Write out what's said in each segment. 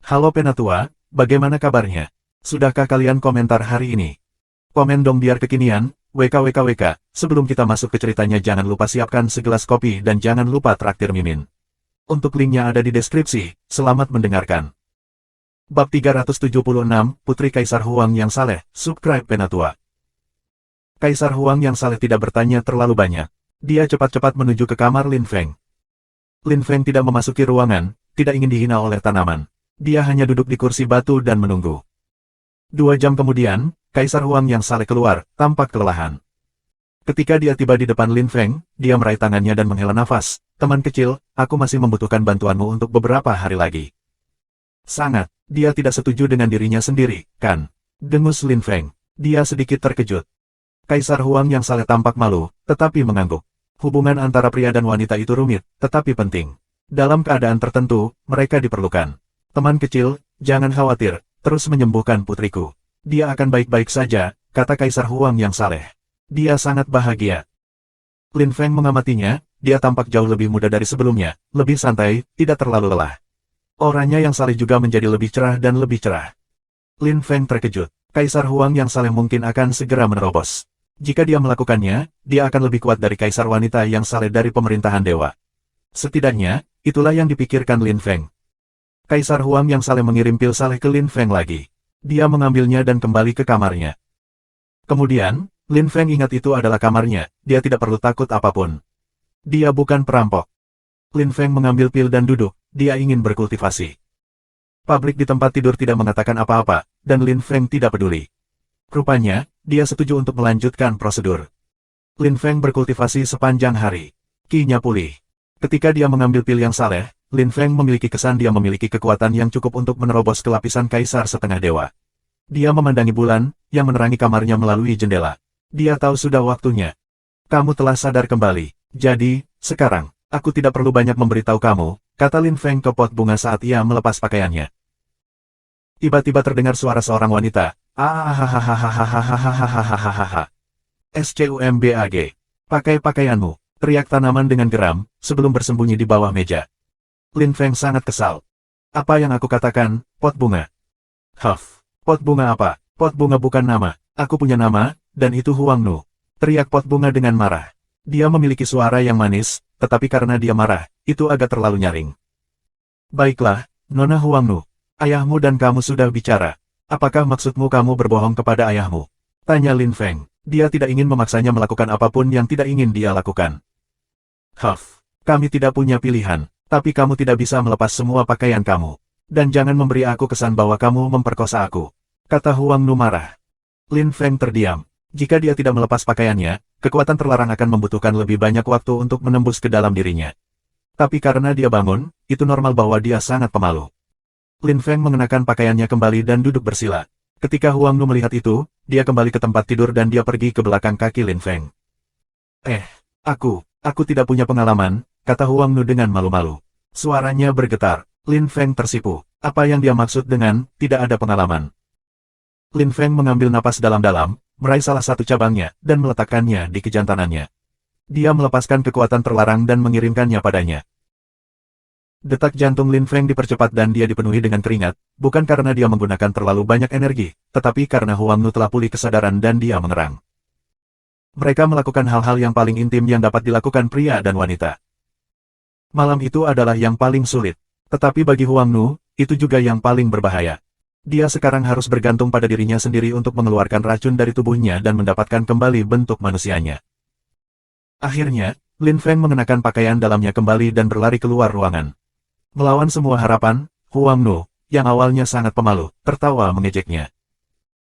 Halo Penatua, bagaimana kabarnya? Sudahkah kalian komentar hari ini? Komen dong biar kekinian, WKWKWK. Sebelum kita masuk ke ceritanya jangan lupa siapkan segelas kopi dan jangan lupa traktir Mimin. Untuk linknya ada di deskripsi, selamat mendengarkan. Bab 376, Putri Kaisar Huang yang Saleh, subscribe Penatua. Kaisar Huang yang Saleh tidak bertanya terlalu banyak. Dia cepat-cepat menuju ke kamar Lin Feng. Lin Feng tidak memasuki ruangan, tidak ingin dihina oleh tanaman. Dia hanya duduk di kursi batu dan menunggu. 2 jam kemudian, Kaisar Huang yang Saleh keluar, tampak kelelahan. Ketika dia tiba di depan Lin Feng, dia meraih tangannya dan menghela nafas. Teman kecil, aku masih membutuhkan bantuanmu untuk beberapa hari lagi. Sangat, dia tidak setuju dengan dirinya sendiri, kan? Dengus Lin Feng. Dia sedikit terkejut. Kaisar Huang yang Saleh tampak malu, tetapi mengangguk. Hubungan antara pria dan wanita itu rumit, tetapi penting. Dalam keadaan tertentu, mereka diperlukan. Teman kecil, jangan khawatir, terus menyembuhkan putriku. Dia akan baik-baik saja, kata Kaisar Huang yang Saleh. Dia sangat bahagia. Lin Feng mengamatinya, dia tampak jauh lebih muda dari sebelumnya, lebih santai, tidak terlalu lelah. Orangnya yang Saleh juga menjadi lebih cerah dan lebih cerah. Lin Feng terkejut. Kaisar Huang yang Saleh mungkin akan segera menerobos. Jika dia melakukannya, dia akan lebih kuat dari Kaisar wanita yang Saleh dari pemerintahan dewa. Setidaknya, itulah yang dipikirkan Lin Feng. Kaisar Huang yang Saleh mengirim pil Saleh ke Lin Feng lagi. Dia mengambilnya dan kembali ke kamarnya. Kemudian, Lin Feng ingat itu adalah kamarnya, dia tidak perlu takut apapun. Dia bukan perampok. Lin Feng mengambil pil dan duduk, dia ingin berkultivasi. Pabrik di tempat tidur tidak mengatakan apa-apa, dan Lin Feng tidak peduli. Rupanya, dia setuju untuk melanjutkan prosedur. Lin Feng berkultivasi sepanjang hari. Ki-nya pulih. Ketika dia mengambil pil yang Saleh, Lin Feng memiliki kesan dia memiliki kekuatan yang cukup untuk menerobos ke lapisan Kaisar setengah dewa. Dia memandangi bulan, yang menerangi kamarnya melalui jendela. Dia tahu sudah waktunya. Kamu telah sadar kembali. Jadi, sekarang, aku tidak perlu banyak memberitahu kamu, kata Lin Feng ke pot bunga saat ia melepas pakaiannya. Tiba-tiba terdengar suara seorang wanita. Hahaha. SCUMBAG. Pakai pakaianmu, teriak tanaman dengan geram, sebelum bersembunyi di bawah meja. Lin Feng sangat kesal. Apa yang aku katakan, pot bunga? Huff, pot bunga apa? Pot bunga bukan nama, aku punya nama, dan itu Huang Nu. Teriak pot bunga dengan marah. Dia memiliki suara yang manis, tetapi karena dia marah, itu agak terlalu nyaring. Baiklah, Nona Huang Nu. Ayahmu dan kamu sudah bicara. Apakah maksudmu kamu berbohong kepada ayahmu? Tanya Lin Feng. Dia tidak ingin memaksanya melakukan apapun yang tidak ingin dia lakukan. Huff, kami tidak punya pilihan. Tapi kamu tidak bisa melepas semua pakaian kamu. Dan jangan memberi aku kesan bahwa kamu memperkosa aku. Kata Huang Nu marah. Lin Feng terdiam. Jika dia tidak melepas pakaiannya, kekuatan terlarang akan membutuhkan lebih banyak waktu untuk menembus ke dalam dirinya. Tapi karena dia bangun, itu normal bahwa dia sangat pemalu. Lin Feng mengenakan pakaiannya kembali dan duduk bersila. Ketika Huang Nu melihat itu, dia kembali ke tempat tidur dan dia pergi ke belakang kaki Lin Feng. Aku tidak punya pengalaman, kata Huang Nu dengan malu-malu. Suaranya bergetar. Lin Feng tersipu. Apa yang dia maksud dengan, tidak ada pengalaman? Lin Feng mengambil napas dalam-dalam, meraih salah satu cabangnya, dan meletakkannya di kejantanannya. Dia melepaskan kekuatan terlarang dan mengirimkannya padanya. Detak jantung Lin Feng dipercepat dan dia dipenuhi dengan keringat, bukan karena dia menggunakan terlalu banyak energi, tetapi karena Huang Nu telah pulih kesadaran dan dia mengerang. Mereka melakukan hal-hal yang paling intim yang dapat dilakukan pria dan wanita. Malam itu adalah yang paling sulit. Tetapi bagi Huang Nu, itu juga yang paling berbahaya. Dia sekarang harus bergantung pada dirinya sendiri untuk mengeluarkan racun dari tubuhnya dan mendapatkan kembali bentuk manusianya. Akhirnya, Lin Feng mengenakan pakaian dalamnya kembali dan berlari keluar ruangan. Melawan semua harapan, Huang Nu, yang awalnya sangat pemalu, tertawa mengejeknya.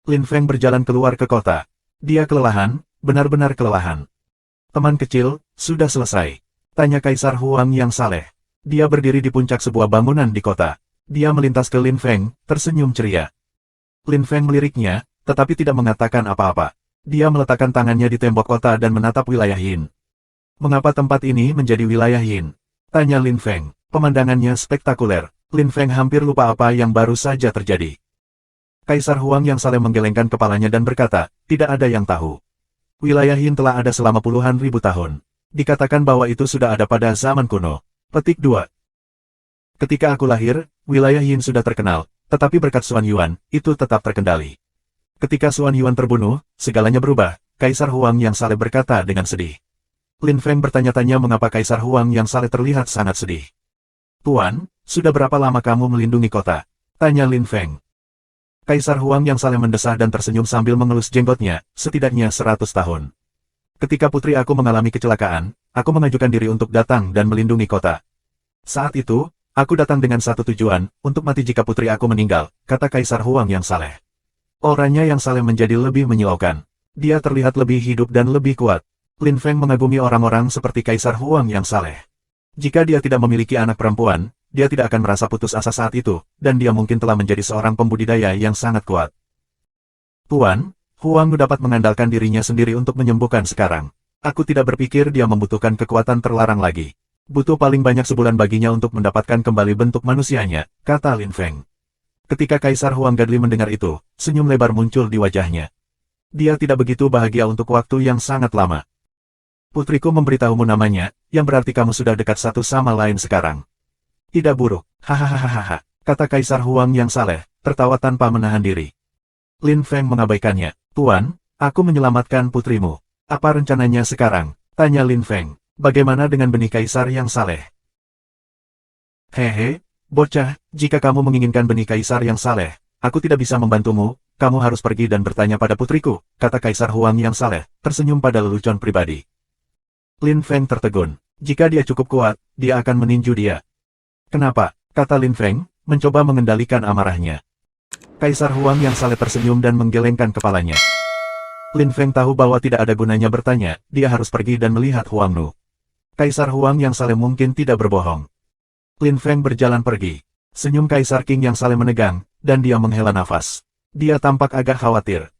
Lin Feng berjalan keluar ke kota. Dia kelelahan, benar-benar kelelahan. Teman kecil, sudah selesai? Tanya Kaisar Huang yang Saleh. Dia berdiri di puncak sebuah bangunan di kota. Dia melintas ke Lin Feng, tersenyum ceria. Lin Feng meliriknya, tetapi tidak mengatakan apa-apa. Dia meletakkan tangannya di tembok kota dan menatap wilayah Yin. Mengapa tempat ini menjadi wilayah Yin? Tanya Lin Feng. Pemandangannya spektakuler. Lin Feng hampir lupa apa yang baru saja terjadi. Kaisar Huang yang Saleh menggelengkan kepalanya dan berkata, tidak ada yang tahu. Wilayah Yin telah ada selama puluhan ribu tahun. Dikatakan bahwa itu sudah ada pada zaman kuno. Petik 2. Ketika aku lahir, wilayah Yin sudah terkenal, tetapi berkat Xuan Yuan, itu tetap terkendali. Ketika Xuan Yuan terbunuh, segalanya berubah, Kaisar Huang yang saleh berkata dengan sedih. Lin Feng bertanya-tanya mengapa Kaisar Huang yang saleh terlihat sangat sedih. Tuan, sudah berapa lama kamu melindungi kota? Tanya Lin Feng. Kaisar Huang yang saleh mendesah dan tersenyum sambil mengelus jenggotnya, setidaknya 100 tahun. Ketika putri aku mengalami kecelakaan, aku mengajukan diri untuk datang dan melindungi kota. Saat itu, aku datang dengan satu tujuan, untuk mati jika putri aku meninggal, kata Kaisar Huang yang saleh. Orangnya yang saleh menjadi lebih menyilaukan. Dia terlihat lebih hidup dan lebih kuat. Lin Feng mengagumi orang-orang seperti Kaisar Huang yang saleh. Jika dia tidak memiliki anak perempuan, dia tidak akan merasa putus asa saat itu, dan dia mungkin telah menjadi seorang pembudidaya yang sangat kuat. Tuan, Huang dapat mengandalkan dirinya sendiri untuk menyembuhkan sekarang. Aku tidak berpikir dia membutuhkan kekuatan terlarang lagi. Butuh paling banyak sebulan baginya untuk mendapatkan kembali bentuk manusianya, kata Lin Feng. Ketika Kaisar Huang Gadli mendengar itu, senyum lebar muncul di wajahnya. Dia tidak begitu bahagia untuk waktu yang sangat lama. Putriku memberitahumu namanya, yang berarti kamu sudah dekat satu sama lain sekarang. Tidak buruk, hahaha, kata Kaisar Huang yang saleh, tertawa tanpa menahan diri. Lin Feng mengabaikannya. Tuan, aku menyelamatkan putrimu. Apa rencananya sekarang? Tanya Lin Feng. Bagaimana dengan benih Kaisar yang saleh? Hehe, bocah, jika kamu menginginkan benih Kaisar yang saleh, aku tidak bisa membantumu, kamu harus pergi dan bertanya pada putriku, kata Kaisar Huang yang saleh, tersenyum pada lelucon pribadi. Lin Feng tertegun. Jika dia cukup kuat, dia akan meninju dia. Kenapa? Kata Lin Feng, mencoba mengendalikan amarahnya. Kaisar Huang yang saleh tersenyum dan menggelengkan kepalanya. Lin Feng tahu bahwa tidak ada gunanya bertanya, dia harus pergi dan melihat Huang Nu. Kaisar Huang yang saleh mungkin tidak berbohong. Lin Feng berjalan pergi. Senyum Kaisar Qing yang saleh menegang, dan dia menghela nafas. Dia tampak agak khawatir.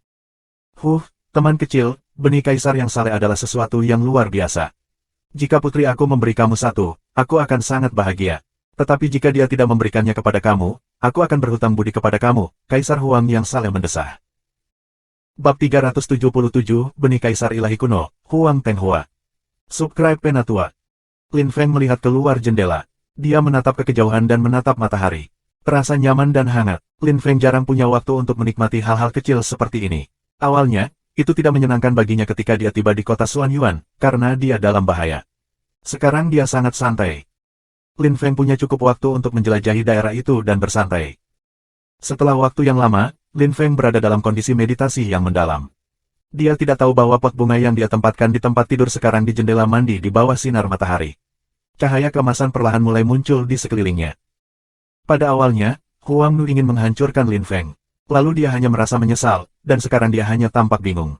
Teman kecil, benih Kaisar yang saleh adalah sesuatu yang luar biasa. Jika putri aku memberi kamu satu, aku akan sangat bahagia. Tetapi jika dia tidak memberikannya kepada kamu, aku akan berhutang budi kepada kamu, Kaisar Huang yang saleh mendesah. Bab 377, Benih Kaisar Ilahi Kuno, Huang Tenghua. Subscribe Penatua. Lin Feng melihat keluar jendela. Dia menatap ke kejauhan dan menatap matahari. Terasa nyaman dan hangat. Lin Feng jarang punya waktu untuk menikmati hal-hal kecil seperti ini. Awalnya, itu tidak menyenangkan baginya ketika dia tiba di kota Xuan Yuan, karena dia dalam bahaya. Sekarang dia sangat santai. Lin Feng punya cukup waktu untuk menjelajahi daerah itu dan bersantai. Setelah waktu yang lama, Lin Feng berada dalam kondisi meditasi yang mendalam. Dia tidak tahu bahwa pot bunga yang dia tempatkan di tempat tidur sekarang di jendela mandi di bawah sinar matahari. Cahaya keemasan perlahan mulai muncul di sekelilingnya. Pada awalnya, Huang Nu ingin menghancurkan Lin Feng. Lalu dia hanya merasa menyesal, dan sekarang dia hanya tampak bingung.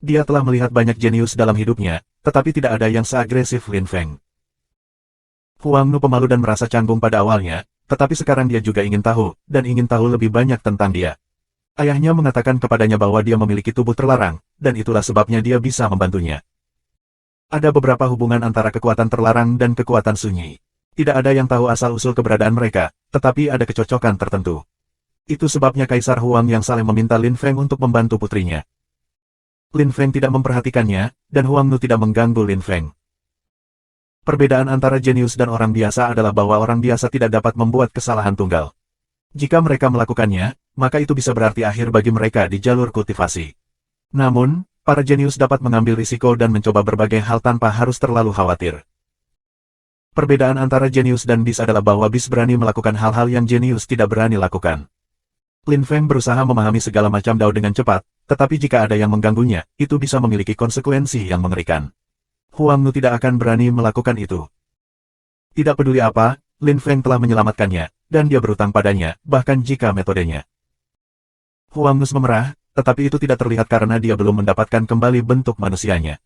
Dia telah melihat banyak jenius dalam hidupnya, tetapi tidak ada yang seagresif Lin Feng. Huang Nu pemalu dan merasa canggung pada awalnya, tetapi sekarang dia juga ingin tahu, dan ingin tahu lebih banyak tentang dia. Ayahnya mengatakan kepadanya bahwa dia memiliki tubuh terlarang, dan itulah sebabnya dia bisa membantunya. Ada beberapa hubungan antara kekuatan terlarang dan kekuatan sunyi. Tidak ada yang tahu asal-usul keberadaan mereka, tetapi ada kecocokan tertentu. Itu sebabnya Kaisar Huang yang saleh meminta Lin Feng untuk membantu putrinya. Lin Feng tidak memperhatikannya, dan Huang Nu tidak mengganggu Lin Feng. Perbedaan antara jenius dan orang biasa adalah bahwa orang biasa tidak dapat membuat kesalahan tunggal. Jika mereka melakukannya, maka itu bisa berarti akhir bagi mereka di jalur kultivasi. Namun, para jenius dapat mengambil risiko dan mencoba berbagai hal tanpa harus terlalu khawatir. Perbedaan antara jenius dan bis adalah bahwa bis berani melakukan hal-hal yang jenius tidak berani lakukan. Lin Feng berusaha memahami segala macam dao dengan cepat, tetapi jika ada yang mengganggunya, itu bisa memiliki konsekuensi yang mengerikan. Huang Nu tidak akan berani melakukan itu. Tidak peduli apa, Lin Feng telah menyelamatkannya, dan dia berutang padanya, bahkan jika metodenya. Huang Nu memerah, tetapi itu tidak terlihat karena dia belum mendapatkan kembali bentuk manusianya.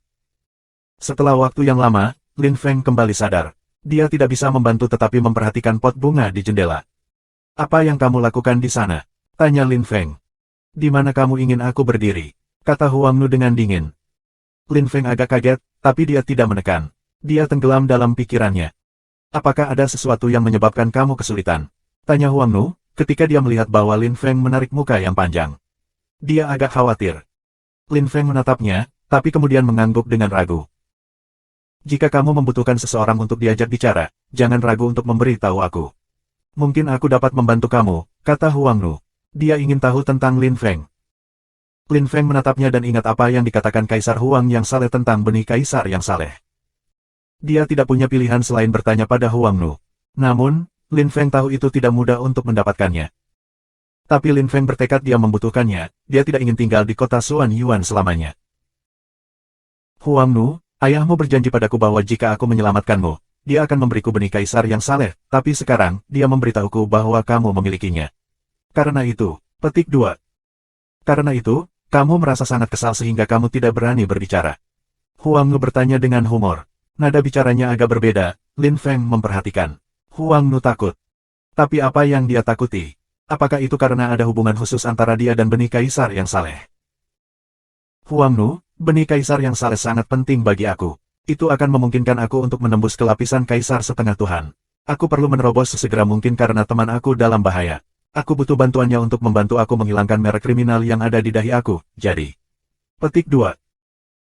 Setelah waktu yang lama, Lin Feng kembali sadar. Dia tidak bisa membantu tetapi memperhatikan pot bunga di jendela. Apa yang kamu lakukan di sana? Tanya Lin Feng. Di mana kamu ingin aku berdiri? Kata Huang Nu dengan dingin. Lin Feng agak kaget, tapi dia tidak menekan. Dia tenggelam dalam pikirannya. Apakah ada sesuatu yang menyebabkan kamu kesulitan? Tanya Huang Nu, ketika dia melihat bahwa Lin Feng menarik muka yang panjang. Dia agak khawatir. Lin Feng menatapnya, tapi kemudian mengangguk dengan ragu. Jika kamu membutuhkan seseorang untuk diajak bicara, jangan ragu untuk memberi tahu aku. Mungkin aku dapat membantu kamu, kata Huang Nu. Dia ingin tahu tentang Lin Feng. Lin Feng menatapnya dan ingat apa yang dikatakan Kaisar Huang yang saleh tentang benih Kaisar yang saleh. Dia tidak punya pilihan selain bertanya pada Huang Nu. Namun, Lin Feng tahu itu tidak mudah untuk mendapatkannya. Tapi Lin Feng bertekad dia membutuhkannya, dia tidak ingin tinggal di kota Suan Yuan selamanya. Huang Nu, ayahmu berjanji padaku bahwa jika aku menyelamatkanmu, dia akan memberiku benih Kaisar yang saleh, tapi sekarang, dia memberitahuku bahwa kamu memilikinya. Karena itu, petik 2. Karena itu, kamu merasa sangat kesal sehingga kamu tidak berani berbicara. Huang Nu bertanya dengan humor. Nada bicaranya agak berbeda, Lin Feng memperhatikan. Huang Nu takut. Tapi apa yang dia takuti? Apakah itu karena ada hubungan khusus antara dia dan benih Kaisar yang saleh? Huang Nu, benih Kaisar yang saleh sangat penting bagi aku. Itu akan memungkinkan aku untuk menembus ke lapisan Kaisar setengah Tuhan. Aku perlu menerobos sesegera mungkin karena teman aku dalam bahaya. Aku butuh bantuannya untuk membantu aku menghilangkan merek kriminal yang ada di dahi aku, jadi. Petik 2.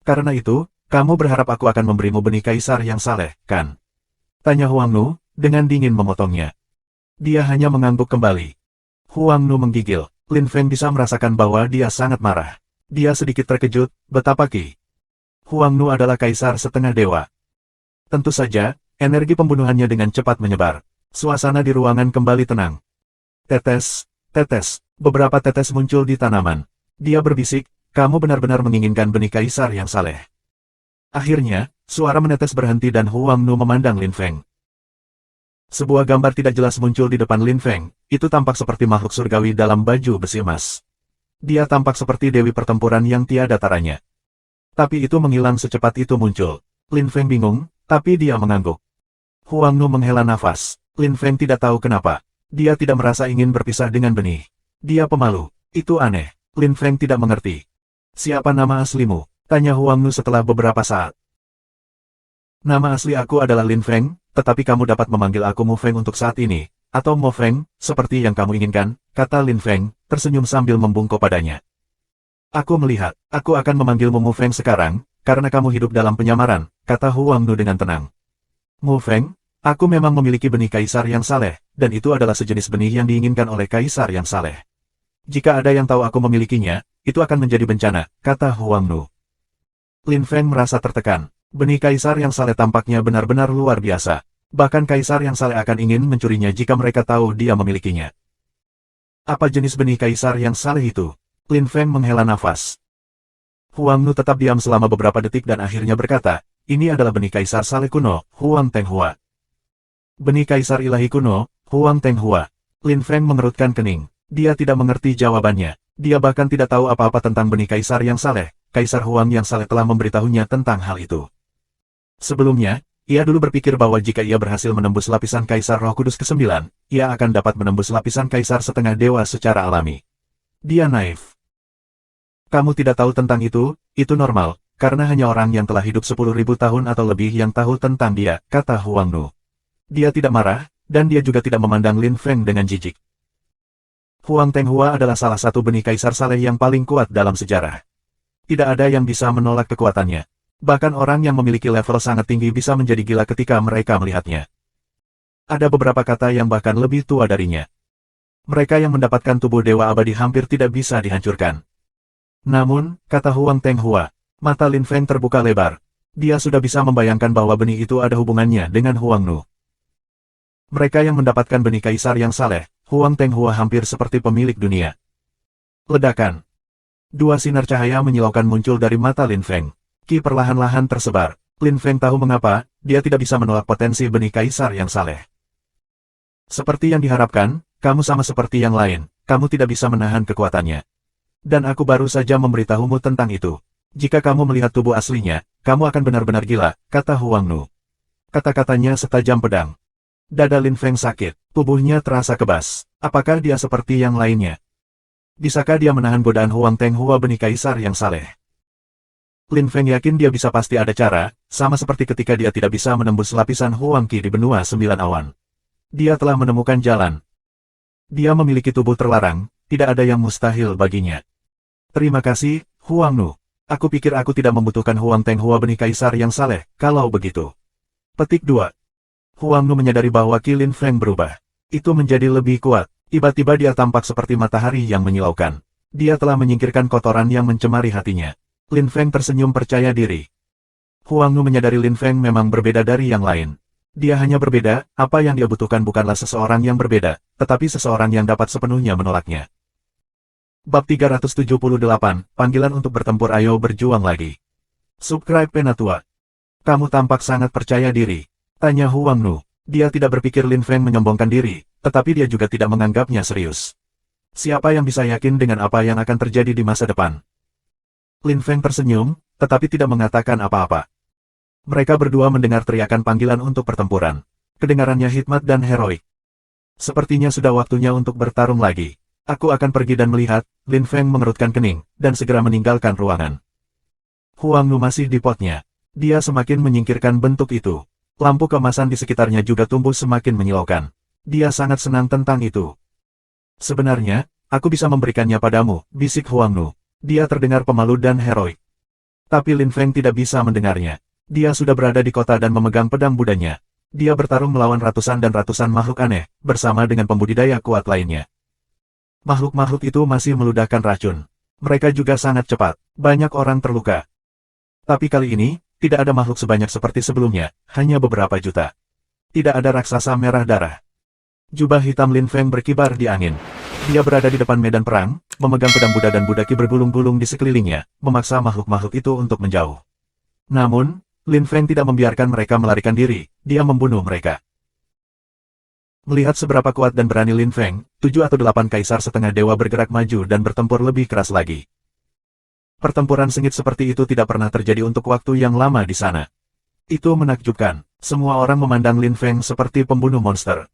Karena itu, kamu berharap aku akan memberimu benih Kaisar yang saleh, kan? Tanya Huang Nu, dengan dingin memotongnya. Dia hanya mengangguk kembali. Huang Nu menggigil. Lin Feng bisa merasakan bahwa dia sangat marah. Dia sedikit terkejut, betapa Qi Huang Nu adalah Kaisar setengah dewa. Tentu saja, energi pembunuhannya dengan cepat menyebar. Suasana di ruangan kembali tenang. Tetes, tetes, beberapa tetes muncul di tanaman. Dia berbisik, kamu benar-benar menginginkan benih Kaisar yang saleh. Akhirnya, suara menetes berhenti dan Huang Nu memandang Lin Feng. Sebuah gambar tidak jelas muncul di depan Lin Feng, itu tampak seperti makhluk surgawi dalam baju besi emas. Dia tampak seperti dewi pertempuran yang tiada taranya. Tapi itu menghilang secepat itu muncul. Lin Feng bingung, tapi dia mengangguk. Huang Nu menghela nafas. Lin Feng tidak tahu kenapa. Dia tidak merasa ingin berpisah dengan benih. Dia pemalu. Itu aneh. Lin Feng tidak mengerti. Siapa nama aslimu? Tanya Huang Nu setelah beberapa saat. Nama asli aku adalah Lin Feng, tetapi kamu dapat memanggil aku Mu Feng untuk saat ini, atau Mo Feng, seperti yang kamu inginkan, kata Lin Feng, tersenyum sambil membungkuk padanya. Aku melihat, aku akan memanggilmu Mu Feng sekarang, karena kamu hidup dalam penyamaran, kata Huang Nu dengan tenang. Mu Feng, aku memang memiliki benih Kaisar yang saleh, dan itu adalah sejenis benih yang diinginkan oleh Kaisar yang saleh. Jika ada yang tahu aku memilikinya, itu akan menjadi bencana, kata Huang Nu. Lin Feng merasa tertekan. Benih Kaisar yang saleh tampaknya benar-benar luar biasa. Bahkan Kaisar yang saleh akan ingin mencurinya jika mereka tahu dia memilikinya. Apa jenis benih Kaisar yang saleh itu? Lin Feng menghela nafas. Huang Nu tetap diam selama beberapa detik dan akhirnya berkata, ini adalah benih Kaisar saleh kuno, Huang Tenghua. Benih Kaisar ilahi kuno, Huang Tenghua. Lin Feng mengerutkan kening. Dia tidak mengerti jawabannya. Dia bahkan tidak tahu apa-apa tentang benih Kaisar yang saleh. Kaisar Huang yang saleh telah memberitahunya tentang hal itu. Sebelumnya, ia dulu berpikir bahwa jika ia berhasil menembus lapisan Kaisar Roh Kudus ke-9, ia akan dapat menembus lapisan Kaisar setengah dewa secara alami. Dia naif. Kamu tidak tahu tentang itu normal, karena hanya orang yang telah hidup 10.000 tahun atau lebih yang tahu tentang dia, kata Huang Nu. Dia tidak marah, dan dia juga tidak memandang Lin Feng dengan jijik. Huang Tenghua adalah salah satu benih Kaisar saleh yang paling kuat dalam sejarah. Tidak ada yang bisa menolak kekuatannya. Bahkan orang yang memiliki level sangat tinggi bisa menjadi gila ketika mereka melihatnya. Ada beberapa kata yang bahkan lebih tua darinya. Mereka yang mendapatkan tubuh dewa abadi hampir tidak bisa dihancurkan. Namun, kata Huang Tenghua, mata Lin Feng terbuka lebar. Dia sudah bisa membayangkan bahwa benih itu ada hubungannya dengan Huang Nu. Mereka yang mendapatkan benih Kaisar yang saleh, Huang Tenghua hampir seperti pemilik dunia. Ledakan. Dua sinar cahaya menyilaukan muncul dari mata Lin Feng. Qi perlahan-lahan tersebar. Lin Feng tahu mengapa, dia tidak bisa menolak potensi benih Kaisar yang saleh. Seperti yang diharapkan, kamu sama seperti yang lain, kamu tidak bisa menahan kekuatannya. Dan aku baru saja memberitahumu tentang itu. Jika kamu melihat tubuh aslinya, kamu akan benar-benar gila, kata Huang Nu. Kata-katanya setajam pedang. Dada Lin Feng sakit, tubuhnya terasa kebas. Apakah dia seperti yang lainnya? Bisakah dia menahan godaan Huang Tenghua benih Kaisar yang saleh? Lin Feng yakin dia bisa pasti ada cara, sama seperti ketika dia tidak bisa menembus lapisan Huang Qi di benua 9 awan. Dia telah menemukan jalan. Dia memiliki tubuh terlarang, tidak ada yang mustahil baginya. Terima kasih, Huang Nu. Aku pikir aku tidak membutuhkan Huang Tenghua benih Kaisar yang saleh, kalau begitu. Petik 2. Huang Nu menyadari bahwa Qi Lin Feng berubah. Itu menjadi lebih kuat. Tiba-tiba dia tampak seperti matahari yang menyilaukan. Dia telah menyingkirkan kotoran yang mencemari hatinya. Lin Feng tersenyum percaya diri. Huang Nu menyadari Lin Feng memang berbeda dari yang lain. Dia hanya berbeda, apa yang dia butuhkan bukanlah seseorang yang berbeda, tetapi seseorang yang dapat sepenuhnya menolaknya. Bab 378, Panggilan untuk bertempur, ayo berjuang lagi. Subscribe Penatua. Kamu tampak sangat percaya diri, tanya Huang Nu. Dia tidak berpikir Lin Feng menyombongkan diri, tetapi dia juga tidak menganggapnya serius. Siapa yang bisa yakin dengan apa yang akan terjadi di masa depan? Lin Feng tersenyum, tetapi tidak mengatakan apa-apa. Mereka berdua mendengar teriakan panggilan untuk pertempuran. Kedengarannya hikmat dan heroik. Sepertinya sudah waktunya untuk bertarung lagi. Aku akan pergi dan melihat. Lin Feng mengerutkan kening, dan segera meninggalkan ruangan. Huang Nu masih di potnya. Dia semakin menyingkirkan bentuk itu. Lampu kemasan di sekitarnya juga tumbuh semakin menyilaukan. Dia sangat senang tentang itu. Sebenarnya, aku bisa memberikannya padamu, bisik Huang Nu. Dia terdengar pemalu dan heroik. Tapi Lin Feng tidak bisa mendengarnya. Dia sudah berada di kota dan memegang pedang Budanya. Dia bertarung melawan ratusan dan ratusan makhluk aneh, bersama dengan pembudidaya kuat lainnya. Makhluk-makhluk itu masih meludahkan racun. Mereka juga sangat cepat. Banyak orang terluka. Tapi kali ini, tidak ada makhluk sebanyak seperti sebelumnya, hanya beberapa juta. Tidak ada raksasa merah darah. Jubah hitam Lin Feng berkibar di angin. Dia berada di depan medan perang, memegang pedang Buddha dan Budaki bergulung-gulung di sekelilingnya, memaksa makhluk-makhluk itu untuk menjauh. Namun, Lin Feng tidak membiarkan mereka melarikan diri, dia membunuh mereka. Melihat seberapa kuat dan berani Lin Feng, 7 atau 8 kaisar setengah dewa bergerak maju dan bertempur lebih keras lagi. Pertempuran sengit seperti itu tidak pernah terjadi untuk waktu yang lama di sana. Itu menakjubkan. Semua orang memandang Lin Feng seperti pembunuh monster.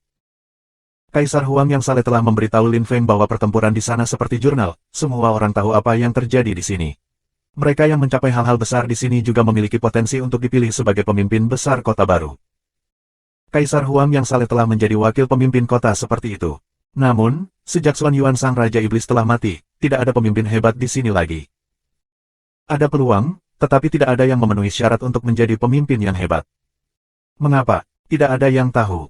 Kaisar Huang yang saleh telah memberitahu Lin Feng bahwa pertempuran di sana seperti jurnal. Semua orang tahu apa yang terjadi di sini. Mereka yang mencapai hal-hal besar di sini juga memiliki potensi untuk dipilih sebagai pemimpin besar kota baru. Kaisar Huang yang saleh telah menjadi wakil pemimpin kota seperti itu. Namun, sejak Xuan Yuan sang Raja Iblis telah mati, tidak ada pemimpin hebat di sini lagi. Ada peluang, tetapi tidak ada yang memenuhi syarat untuk menjadi pemimpin yang hebat. Mengapa? Tidak ada yang tahu.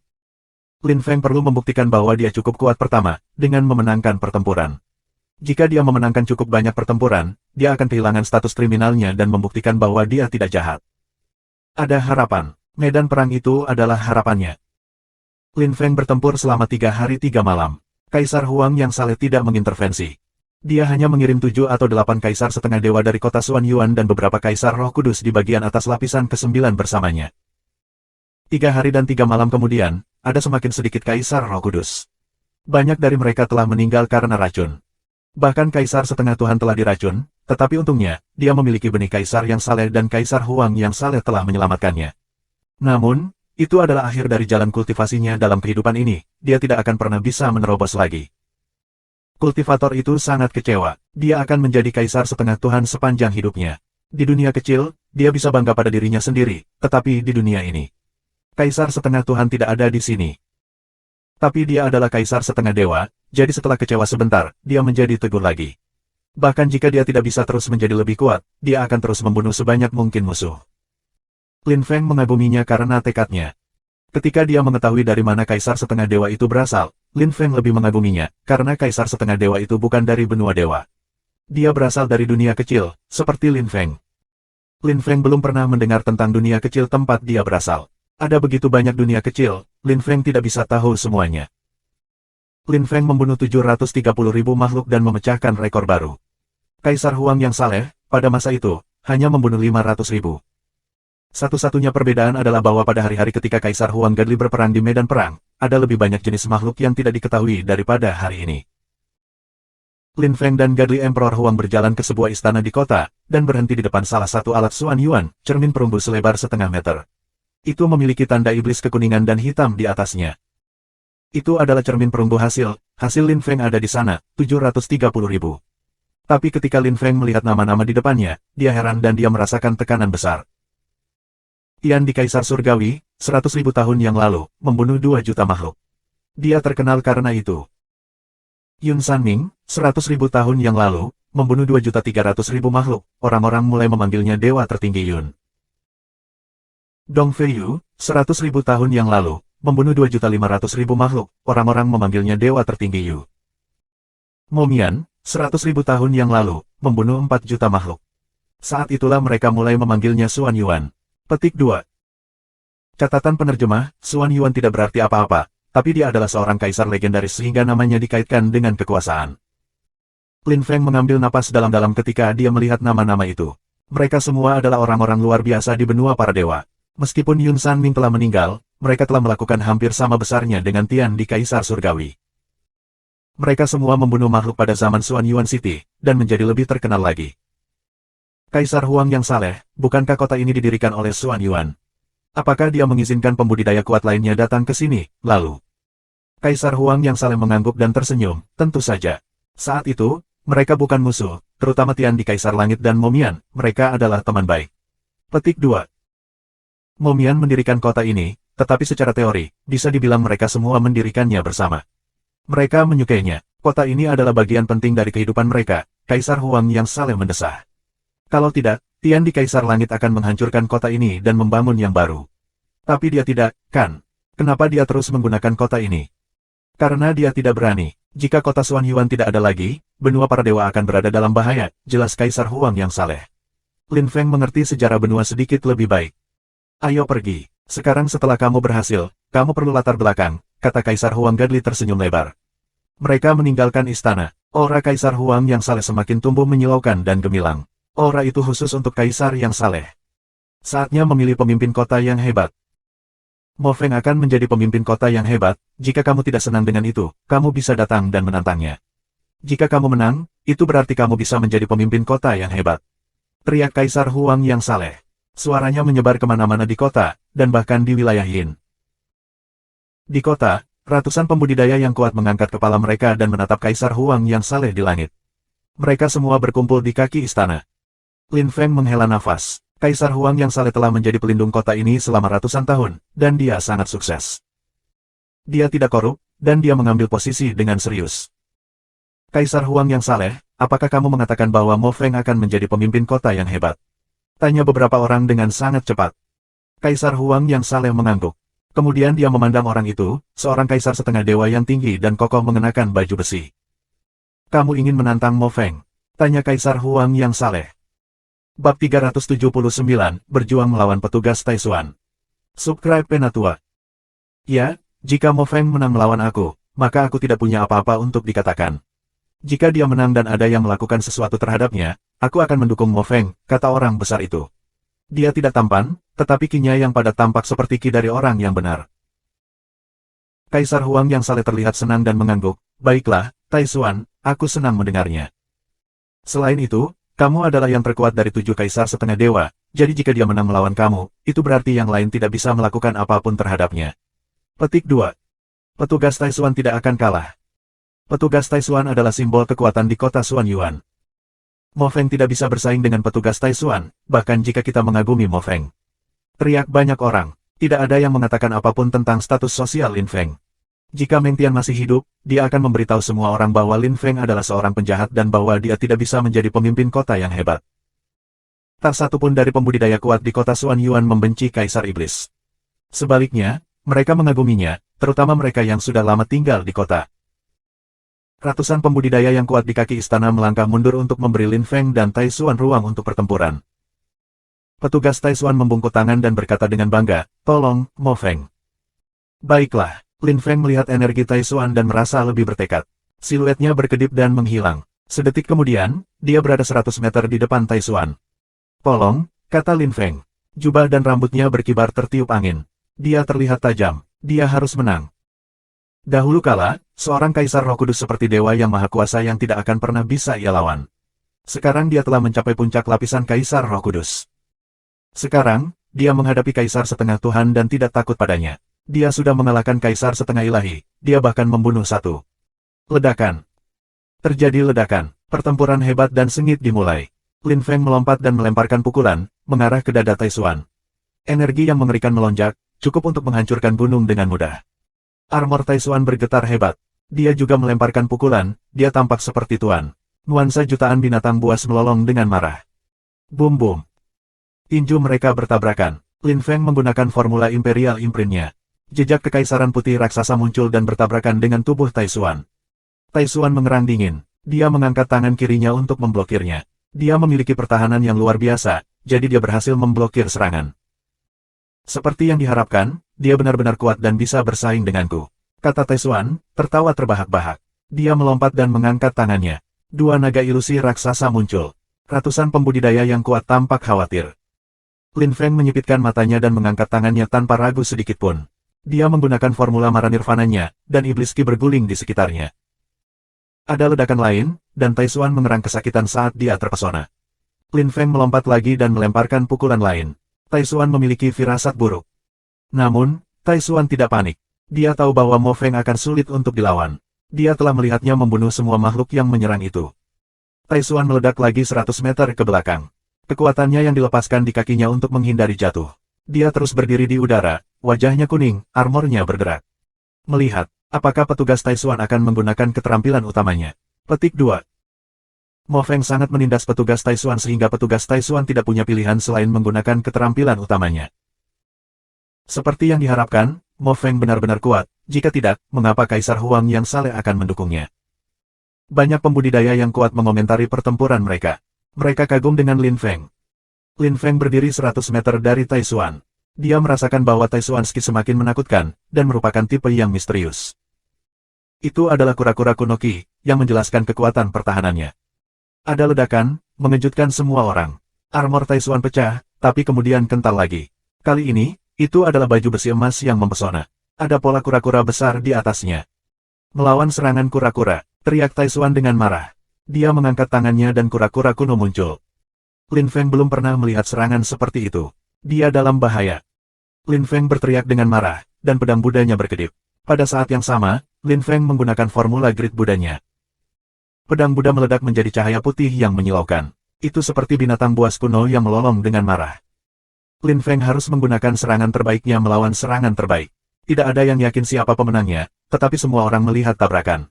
Lin Feng perlu membuktikan bahwa dia cukup kuat pertama, dengan memenangkan pertempuran. Jika dia memenangkan cukup banyak pertempuran, dia akan kehilangan status kriminalnya dan membuktikan bahwa dia tidak jahat. Ada harapan. Medan perang itu adalah harapannya. Lin Feng bertempur selama 3 hari 3 malam. Kaisar Huang yang saleh tidak mengintervensi. Dia hanya mengirim 7 atau 8 kaisar setengah dewa dari kota Xuan Yuan dan beberapa kaisar roh kudus di bagian atas lapisan ke-9 bersamanya. 3 hari dan 3 malam kemudian, ada semakin sedikit kaisar roh kudus. Banyak dari mereka telah meninggal karena racun. Bahkan kaisar setengah Tuhan telah diracun, tetapi untungnya, dia memiliki benih kaisar yang saleh dan kaisar Huang yang saleh telah menyelamatkannya. Namun, itu adalah akhir dari jalan kultivasinya dalam kehidupan ini, dia tidak akan pernah bisa menerobos lagi. Kultivator itu sangat kecewa. Dia akan menjadi kaisar setengah Tuhan sepanjang hidupnya. Di dunia kecil, dia bisa bangga pada dirinya sendiri, tetapi di dunia ini, kaisar setengah Tuhan tidak ada di sini. Tapi dia adalah kaisar setengah dewa, jadi setelah kecewa sebentar, dia menjadi teguh lagi. Bahkan jika dia tidak bisa terus menjadi lebih kuat, dia akan terus membunuh sebanyak mungkin musuh. Lin Feng mengaguminya karena tekadnya. Ketika dia mengetahui dari mana kaisar setengah dewa itu berasal, Lin Feng lebih mengaguminya, karena kaisar setengah dewa itu bukan dari benua dewa. Dia berasal dari dunia kecil, seperti Lin Feng. Lin Feng belum pernah mendengar tentang dunia kecil tempat dia berasal. Ada begitu banyak dunia kecil, Lin Feng tidak bisa tahu semuanya. Lin Feng membunuh 730.000 makhluk dan memecahkan rekor baru. Kaisar Huang yang saleh, pada masa itu, hanya membunuh 500.000. Satu-satunya perbedaan adalah bahwa pada hari-hari ketika Kaisar Huang Gadli berperang di medan perang, ada lebih banyak jenis makhluk yang tidak diketahui daripada hari ini. Lin Feng dan Gadli Emperor Huang berjalan ke sebuah istana di kota, dan berhenti di depan salah satu alat Xuan Yuan, cermin perunggu selebar setengah meter. Itu memiliki tanda iblis kekuningan dan hitam di atasnya. Itu adalah cermin perunggu hasil Lin Feng ada di sana, 730.000. Tapi ketika Lin Feng melihat nama-nama di depannya, dia heran dan dia merasakan tekanan besar. Tian di Kaisar Surgawi, 100.000 tahun yang lalu, membunuh 2 juta makhluk. Dia terkenal karena itu. Yun Sanming, 100.000 tahun yang lalu, membunuh 2.300.000 makhluk, orang-orang mulai memanggilnya dewa tertinggi Yun. Dong Feiyu, 100.000 tahun yang lalu, membunuh 2.500.000 makhluk, orang-orang memanggilnya dewa tertinggi Yu. Momian, 100.000 tahun yang lalu, membunuh 4 juta makhluk. Saat itulah mereka mulai memanggilnya Xuan Yuan. Petik 2. Catatan penerjemah, Xuan Yuan tidak berarti apa-apa, tapi dia adalah seorang kaisar legendaris sehingga namanya dikaitkan dengan kekuasaan. Lin Feng mengambil napas dalam-dalam ketika dia melihat nama-nama itu. Mereka semua adalah orang-orang luar biasa di benua para dewa. Meskipun Yun Sanming telah meninggal, mereka telah melakukan hampir sama besarnya dengan Tian di Kaisar Surgawi. Mereka semua membunuh makhluk pada zaman Xuan Yuan City, dan menjadi lebih terkenal lagi. Kaisar Huang yang saleh, bukankah kota ini didirikan oleh Xuan Yuan? Apakah dia mengizinkan pembudidaya kuat lainnya datang ke sini, lalu? Kaisar Huang yang saleh mengangguk dan tersenyum, tentu saja. Saat itu, mereka bukan musuh, terutama Tian di Kaisar Langit dan Momian, mereka adalah teman baik. Petik 2. Momian mendirikan kota ini, tetapi secara teori, bisa dibilang mereka semua mendirikannya bersama. Mereka menyukainya, kota ini adalah bagian penting dari kehidupan mereka, Kaisar Huang yang saleh mendesah. Kalau tidak, Tian di Kaisar Langit akan menghancurkan kota ini dan membangun yang baru. Tapi dia tidak, kan? Kenapa dia terus menggunakan kota ini? Karena dia tidak berani. Jika kota Xuan Yuan tidak ada lagi, benua para dewa akan berada dalam bahaya, jelas Kaisar Huang yang saleh. Lin Feng mengerti sejarah benua sedikit lebih baik. Ayo pergi. Sekarang setelah kamu berhasil, kamu perlu latar belakang, kata Kaisar Huang Gadli tersenyum lebar. Mereka meninggalkan istana. Aura Kaisar Huang yang saleh semakin tumbuh menyilaukan dan gemilang. Aura itu khusus untuk Kaisar yang saleh. Saatnya memilih pemimpin kota yang hebat. Mo Feng akan menjadi pemimpin kota yang hebat, jika kamu tidak senang dengan itu, kamu bisa datang dan menantangnya. Jika kamu menang, itu berarti kamu bisa menjadi pemimpin kota yang hebat. Teriak Kaisar Huang yang saleh. Suaranya menyebar kemana-mana di kota, dan bahkan di wilayah Yin. Di kota, ratusan pembudidaya yang kuat mengangkat kepala mereka dan menatap Kaisar Huang yang saleh di langit. Mereka semua berkumpul di kaki istana. Lin Feng menghela nafas. Kaisar Huang yang saleh telah menjadi pelindung kota ini selama ratusan tahun, dan dia sangat sukses. Dia tidak korup, dan dia mengambil posisi dengan serius. Kaisar Huang yang saleh, apakah kamu mengatakan bahwa Mo Feng akan menjadi pemimpin kota yang hebat? Tanya beberapa orang dengan sangat cepat. Kaisar Huang yang saleh mengangguk. Kemudian dia memandang orang itu, seorang kaisar setengah dewa yang tinggi dan kokoh mengenakan baju besi. Kamu ingin menantang Mo Feng? Tanya Kaisar Huang yang saleh. Bab 379, Berjuang Melawan Petugas Taishuan. Subscribe Penatua. Ya, jika Mo Feng menang melawan aku, maka aku tidak punya apa-apa untuk dikatakan. Jika dia menang dan ada yang melakukan sesuatu terhadapnya, aku akan mendukung Mo Feng, kata orang besar itu. Dia tidak tampan, tetapi kinya yang padat tampak seperti ki dari orang yang benar. Kaisar Huang yang saleh terlihat senang dan mengangguk. Baiklah, Taishuan, aku senang mendengarnya. Selain itu, kamu adalah yang terkuat dari 7 kaisar setengah dewa, jadi jika dia menang melawan kamu, itu berarti yang lain tidak bisa melakukan apapun terhadapnya. Petik 2. Petugas Taishuan tidak akan kalah. Petugas Taishuan adalah simbol kekuatan di kota Xuan Yuan. Mo Feng tidak bisa bersaing dengan petugas Taishuan, bahkan jika kita mengagumi Mo Feng. Teriak banyak orang. Tidak ada yang mengatakan apapun tentang status sosial Lin Feng. Jika Meng Tian masih hidup, dia akan memberitahu semua orang bahwa Lin Feng adalah seorang penjahat dan bahwa dia tidak bisa menjadi pemimpin kota yang hebat. Tak satu pun dari pembudidaya kuat di kota Xuan Yuan membenci Kaisar Iblis. Sebaliknya, mereka mengaguminya, terutama mereka yang sudah lama tinggal di kota. Ratusan pembudidaya yang kuat di kaki istana melangkah mundur untuk memberi Lin Feng dan Taishuan ruang untuk pertempuran. Petugas Taishuan membungkuk tangan dan berkata dengan bangga, "Tolong, Mo Feng." Baiklah. Lin Feng melihat energi Taishuan dan merasa lebih bertekad. Siluetnya berkedip dan menghilang. Sedetik kemudian, dia berada 100 meter di depan Taishuan. "Tolong," kata Lin Feng. Jubah dan rambutnya berkibar tertiup angin. Dia terlihat tajam. Dia harus menang. Dahulu kala, seorang kaisar roh kudus seperti dewa yang maha kuasa yang tidak akan pernah bisa ia lawan. Sekarang dia telah mencapai puncak lapisan kaisar roh kudus. Sekarang, dia menghadapi kaisar setengah Tuhan dan tidak takut padanya. Dia sudah mengalahkan kaisar setengah ilahi, dia bahkan membunuh satu. Ledakan. Terjadi ledakan, pertempuran hebat dan sengit dimulai. Lin Feng melompat dan melemparkan pukulan, mengarah ke dada Taishuan. Energi yang mengerikan melonjak, cukup untuk menghancurkan gunung dengan mudah. Armor Taishuan bergetar hebat. Dia juga melemparkan pukulan, dia tampak seperti tuan. Nuansa jutaan binatang buas melolong dengan marah. Boom boom. Tinju mereka bertabrakan. Lin Feng menggunakan formula Imperial Imprint-nya. Jejak kekaisaran putih raksasa muncul dan bertabrakan dengan tubuh Tai Xuan. Tai Xuan mengerang dingin. Dia mengangkat tangan kirinya untuk memblokirnya. Dia memiliki pertahanan yang luar biasa, jadi dia berhasil memblokir serangan. Seperti yang diharapkan, dia benar-benar kuat dan bisa bersaing denganku, kata Tai Xuan, tertawa terbahak-bahak. Dia melompat dan mengangkat tangannya. Dua naga ilusi raksasa muncul. Ratusan pembudidaya yang kuat tampak khawatir. Lin Feng menyipitkan matanya dan mengangkat tangannya tanpa ragu sedikitpun. Dia menggunakan formula mara nirvananya, dan iblis ki berguling di sekitarnya. Ada ledakan lain, dan Tai Xuan mengerang kesakitan saat dia terpesona. Lin Feng melompat lagi dan melemparkan pukulan lain. Tai Xuan memiliki firasat buruk. Namun, Tai Xuan tidak panik. Dia tahu bahwa Mo Feng akan sulit untuk dilawan. Dia telah melihatnya membunuh semua makhluk yang menyerang itu. Tai Xuan meledak lagi 100 meter ke belakang. Kekuatannya yang dilepaskan di kakinya untuk menghindari jatuh. Dia terus berdiri di udara, wajahnya kuning, armornya bergerak. Melihat, apakah petugas Tai Xuan akan menggunakan keterampilan utamanya. Petik 2. Mo Feng sangat menindas petugas Tai Xuan sehingga petugas Tai Xuan tidak punya pilihan selain menggunakan keterampilan utamanya. Seperti yang diharapkan, Mo Feng benar-benar kuat, jika tidak, mengapa Kaisar Huang yang saleh akan mendukungnya? Banyak pembudidaya yang kuat mengomentari pertempuran mereka. Mereka kagum dengan Lin Feng. Lin Feng berdiri 100 meter dari Tai Xuan. Dia merasakan bahwa Tai Xuan semakin menakutkan, dan merupakan tipe yang misterius. Itu adalah kura-kura kuno Qi, yang menjelaskan kekuatan pertahanannya. Ada ledakan, mengejutkan semua orang. Armor Tai Xuan pecah, tapi kemudian kental lagi. Kali ini, itu adalah baju besi emas yang mempesona. Ada pola kura-kura besar di atasnya. Melawan serangan kura-kura, teriak Tai Xuan dengan marah. Dia mengangkat tangannya dan kura-kura kuno muncul. Lin Feng belum pernah melihat serangan seperti itu. Dia dalam bahaya. Lin Feng berteriak dengan marah, dan pedang Budanya berkedip. Pada saat yang sama, Lin Feng menggunakan formula Grid Budanya. Pedang Buddha meledak menjadi cahaya putih yang menyilaukan. Itu seperti binatang buas kuno yang melolong dengan marah. Lin Feng harus menggunakan serangan terbaiknya melawan serangan terbaik. Tidak ada yang yakin siapa pemenangnya, tetapi semua orang melihat tabrakan.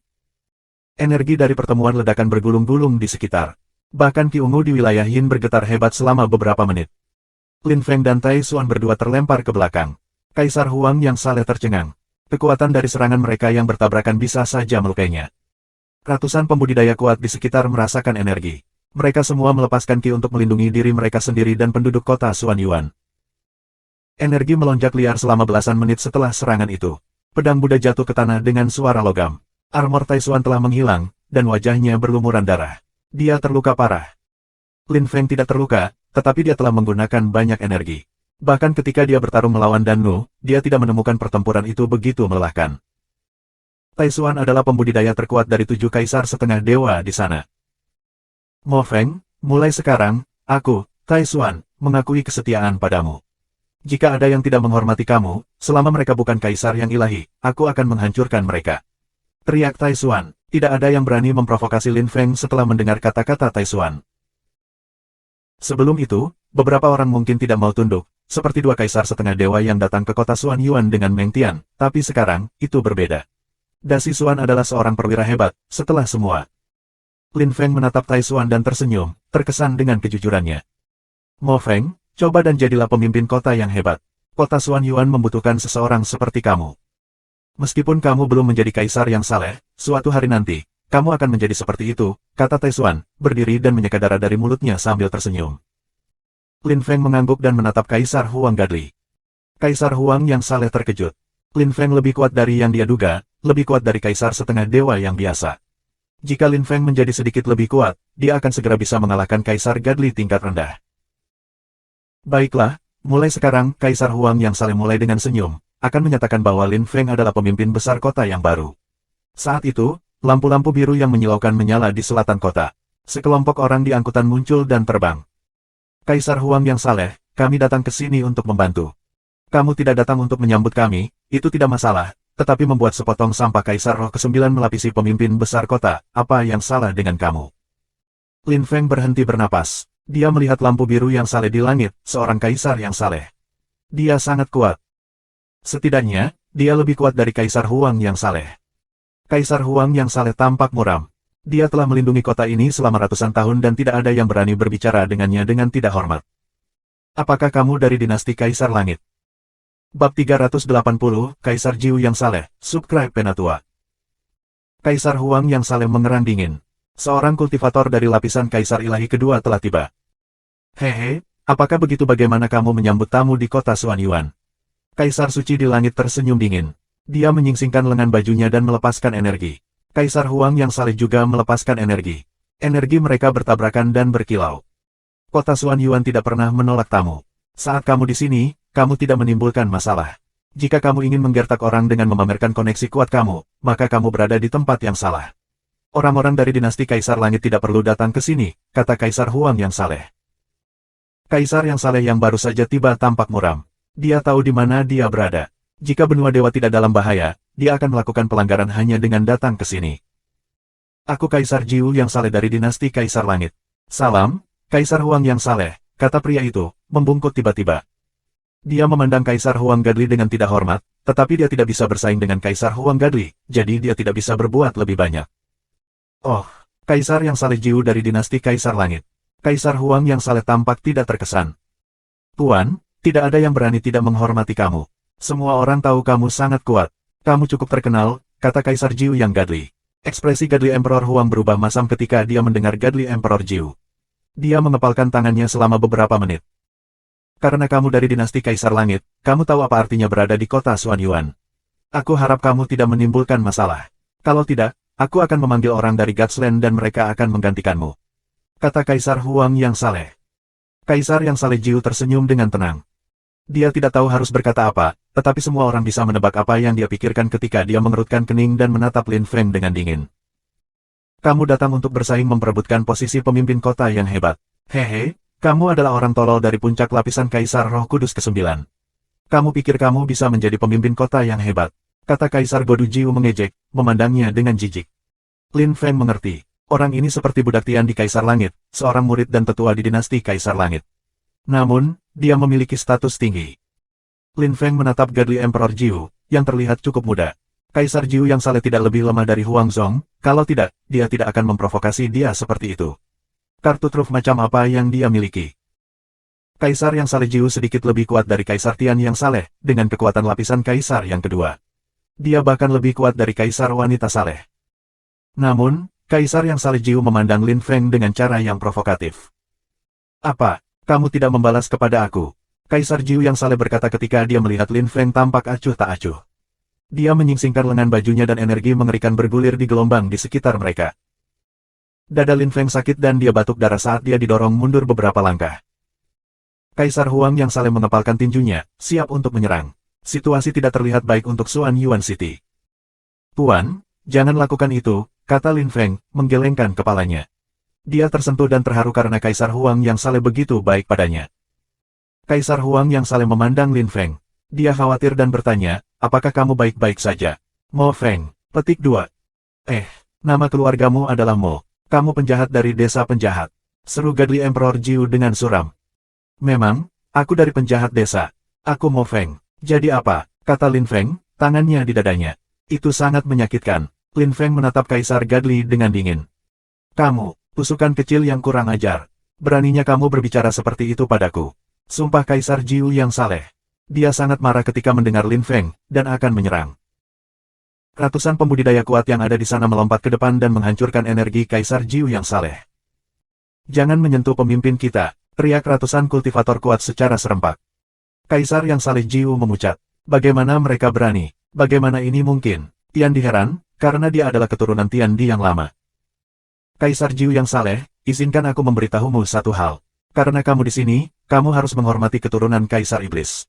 Energi dari pertemuan ledakan bergulung-gulung di sekitar. Bahkan Qi Ungu di wilayah Yin bergetar hebat selama beberapa menit. Lin Feng dan Tai Xuan berdua terlempar ke belakang. Kaisar Huang yang saleh tercengang. Kekuatan dari serangan mereka yang bertabrakan bisa saja melukainya. Ratusan pembudidaya kuat di sekitar merasakan energi. Mereka semua melepaskan Qi untuk melindungi diri mereka sendiri dan penduduk kota Xuanyuan. Energi melonjak liar selama belasan menit setelah serangan itu. Pedang Buddha jatuh ke tanah dengan suara logam. Armor Tai Xuan telah menghilang, dan wajahnya berlumuran darah. Dia terluka parah. Lin Feng tidak terluka, tetapi dia telah menggunakan banyak energi. Bahkan ketika dia bertarung melawan Dan Nu, dia tidak menemukan pertempuran itu begitu melelahkan. Tai Xuan adalah pembudidaya terkuat dari 7 kaisar setengah dewa di sana. Mo Feng, mulai sekarang, aku, Tai Xuan, mengakui kesetiaan padamu. Jika ada yang tidak menghormati kamu, selama mereka bukan kaisar yang ilahi, aku akan menghancurkan mereka. Teriak Tai Xuan. Tidak ada yang berani memprovokasi Lin Feng setelah mendengar kata-kata Tai Xuan. Sebelum itu, beberapa orang mungkin tidak mau tunduk, seperti 2 kaisar setengah dewa yang datang ke kota Xuanyuan dengan Meng Tian, tapi sekarang, itu berbeda. Dasi Xuan adalah seorang perwira hebat, setelah semua. Lin Feng menatap Tai Xuan dan tersenyum, terkesan dengan kejujurannya. Mo Feng, coba dan jadilah pemimpin kota yang hebat. Kota Xuanyuan membutuhkan seseorang seperti kamu. Meskipun kamu belum menjadi kaisar yang saleh, suatu hari nanti, kamu akan menjadi seperti itu, kata Tai Xuan, berdiri dan menyeka darah dari mulutnya sambil tersenyum. Lin Feng mengangguk dan menatap Kaisar Huang Gadli. Kaisar Huang yang saleh terkejut. Lin Feng lebih kuat dari yang dia duga, lebih kuat dari kaisar setengah dewa yang biasa. Jika Lin Feng menjadi sedikit lebih kuat, dia akan segera bisa mengalahkan Kaisar Gadli tingkat rendah. Baiklah, mulai sekarang Kaisar Huang yang saleh mulai dengan senyum, akan menyatakan bahwa Lin Feng adalah pemimpin besar kota yang baru. Saat itu, lampu-lampu biru yang menyilaukan menyala di selatan kota. Sekelompok orang di angkutan muncul dan terbang. Kaisar Huang yang saleh, kami datang ke sini untuk membantu. Kamu tidak datang untuk menyambut kami, itu tidak masalah, tetapi membuat sepotong sampah Kaisar Roh ke-9 melapisi pemimpin besar kota, apa yang salah dengan kamu? Lin Feng berhenti bernapas. Dia melihat lampu biru yang saleh di langit, seorang kaisar yang saleh. Dia sangat kuat. Setidaknya, dia lebih kuat dari Kaisar Huang yang saleh. Kaisar Huang yang saleh tampak muram. Dia telah melindungi kota ini selama ratusan tahun dan tidak ada yang berani berbicara dengannya dengan tidak hormat. Apakah kamu dari dinasti Kaisar Langit? Bab 380, Kaisar Jiu yang Saleh, Subscribe Penatua. Kaisar Huang yang Saleh mengerang dingin. Seorang kultivator dari lapisan Kaisar Ilahi kedua telah tiba. Hehe, apakah begitu? Bagaimana kamu menyambut tamu di kota Xuanyuan? Kaisar Suci di langit tersenyum dingin. Dia menyingsingkan lengan bajunya dan melepaskan energi. Kaisar Huang yang Saleh juga melepaskan energi. Energi mereka bertabrakan dan berkilau. Kota Xuanyuan tidak pernah menolak tamu. Saat kamu di sini, kamu tidak menimbulkan masalah. Jika kamu ingin menggertak orang dengan memamerkan koneksi kuat kamu, maka kamu berada di tempat yang salah. Orang-orang dari dinasti Kaisar Langit tidak perlu datang ke sini, kata Kaisar Huang yang Saleh. Kaisar yang Saleh yang baru saja tiba tampak muram. Dia tahu di mana dia berada. Jika benua dewa tidak dalam bahaya, dia akan melakukan pelanggaran hanya dengan datang ke sini. Aku Kaisar Jiu yang Saleh dari dinasti Kaisar Langit. Salam, Kaisar Huang yang Saleh, kata pria itu, membungkuk tiba-tiba. Dia memandang Kaisar Huang Gadli dengan tidak hormat, tetapi dia tidak bisa bersaing dengan Kaisar Huang Gadli, jadi dia tidak bisa berbuat lebih banyak. Oh, Kaisar yang Saleh Jiu dari dinasti Kaisar Langit. Kaisar Huang yang Saleh tampak tidak terkesan. Tuan, tidak ada yang berani tidak menghormati kamu. Semua orang tahu kamu sangat kuat. Kamu cukup terkenal, kata Kaisar Jiu yang Gadli. Ekspresi Gadli Emperor Huang berubah masam ketika dia mendengar Gadli Emperor Jiu. Dia mengepalkan tangannya selama beberapa menit. Karena kamu dari dinasti Kaisar Langit, kamu tahu apa artinya berada di kota Xuanyuan. Aku harap kamu tidak menimbulkan masalah. Kalau tidak, aku akan memanggil orang dari Gatsland dan mereka akan menggantikanmu. Kata Kaisar Huang yang Saleh. Kaisar yang Saleh Jiu tersenyum dengan tenang. Dia tidak tahu harus berkata apa, tetapi semua orang bisa menebak apa yang dia pikirkan ketika dia mengerutkan kening dan menatap Lin Feng dengan dingin. Kamu datang untuk bersaing memperebutkan posisi pemimpin kota yang hebat. Hehe. Kamu adalah orang tolol dari puncak lapisan Kaisar Roh Kudus ke-9. Kamu pikir kamu bisa menjadi pemimpin kota yang hebat, kata Kaisar Godu Jiu mengejek, memandangnya dengan jijik. Lin Feng mengerti, orang ini seperti budak Tian di Kaisar Langit, seorang murid dan tetua di dinasti Kaisar Langit. Namun, dia memiliki status tinggi. Lin Feng menatap Gadli Emperor Jiu, yang terlihat cukup muda. Kaisar Jiu yang Saleh tidak lebih lemah dari Huang Zong, kalau tidak, dia tidak akan memprovokasi dia seperti itu. Kartu truf macam apa yang dia miliki? Kaisar yang Saleh Jiu sedikit lebih kuat dari Kaisar Tian yang Saleh, dengan kekuatan lapisan Kaisar yang kedua. Dia bahkan lebih kuat dari Kaisar Wanita Saleh. Namun, Kaisar yang Saleh Jiu memandang Lin Feng dengan cara yang provokatif. Apa, kamu tidak membalas kepada aku? Kaisar Jiu yang Saleh berkata ketika dia melihat Lin Feng tampak acuh tak acuh. Dia menyingsingkan lengan bajunya dan energi mengerikan bergulir di gelombang di sekitar mereka. Dada Lin Feng sakit dan dia batuk darah saat dia didorong mundur beberapa langkah. Kaisar Huang yang Saleh mengepalkan tinjunya, siap untuk menyerang. Situasi tidak terlihat baik untuk Xuanyuan City. Tuan, jangan lakukan itu, kata Lin Feng, menggelengkan kepalanya. Dia tersentuh dan terharu karena Kaisar Huang yang Saleh begitu baik padanya. Kaisar Huang yang Saleh memandang Lin Feng. Dia khawatir dan bertanya, apakah kamu baik-baik saja? Mo Feng, petik 2. Nama keluargamu adalah Mo. Kamu penjahat dari desa penjahat. Seru Gadli Emperor Jiu dengan suram. Memang, aku dari penjahat desa. Aku Mo Feng. Jadi apa? Kata Lin Feng, tangannya di dadanya. Itu sangat menyakitkan. Lin Feng menatap Kaisar Gadli dengan dingin. Kamu, tusukan kecil yang kurang ajar. Beraninya kamu berbicara seperti itu padaku. Sumpah Kaisar Jiu yang Saleh. Dia sangat marah ketika mendengar Lin Feng, dan akan menyerang. Ratusan pembudidaya kuat yang ada di sana melompat ke depan dan menghancurkan energi Kaisar Jiu yang Saleh. Jangan menyentuh pemimpin kita, teriak ratusan kultivator kuat secara serempak. Kaisar yang Saleh Jiu memucat. Bagaimana mereka berani? Bagaimana ini mungkin? Tian diheran, karena dia adalah keturunan Tian Di yang lama. Kaisar Jiu yang Saleh, izinkan aku memberitahumu satu hal. Karena kamu di sini, kamu harus menghormati keturunan Kaisar Iblis.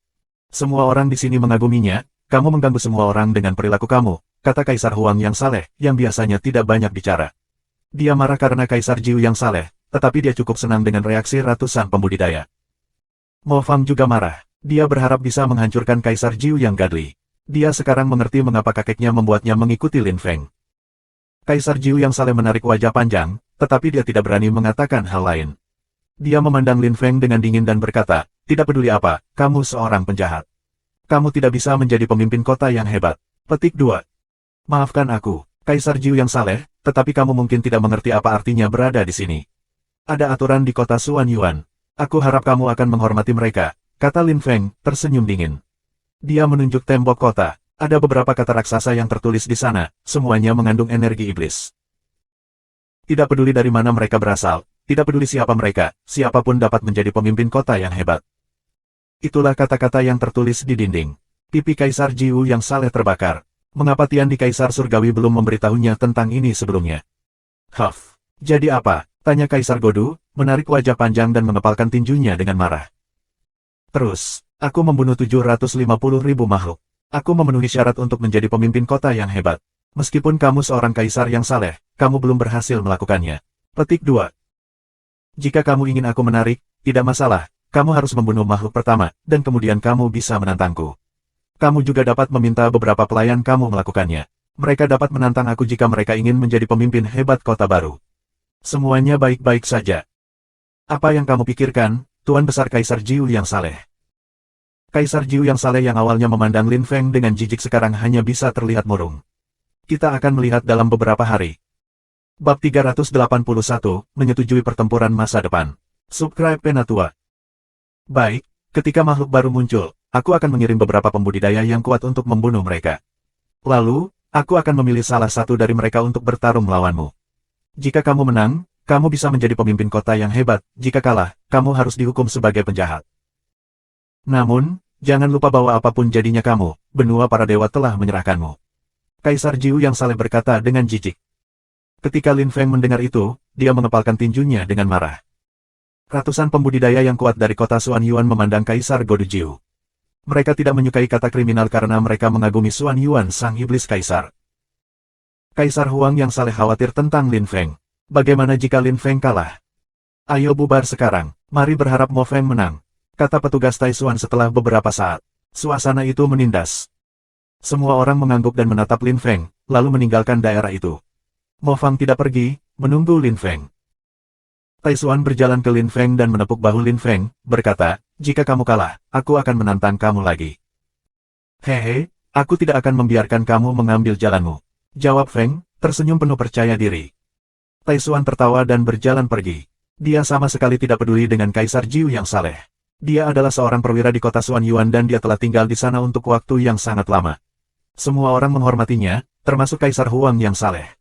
Semua orang di sini mengaguminya, kamu mengganggu semua orang dengan perilaku kamu. Kata Kaisar Huang yang Saleh, yang biasanya tidak banyak bicara. Dia marah karena Kaisar Jiu yang Saleh, tetapi dia cukup senang dengan reaksi ratusan pembudidaya. Mo Fang juga marah. Dia berharap bisa menghancurkan Kaisar Jiu yang Gadli. Dia sekarang mengerti mengapa kakeknya membuatnya mengikuti Lin Feng. Kaisar Jiu yang Saleh menarik wajah panjang, tetapi dia tidak berani mengatakan hal lain. Dia memandang Lin Feng dengan dingin dan berkata, tidak peduli apa, kamu seorang penjahat. Kamu tidak bisa menjadi pemimpin kota yang hebat. Petik 2. Maafkan aku, Kaisar Jiu yang Saleh, tetapi kamu mungkin tidak mengerti apa artinya berada di sini. Ada aturan di kota Xuanyuan. Aku harap kamu akan menghormati mereka, kata Lin Feng, tersenyum dingin. Dia menunjuk tembok kota. Ada beberapa kata raksasa yang tertulis di sana, semuanya mengandung energi iblis. Tidak peduli dari mana mereka berasal, tidak peduli siapa mereka, siapapun dapat menjadi pemimpin kota yang hebat. Itulah kata-kata yang tertulis di dinding. Pipi Kaisar Jiu yang saleh terbakar. Mengapa Tian di Kaisar Surgawi belum memberitahunya tentang ini sebelumnya? Huff. Jadi apa? Tanya Kaisar Godu, menarik wajah panjang dan mengepalkan tinjunya dengan marah. Terus, aku membunuh 750.000 makhluk. Aku memenuhi syarat untuk menjadi pemimpin kota yang hebat. Meskipun kamu seorang kaisar yang saleh, kamu belum berhasil melakukannya. Petik 2. Jika kamu ingin aku menarik, tidak masalah, kamu harus membunuh makhluk pertama, dan kemudian kamu bisa menantangku. Kamu juga dapat meminta beberapa pelayan kamu melakukannya. Mereka dapat menantang aku jika mereka ingin menjadi pemimpin hebat kota baru. Semuanya baik-baik saja. Apa yang kamu pikirkan, Tuan Besar Kaisar Jiu yang saleh? Kaisar Jiu yang saleh yang awalnya memandang Lin Feng dengan jijik sekarang hanya bisa terlihat murung. Kita akan melihat dalam beberapa hari. Bab 381, menyetujui pertempuran masa depan. Subscribe Penatua. Baik, ketika makhluk baru muncul, aku akan mengirim beberapa pembudidaya yang kuat untuk membunuh mereka. Lalu, aku akan memilih salah satu dari mereka untuk bertarung melawanmu. Jika kamu menang, kamu bisa menjadi pemimpin kota yang hebat. Jika kalah, kamu harus dihukum sebagai penjahat. Namun, jangan lupa bahwa apapun jadinya kamu, benua para dewa telah menyerahkanmu. Kaisar Jiu yang saleh berkata dengan jijik. Ketika Lin Feng mendengar itu, dia mengepalkan tinjunya dengan marah. Ratusan pembudidaya yang kuat dari kota Xuan Yuan memandang Kaisar Godu Jiu. Mereka tidak menyukai kata kriminal karena mereka mengagumi Xuan Yuan sang iblis kaisar. Kaisar Huang yang saleh khawatir tentang Lin Feng. Bagaimana jika Lin Feng kalah? Ayo bubar sekarang, mari berharap Mo Feng menang. Kata petugas Taishuan setelah beberapa saat. Suasana itu menindas. Semua orang mengangguk dan menatap Lin Feng, lalu meninggalkan daerah itu. Mo Fang tidak pergi, menunggu Lin Feng. Taishuan berjalan ke Lin Feng dan menepuk bahu Lin Feng, berkata, jika kamu kalah, aku akan menantang kamu lagi. Hehe, aku tidak akan membiarkan kamu mengambil jalanmu. Jawab Feng, tersenyum penuh percaya diri. Taishuan tertawa dan berjalan pergi. Dia sama sekali tidak peduli dengan Kaisar Jiu yang saleh. Dia adalah seorang perwira di kota Xuan Yuan dan dia telah tinggal di sana untuk waktu yang sangat lama. Semua orang menghormatinya, termasuk Kaisar Huang yang saleh.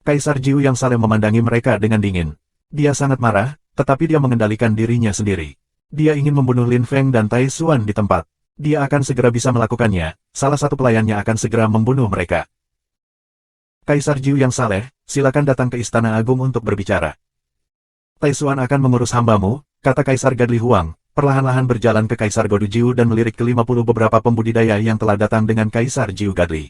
Kaisar Jiu yang saleh memandangi mereka dengan dingin. Dia sangat marah, tetapi dia mengendalikan dirinya sendiri. Dia ingin membunuh Lin Feng dan Taishuan di tempat. Dia akan segera bisa melakukannya, salah satu pelayannya akan segera membunuh mereka. Kaisar Jiu yang saleh, silakan datang ke Istana Agung untuk berbicara. Taishuan akan mengurus hambamu, kata Kaisar Gadli Huang. Perlahan-lahan berjalan ke Kaisar Godu Jiu dan melirik ke 50 beberapa pembudidaya yang telah datang dengan Kaisar Jiu Gadli.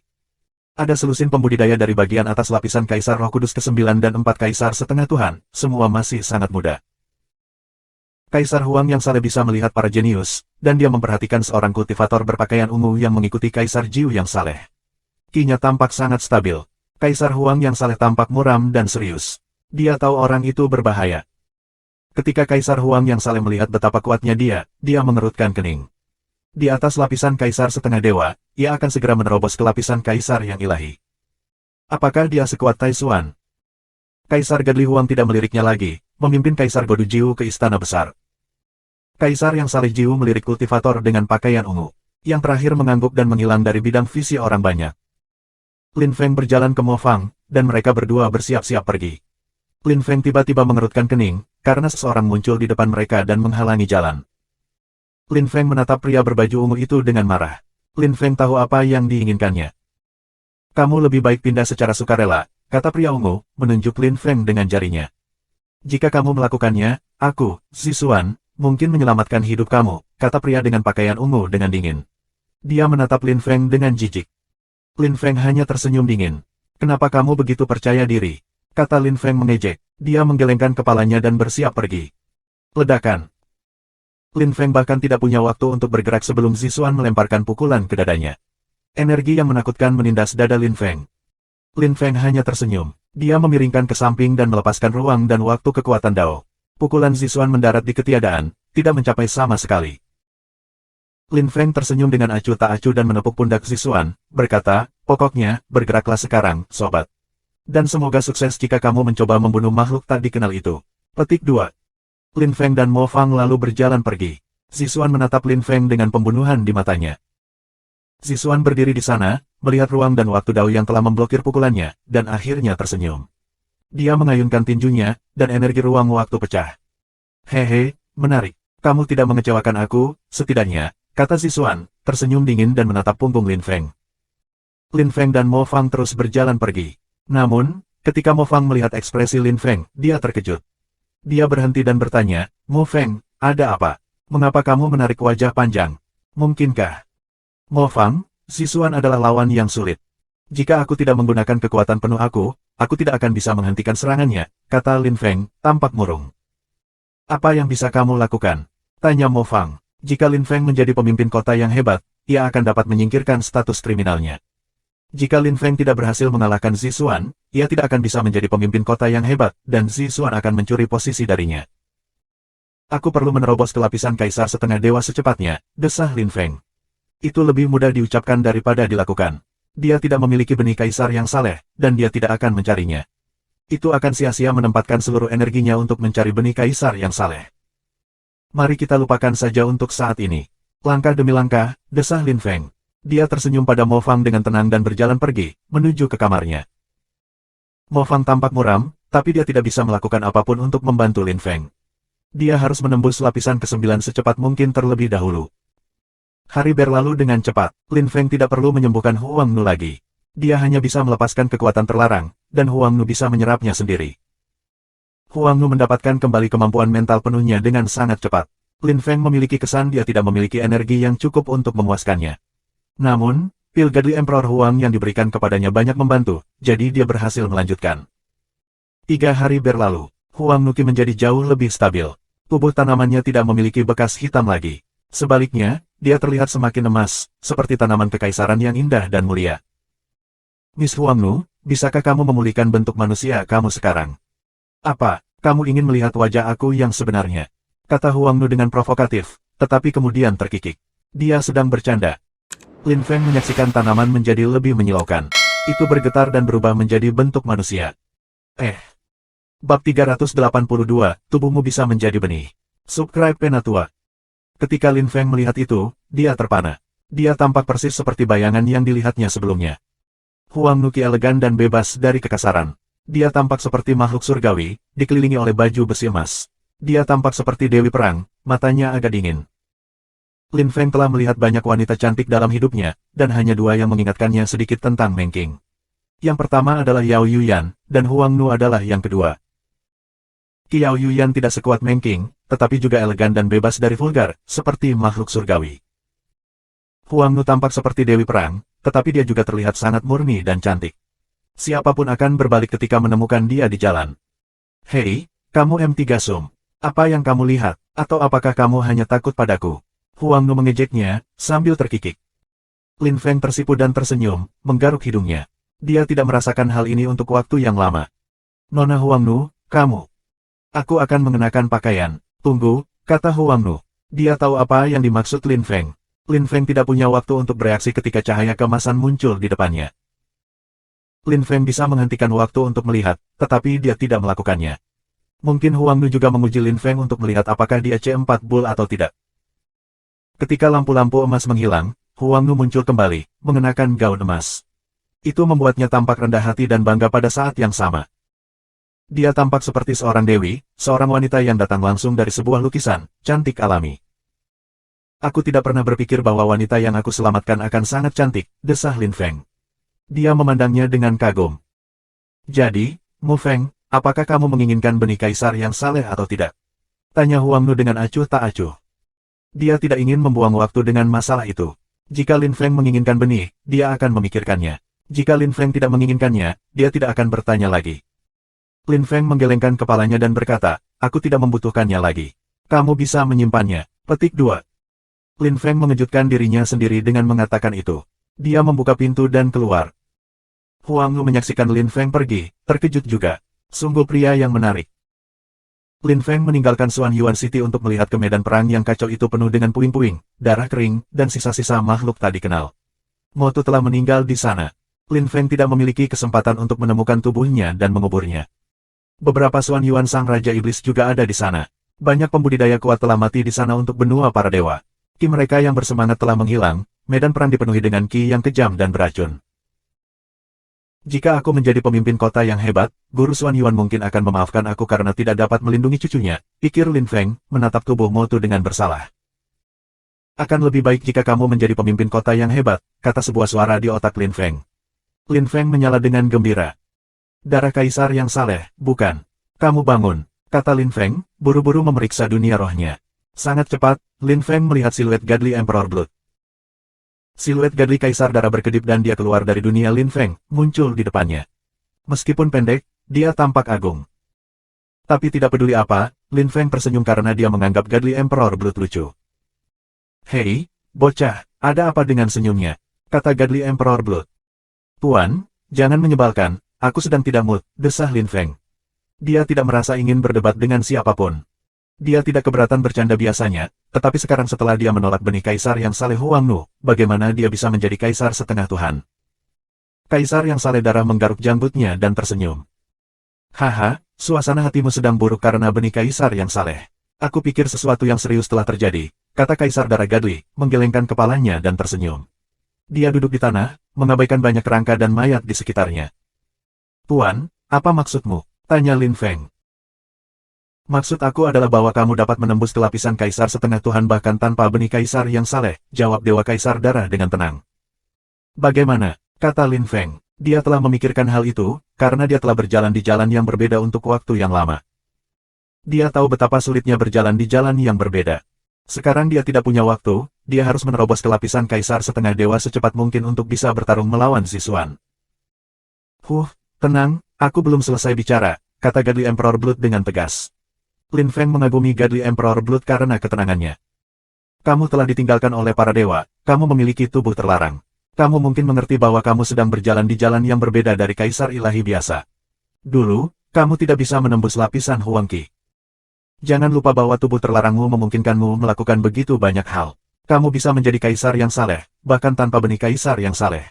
Ada selusin pembudidaya dari bagian atas lapisan Kaisar Roh Kudus ke-9 dan 4 Kaisar setengah Tuhan, semua masih sangat muda. Kaisar Huang yang saleh bisa melihat para jenius, dan dia memperhatikan seorang kultivator berpakaian ungu yang mengikuti Kaisar Jiu yang saleh. Kinya tampak sangat stabil. Kaisar Huang yang saleh tampak muram dan serius. Dia tahu orang itu berbahaya. Ketika Kaisar Huang yang saleh melihat betapa kuatnya dia mengerutkan kening. Di atas lapisan Kaisar setengah dewa, ia akan segera menerobos ke lapisan Kaisar yang ilahi. Apakah dia sekuat Taishuan? Kaisar Gadli Huang tidak meliriknya lagi, memimpin Kaisar Godu Jiu ke istana besar. Kaisar yang saleh Jiu melirik kultivator dengan pakaian ungu. Yang terakhir mengangguk dan menghilang dari bidang visi orang banyak. Lin Feng berjalan ke Mo Fang, dan mereka berdua bersiap-siap pergi. Lin Feng tiba-tiba mengerutkan kening, karena seseorang muncul di depan mereka dan menghalangi jalan. Lin Feng menatap pria berbaju ungu itu dengan marah. Lin Feng tahu apa yang diinginkannya. Kamu lebih baik pindah secara sukarela, kata pria ungu, menunjuk Lin Feng dengan jarinya. Jika kamu melakukannya, aku, Zixuan, mungkin menyelamatkan hidup kamu, kata pria dengan pakaian ungu dengan dingin. Dia menatap Lin Feng dengan jijik. Lin Feng hanya tersenyum dingin. Kenapa kamu begitu percaya diri? Kata Lin Feng mengejek. Dia menggelengkan kepalanya dan bersiap pergi. Ledakan. Lin Feng bahkan tidak punya waktu untuk bergerak sebelum Zixuan melemparkan pukulan ke dadanya. Energi yang menakutkan menindas dada Lin Feng. Lin Feng hanya tersenyum. Dia memiringkan ke samping dan melepaskan ruang dan waktu kekuatan Dao. Pukulan Zixuan mendarat di ketiadaan, tidak mencapai sama sekali. Lin Feng tersenyum dengan acuh tak acuh dan menepuk pundak Zixuan, berkata, pokoknya, bergeraklah sekarang, sobat. Dan semoga sukses jika kamu mencoba membunuh makhluk tak dikenal itu. Petik 2. Lin Feng dan Mo Fang lalu berjalan pergi. Zixuan menatap Lin Feng dengan pembunuhan di matanya. Zixuan berdiri di sana, melihat ruang dan waktu Dao yang telah memblokir pukulannya, dan akhirnya tersenyum. Dia mengayunkan tinjunya, dan energi ruang waktu pecah. Hehe, menarik. Kamu tidak mengecewakan aku, setidaknya, kata Zixuan, tersenyum dingin dan menatap punggung Lin Feng. Lin Feng dan Mo Fang terus berjalan pergi. Namun, ketika Mo Fang melihat ekspresi Lin Feng, dia terkejut. Dia berhenti dan bertanya, Mo Feng, ada apa? Mengapa kamu menarik wajah panjang? Mungkinkah? Mo Fang, Zixuan adalah lawan yang sulit. Jika aku tidak menggunakan kekuatan penuh aku tidak akan bisa menghentikan serangannya, kata Lin Feng, tampak murung. Apa yang bisa kamu lakukan? Tanya Mo Fang. Jika Lin Feng menjadi pemimpin kota yang hebat, ia akan dapat menyingkirkan status kriminalnya. Jika Lin Feng tidak berhasil mengalahkan Zixuan, ia tidak akan bisa menjadi pemimpin kota yang hebat, dan Zixuan akan mencuri posisi darinya. Aku perlu menerobos ke lapisan kaisar setengah dewa secepatnya, desah Lin Feng. Itu lebih mudah diucapkan daripada dilakukan. Dia tidak memiliki benih kaisar yang saleh, dan dia tidak akan mencarinya. Itu akan sia-sia menempatkan seluruh energinya untuk mencari benih kaisar yang saleh. Mari kita lupakan saja untuk saat ini. Langkah demi langkah, desah Lin Feng. Dia tersenyum pada Mo Fang dengan tenang dan berjalan pergi, menuju ke kamarnya. Mo Fang tampak muram, tapi dia tidak bisa melakukan apapun untuk membantu Lin Feng. Dia harus menembus lapisan ke-9 secepat mungkin terlebih dahulu. Hari berlalu dengan cepat, Lin Feng tidak perlu menyembuhkan Huang Nu lagi. Dia hanya bisa melepaskan kekuatan terlarang, dan Huang Nu bisa menyerapnya sendiri. Huang Nu mendapatkan kembali kemampuan mental penuhnya dengan sangat cepat. Lin Feng memiliki kesan dia tidak memiliki energi yang cukup untuk memuaskannya. Namun, pil Godly Emperor Huang yang diberikan kepadanya banyak membantu, jadi dia berhasil melanjutkan. 3 hari berlalu, Huang Nuki menjadi jauh lebih stabil. Tubuh tanamannya tidak memiliki bekas hitam lagi. Sebaliknya, dia terlihat semakin emas, seperti tanaman kekaisaran yang indah dan mulia. Miss Huang Nu, bisakah kamu memulihkan bentuk manusia kamu sekarang? Apa, kamu ingin melihat wajah aku yang sebenarnya? Kata Huang Nu dengan provokatif, tetapi kemudian terkikik. Dia sedang bercanda. Lin Feng menyaksikan tanaman menjadi lebih menyilaukan. Itu bergetar dan berubah menjadi bentuk manusia. Bab 382, tubuhmu bisa menjadi benih. Subscribe Penatua. Ketika Lin Feng melihat itu, dia terpana. Dia tampak persis seperti bayangan yang dilihatnya sebelumnya. Huang Nuki elegan dan bebas dari kekasaran. Dia tampak seperti makhluk surgawi, dikelilingi oleh baju besi emas. Dia tampak seperti dewi perang, matanya agak dingin. Lin Feng telah melihat banyak wanita cantik dalam hidupnya, dan hanya 2 yang mengingatkannya sedikit tentang Meng Qing. Yang pertama adalah Yao Yuyan, dan Huang Nu adalah yang kedua. Yao Yuyan tidak sekuat Meng Qing, tetapi juga elegan dan bebas dari vulgar, seperti makhluk surgawi. Huang Nu tampak seperti dewi perang, tetapi dia juga terlihat sangat murni dan cantik. Siapapun akan berbalik ketika menemukan dia di jalan. Hei, kamu M3 Sum. Apa yang kamu lihat, atau apakah kamu hanya takut padaku? Huang Nu mengejeknya, sambil terkikik. Lin Feng tersipu dan tersenyum, menggaruk hidungnya. Dia tidak merasakan hal ini untuk waktu yang lama. Nona Huang Nu, kamu. Aku akan mengenakan pakaian. Tunggu, kata Huang Nu. Dia tahu apa yang dimaksud Lin Feng. Lin Feng tidak punya waktu untuk bereaksi ketika cahaya keemasan muncul di depannya. Lin Feng bisa menghentikan waktu untuk melihat, tetapi dia tidak melakukannya. Mungkin Huang Nu juga menguji Lin Feng untuk melihat apakah dia C4 Bull atau tidak. Ketika lampu-lampu emas menghilang, Huang Nu muncul kembali, mengenakan gaun emas. Itu membuatnya tampak rendah hati dan bangga pada saat yang sama. Dia tampak seperti seorang dewi, seorang wanita yang datang langsung dari sebuah lukisan, cantik alami. Aku tidak pernah berpikir bahwa wanita yang aku selamatkan akan sangat cantik, desah Lin Feng. Dia memandangnya dengan kagum. Jadi, Mu Feng, apakah kamu menginginkan benih kaisar yang saleh atau tidak? Tanya Huang Nu dengan acuh tak acuh. Dia tidak ingin membuang waktu dengan masalah itu. Jika Lin Feng menginginkan benih, dia akan memikirkannya. Jika Lin Feng tidak menginginkannya, dia tidak akan bertanya lagi. Lin Feng menggelengkan kepalanya dan berkata, aku tidak membutuhkannya lagi. Kamu bisa menyimpannya. Petik 2. Lin Feng mengejutkan dirinya sendiri dengan mengatakan itu. Dia membuka pintu dan keluar. Huang Nu menyaksikan Lin Feng pergi, terkejut juga. Sungguh pria yang menarik. Lin Feng meninggalkan Xuan Yuan City untuk melihat ke medan perang yang kacau itu penuh dengan puing-puing, darah kering, dan sisa-sisa makhluk tak dikenal. Motu telah meninggal di sana. Lin Feng tidak memiliki kesempatan untuk menemukan tubuhnya dan menguburnya. Beberapa Xuan Yuan Sang Raja Iblis juga ada di sana. Banyak pembudidaya kuat telah mati di sana untuk benua para dewa. Ki mereka yang bersemangat telah menghilang, medan perang dipenuhi dengan ki yang kejam dan beracun. Jika aku menjadi pemimpin kota yang hebat, Guru Xuan Yuan mungkin akan memaafkan aku karena tidak dapat melindungi cucunya, pikir Lin Feng, menatap tubuh Motu dengan bersalah. Akan lebih baik jika kamu menjadi pemimpin kota yang hebat, kata sebuah suara di otak Lin Feng. Lin Feng menyala dengan gembira. Darah kaisar yang saleh, bukan? Kamu bangun, kata Lin Feng, buru-buru memeriksa dunia rohnya. Sangat cepat, Lin Feng melihat siluet Godly Emperor Blood. Siluet Godly Kaisar Darah berkedip dan dia keluar dari dunia Lin Feng, muncul di depannya. Meskipun pendek, dia tampak agung. Tapi tidak peduli apa, Lin Feng tersenyum karena dia menganggap Godly Emperor Blood lucu. Hei, bocah, ada apa dengan senyumnya? Kata Godly Emperor Blood. Tuan, jangan menyebalkan, aku sedang tidak mood, desah Lin Feng. Dia tidak merasa ingin berdebat dengan siapapun. Dia tidak keberatan bercanda biasanya, tetapi sekarang setelah dia menolak benih kaisar yang saleh Huang Nu, bagaimana dia bisa menjadi kaisar setengah Tuhan? Kaisar yang saleh darah menggaruk janggutnya dan tersenyum. Haha, suasana hatimu sedang buruk karena benih kaisar yang saleh. Aku pikir sesuatu yang serius telah terjadi, kata Kaisar Darah Godly, menggelengkan kepalanya dan tersenyum. Dia duduk di tanah, mengabaikan banyak kerangka dan mayat di sekitarnya. Tuan, apa maksudmu? Tanya Lin Feng. Maksud aku adalah bahwa kamu dapat menembus ke lapisan kaisar setengah Tuhan bahkan tanpa benih kaisar yang saleh, jawab Dewa Kaisar Darah dengan tenang. Bagaimana? Kata Lin Feng. Dia telah memikirkan hal itu, karena dia telah berjalan di jalan yang berbeda untuk waktu yang lama. Dia tahu betapa sulitnya berjalan di jalan yang berbeda. Sekarang dia tidak punya waktu, dia harus menerobos ke lapisan kaisar setengah dewa secepat mungkin untuk bisa bertarung melawan si Xuan. Tenang, aku belum selesai bicara, kata Godly Emperor Blood dengan tegas. Lin Feng mengagumi Godly Emperor Blood karena ketenangannya. Kamu telah ditinggalkan oleh para dewa, kamu memiliki tubuh terlarang. Kamu mungkin mengerti bahwa kamu sedang berjalan di jalan yang berbeda dari kaisar ilahi biasa. Dulu, kamu tidak bisa menembus lapisan Huang Qi. Jangan lupa bahwa tubuh terlarangmu memungkinkanmu melakukan begitu banyak hal. Kamu bisa menjadi kaisar yang saleh, bahkan tanpa benih kaisar yang saleh.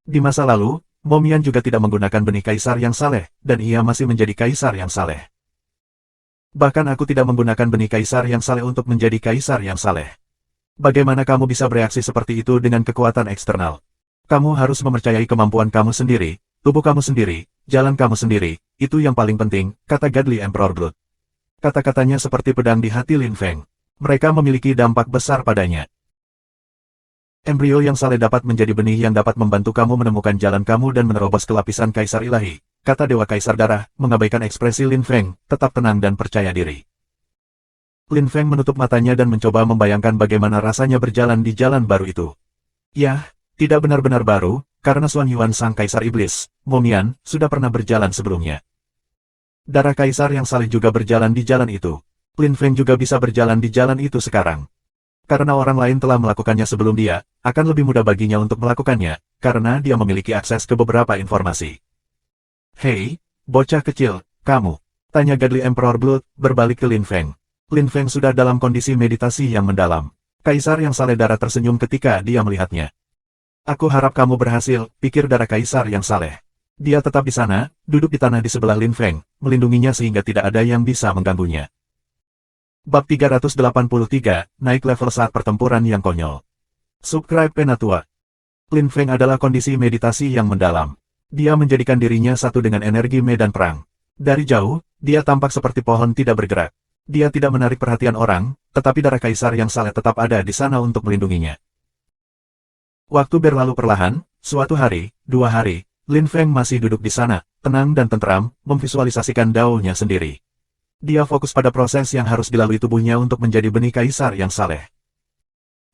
Di masa lalu, Momian juga tidak menggunakan benih kaisar yang saleh, dan ia masih menjadi kaisar yang saleh. Bahkan aku tidak menggunakan benih kaisar yang saleh untuk menjadi kaisar yang saleh. Bagaimana kamu bisa bereaksi seperti itu dengan kekuatan eksternal? Kamu harus mempercayai kemampuan kamu sendiri, tubuh kamu sendiri, jalan kamu sendiri, itu yang paling penting, kata Godly Emperor Blood. Kata-katanya seperti pedang di hati Lin Feng. Mereka memiliki dampak besar padanya. Embrio yang saleh dapat menjadi benih yang dapat membantu kamu menemukan jalan kamu dan menerobos ke lapisan kaisar ilahi, kata Dewa Kaisar Darah, mengabaikan ekspresi Lin Feng, tetap tenang dan percaya diri. Lin Feng menutup matanya dan mencoba membayangkan bagaimana rasanya berjalan di jalan baru itu. Yah, tidak benar-benar baru, karena Xuan Yuan sang kaisar iblis, Momian, sudah pernah berjalan sebelumnya. Darah kaisar yang saleh juga berjalan di jalan itu. Lin Feng juga bisa berjalan di jalan itu sekarang. Karena orang lain telah melakukannya sebelum dia, akan lebih mudah baginya untuk melakukannya, karena dia memiliki akses ke beberapa informasi. Hei, bocah kecil, kamu, tanya Godly Emperor Blood, berbalik ke Lin Feng. Lin Feng sudah dalam kondisi meditasi yang mendalam. Kaisar yang saleh darah tersenyum ketika dia melihatnya. Aku harap kamu berhasil, pikir darah kaisar yang saleh. Dia tetap di sana, duduk di tanah di sebelah Lin Feng, melindunginya sehingga tidak ada yang bisa mengganggunya. Bab 383, naik level saat pertempuran yang konyol. Subscribe Penatua. Lin Feng adalah kondisi meditasi yang mendalam. Dia menjadikan dirinya satu dengan energi medan perang. Dari jauh, dia tampak seperti pohon tidak bergerak. Dia tidak menarik perhatian orang, tetapi darah kaisar yang saleh tetap ada di sana untuk melindunginya. Waktu berlalu perlahan, suatu hari, 2 hari, Lin Feng masih duduk di sana, tenang dan tenteram, memvisualisasikan daunnya sendiri. Dia fokus pada proses yang harus dilalui tubuhnya untuk menjadi benih kaisar yang saleh.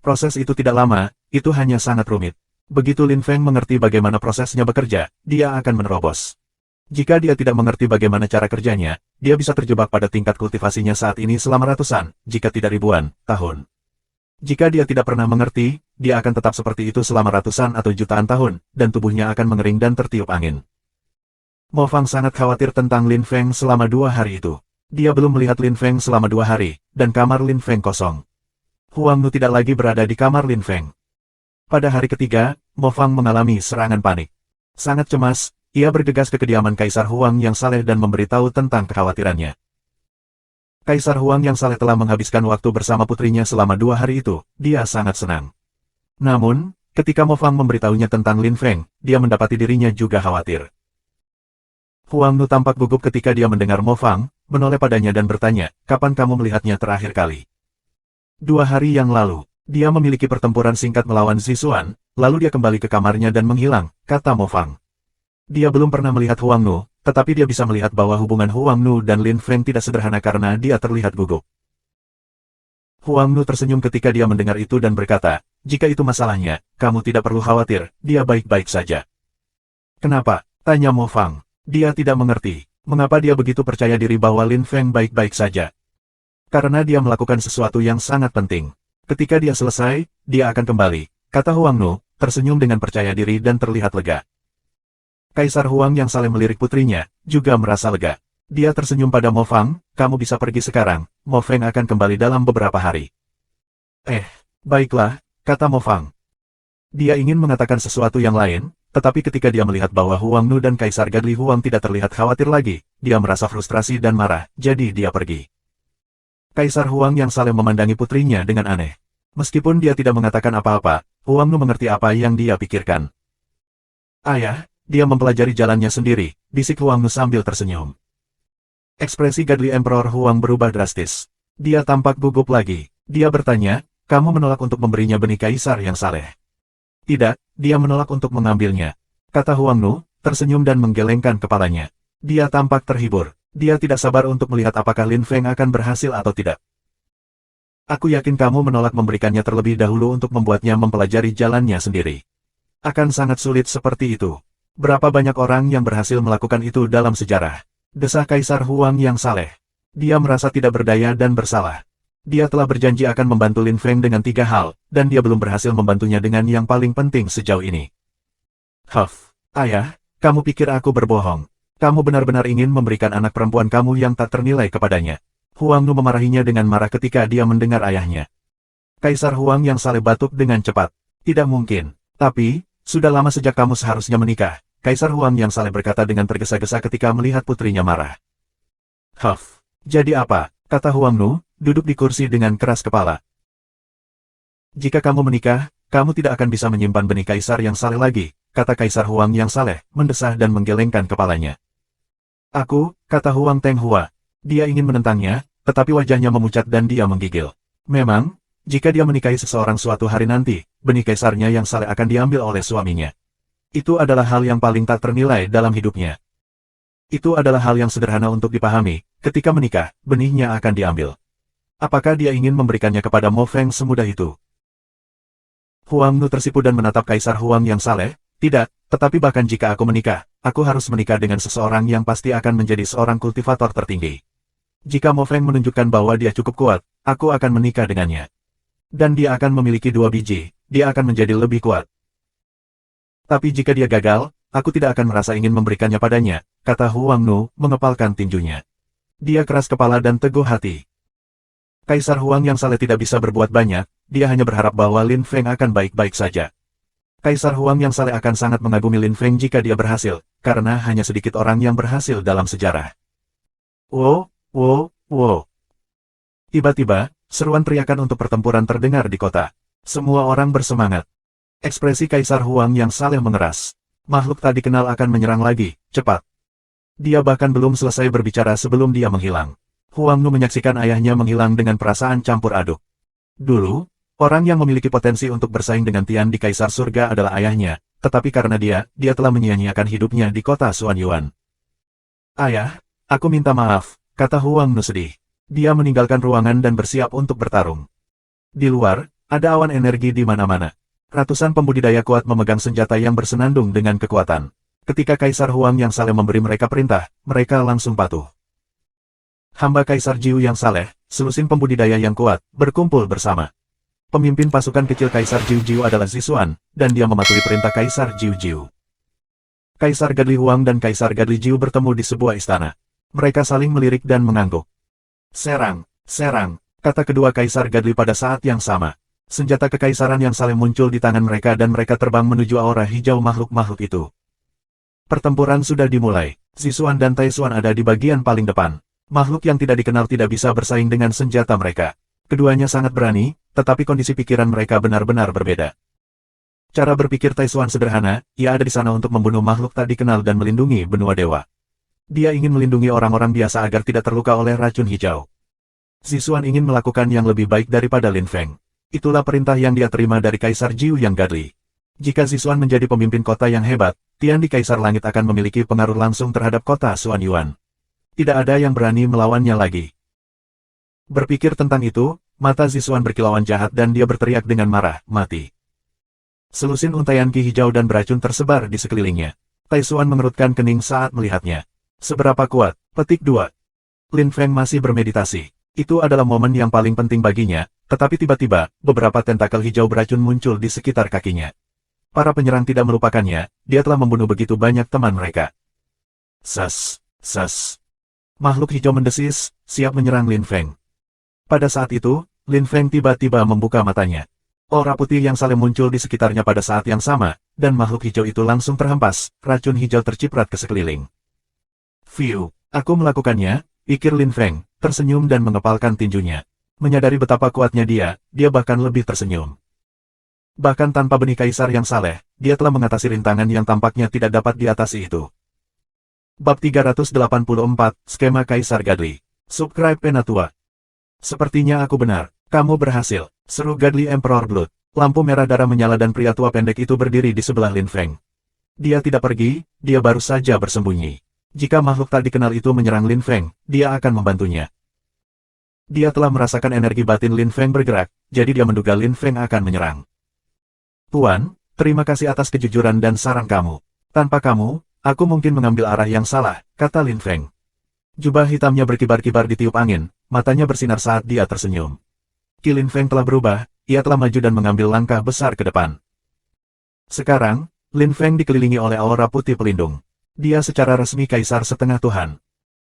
Proses itu tidak lama, itu hanya sangat rumit. Begitu Lin Feng mengerti bagaimana prosesnya bekerja, dia akan menerobos. Jika dia tidak mengerti bagaimana cara kerjanya, dia bisa terjebak pada tingkat kultivasinya saat ini selama ratusan, jika tidak ribuan, tahun. Jika dia tidak pernah mengerti, dia akan tetap seperti itu selama ratusan atau jutaan tahun, dan tubuhnya akan mengering dan tertiup angin. Mo Fang sangat khawatir tentang Lin Feng selama 2 hari itu. Dia belum melihat Lin Feng selama 2 hari, dan kamar Lin Feng kosong. Huang Nu tidak lagi berada di kamar Lin Feng. Pada hari ketiga, Mo Fang mengalami serangan panik. Sangat cemas, ia bergegas ke kediaman Kaisar Huang yang saleh dan memberitahu tentang kekhawatirannya. Kaisar Huang yang saleh telah menghabiskan waktu bersama putrinya selama 2 hari itu, dia sangat senang. Namun, Ketika Mo Fang memberitahunya tentang Lin Feng, dia mendapati dirinya juga khawatir. Huang Nu tampak gugup ketika dia mendengar Mo Fang, menoleh padanya dan bertanya, kapan kamu melihatnya terakhir kali? 2 hari yang lalu, dia memiliki pertempuran singkat melawan Zixuan, lalu dia kembali ke kamarnya dan menghilang, kata Mo Fang. Dia belum pernah melihat Huang Nu, tetapi dia bisa melihat bahwa hubungan Huang Nu dan Lin Feng tidak sederhana karena dia terlihat gugup. Huang Nu tersenyum ketika dia mendengar itu dan berkata, jika itu masalahnya, kamu tidak perlu khawatir, dia baik-baik saja. Kenapa? Tanya Mo Fang. Dia tidak mengerti, mengapa dia begitu percaya diri bahwa Lin Feng baik-baik saja. Karena dia melakukan sesuatu yang sangat penting. Ketika dia selesai, dia akan kembali, kata Huang Nu, tersenyum dengan percaya diri dan terlihat lega. Kaisar Huang yang saleh melirik putrinya, juga merasa lega. Dia tersenyum pada Mo Fang, kamu bisa pergi sekarang, Mo Feng akan kembali dalam beberapa hari. Baiklah, kata Mo Fang. Dia ingin mengatakan sesuatu yang lain, tetapi ketika dia melihat bahwa Huang Nu dan Kaisar Gadli Huang tidak terlihat khawatir lagi, dia merasa frustrasi dan marah, jadi dia pergi. Kaisar Huang yang saleh memandangi putrinya dengan aneh. Meskipun dia tidak mengatakan apa-apa, Huang Nu mengerti apa yang dia pikirkan. Ayah, dia mempelajari jalannya sendiri, bisik Huang Nu sambil tersenyum. Ekspresi Gadli Emperor Huang berubah drastis. Dia tampak gugup lagi. Dia bertanya, kamu menolak untuk memberinya benih kaisar yang saleh. Tidak, dia menolak untuk mengambilnya. Kata Huang Nu, tersenyum dan menggelengkan kepalanya. Dia tampak terhibur. Dia tidak sabar untuk melihat apakah Lin Feng akan berhasil atau tidak. Aku yakin kamu menolak memberikannya terlebih dahulu untuk membuatnya mempelajari jalannya sendiri. Akan sangat sulit seperti itu. Berapa banyak orang yang berhasil melakukan itu dalam sejarah? Desah Kaisar Huang yang saleh. Dia merasa tidak berdaya dan bersalah. Dia telah berjanji akan membantu Lin Feng dengan 3 hal, dan dia belum berhasil membantunya dengan yang paling penting sejauh ini. Ayah, kamu pikir aku berbohong? Kamu benar-benar ingin memberikan anak perempuan kamu yang tak ternilai kepadanya. Huang Nu memarahinya dengan marah ketika dia mendengar ayahnya. Kaisar Huang yang saleh batuk dengan cepat. Tidak mungkin. Tapi, sudah lama sejak kamu seharusnya menikah. Kaisar Huang yang saleh berkata dengan tergesa-gesa ketika melihat putrinya marah. Jadi apa? Kata Huang Nu, duduk di kursi dengan keras kepala. Jika kamu menikah, kamu tidak akan bisa menyimpan benih kaisar yang saleh lagi, kata Kaisar Huang yang saleh, mendesah dan menggelengkan kepalanya. Kata Huang Tenghua. Dia ingin menentangnya, tetapi wajahnya memucat dan dia menggigil. Memang, jika dia menikahi seseorang suatu hari nanti, benih kaisarnya yang saleh akan diambil oleh suaminya. Itu adalah hal yang paling tak ternilai dalam hidupnya. Itu adalah hal yang sederhana untuk dipahami, ketika menikah, benihnya akan diambil. Apakah dia ingin memberikannya kepada Mo Feng semudah itu? Huang Nu tersipu dan menatap Kaisar Huang yang saleh. Tidak, tetapi bahkan jika aku menikah, aku harus menikah dengan seseorang yang pasti akan menjadi seorang kultivator tertinggi. Jika Mo Feng menunjukkan bahwa dia cukup kuat, aku akan menikah dengannya. Dan dia akan memiliki 2 biji, dia akan menjadi lebih kuat. Tapi jika dia gagal, aku tidak akan merasa ingin memberikannya padanya, kata Huang Nu, mengepalkan tinjunya. Dia keras kepala dan teguh hati. Kaisar Huang yang saleh tidak bisa berbuat banyak, dia hanya berharap bahwa Lin Feng akan baik-baik saja. Kaisar Huang yang saleh akan sangat mengagumi Lin Feng jika dia berhasil, karena hanya sedikit orang yang berhasil dalam sejarah. Wow. Tiba-tiba, seruan teriakan untuk pertempuran terdengar di kota. Semua orang bersemangat. Ekspresi Kaisar Huang yang saleh mengeras. Makhluk tak dikenal akan menyerang lagi, cepat. Dia bahkan belum selesai berbicara sebelum dia menghilang. Huang Nu menyaksikan ayahnya menghilang dengan perasaan campur aduk. Dulu, orang yang memiliki potensi untuk bersaing dengan Tian di Kaisar Surga adalah ayahnya, tetapi karena dia telah menyia-nyiakan hidupnya di kota Xuanyuan. Ayah, aku minta maaf, kata Huang Nu sedih. Dia meninggalkan ruangan dan bersiap untuk bertarung. Di luar, ada awan energi di mana-mana. Ratusan pembudidaya kuat memegang senjata yang bersenandung dengan kekuatan. Ketika Kaisar Huang yang saleh memberi mereka perintah, mereka langsung patuh. Hamba Kaisar Jiu yang saleh, selusin pembudidaya yang kuat, berkumpul bersama. Pemimpin pasukan kecil Kaisar Jiu adalah Zixuan, dan dia mematuhi perintah Kaisar Jiu. Kaisar Gadli Huang dan Kaisar Gadli Jiu bertemu di sebuah istana. Mereka saling melirik dan mengangguk. Serang, kata kedua Kaisar Gadli pada saat yang sama. Senjata kekaisaran yang saleh muncul di tangan mereka dan mereka terbang menuju aura hijau makhluk-makhluk itu. Pertempuran sudah dimulai. Zixuan dan Taishuan ada di bagian paling depan. Makhluk yang tidak dikenal tidak bisa bersaing dengan senjata mereka. Keduanya sangat berani, tetapi kondisi pikiran mereka benar-benar berbeda. Cara berpikir Taishuan sederhana, ia ada di sana untuk membunuh makhluk tak dikenal dan melindungi benua dewa. Dia ingin melindungi orang-orang biasa agar tidak terluka oleh racun hijau. Zixuan ingin melakukan yang lebih baik daripada Lin Feng. Itulah perintah yang dia terima dari Kaisar Jiu yang Godly. Jika Zixuan menjadi pemimpin kota yang hebat, Tian di Kaisar Langit akan memiliki pengaruh langsung terhadap kota Xuan Yuan. Tidak ada yang berani melawannya lagi. Berpikir tentang itu, mata Zixuan berkilauan jahat dan dia berteriak dengan marah, mati. Selusin untaian ki hijau dan beracun tersebar di sekelilingnya. Taishuan mengerutkan kening saat melihatnya. Seberapa kuat? Petik 2. Lin Feng masih bermeditasi. Itu adalah momen yang paling penting baginya, tetapi tiba-tiba, beberapa tentakel hijau beracun muncul di sekitar kakinya. Para penyerang tidak melupakannya, dia telah membunuh begitu banyak teman mereka. Sas, sas. Makhluk hijau mendesis, siap menyerang Lin Feng. Pada saat itu, Lin Feng tiba-tiba membuka matanya. Aura putih yang saling muncul di sekitarnya pada saat yang sama, dan makhluk hijau itu langsung terhempas, racun hijau terciprat ke sekeliling. Fiu, aku melakukannya, pikir Lin Feng, tersenyum dan mengepalkan tinjunya. Menyadari betapa kuatnya dia bahkan lebih tersenyum. Bahkan tanpa benih kaisar yang saleh, dia telah mengatasi rintangan yang tampaknya tidak dapat diatasi itu. Bab 384, Skema Kaisar Godly. Subscribe Penatua. Sepertinya aku benar, kamu berhasil. Seru Godly Emperor Blood. Lampu merah darah menyala dan pria tua pendek itu berdiri di sebelah Lin Feng. Dia tidak pergi, dia baru saja bersembunyi. Jika makhluk tak dikenal itu menyerang Lin Feng, dia akan membantunya. Dia telah merasakan energi batin Lin Feng bergerak, jadi dia menduga Lin Feng akan menyerang. Tuan, terima kasih atas kejujuran dan saran kamu. Tanpa kamu, aku mungkin mengambil arah yang salah, kata Lin Feng. Jubah hitamnya berkibar-kibar ditiup angin, matanya bersinar saat dia tersenyum. Ki Lin Feng telah berubah, ia telah maju dan mengambil langkah besar ke depan. Sekarang, Lin Feng dikelilingi oleh aura putih pelindung. Dia secara resmi kaisar setengah Tuhan.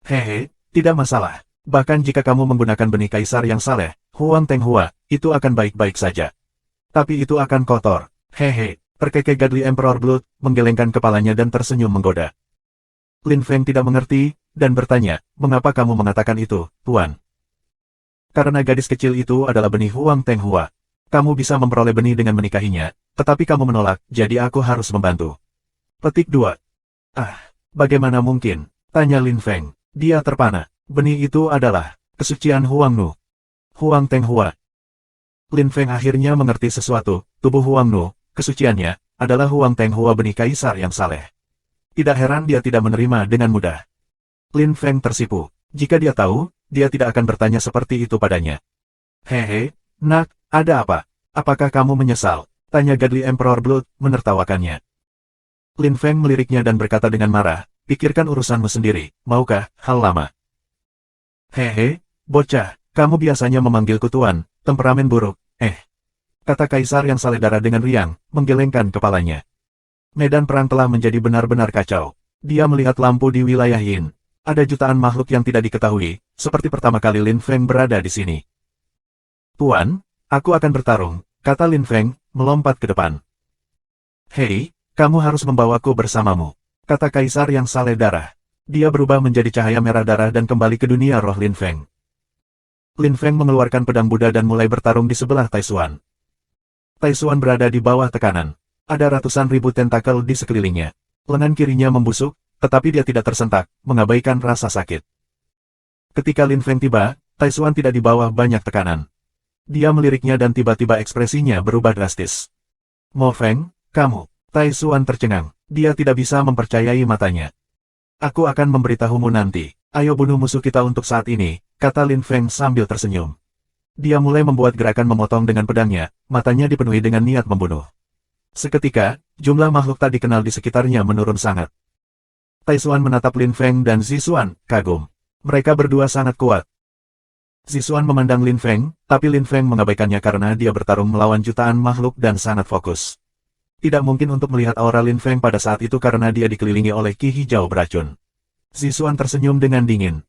Hehe, tidak masalah. Bahkan jika kamu menggunakan benih kaisar yang saleh, Huang Tenghua, itu akan baik-baik saja. Tapi itu akan kotor. Hehe, terkekeh Godly Emperor Blood, menggelengkan kepalanya dan tersenyum menggoda. Lin Feng tidak mengerti, dan bertanya, mengapa kamu mengatakan itu, Tuan? Karena gadis kecil itu adalah benih Huang Tenghua. Kamu bisa memperoleh benih dengan menikahinya, tetapi kamu menolak, jadi aku harus membantu. Petik 2. Ah, bagaimana mungkin? Tanya Lin Feng. Dia terpana. Benih itu adalah kesucian Huang Nu. Huang Tenghua. Lin Feng akhirnya mengerti sesuatu, tubuh Huang Nu, kesuciannya, adalah Huang Tenghua benih kaisar yang saleh. Tidak heran dia tidak menerima dengan mudah. Lin Feng tersipu. Jika dia tahu, dia tidak akan bertanya seperti itu padanya. Hehe, nak, ada apa? Apakah kamu menyesal? Tanya Godly Emperor Blood, menertawakannya. Lin Feng meliriknya dan berkata dengan marah, pikirkan urusanmu sendiri, maukah, hal lama? Hehe, bocah, kamu biasanya memanggilku tuan, temperamen buruk, kata kaisar yang saleh darah dengan riang, menggelengkan kepalanya. Medan perang telah menjadi benar-benar kacau. Dia melihat lampu di wilayah Yin. Ada jutaan makhluk yang tidak diketahui, seperti pertama kali Lin Feng berada di sini. Tuan, aku akan bertarung, kata Lin Feng, melompat ke depan. Hei, kamu harus membawaku bersamamu, kata kaisar yang saleh darah. Dia berubah menjadi cahaya merah darah dan kembali ke dunia roh Lin Feng. Lin Feng mengeluarkan pedang Buddha dan mulai bertarung di sebelah Taishuan. Taishuan berada di bawah tekanan. Ada ratusan ribu tentakel di sekelilingnya. Lengan kirinya membusuk, tetapi dia tidak tersentak, mengabaikan rasa sakit. Ketika Lin Feng tiba, Taishuan tidak di bawah banyak tekanan. Dia meliriknya dan tiba-tiba ekspresinya berubah drastis. Mo Feng, kamu. Taishuan tercengang. Dia tidak bisa mempercayai matanya. Aku akan memberitahumu nanti. Ayo bunuh musuh kita untuk saat ini, kata Lin Feng sambil tersenyum. Dia mulai membuat gerakan memotong dengan pedangnya, matanya dipenuhi dengan niat membunuh. Seketika, jumlah makhluk tak dikenal di sekitarnya menurun sangat. Taishuan menatap Lin Feng dan Zixuan, kagum. Mereka berdua sangat kuat. Zixuan memandang Lin Feng, tapi Lin Feng mengabaikannya karena dia bertarung melawan jutaan makhluk dan sangat fokus. Tidak mungkin untuk melihat aura Lin Feng pada saat itu karena dia dikelilingi oleh ki hijau beracun. Zixuan tersenyum dengan dingin.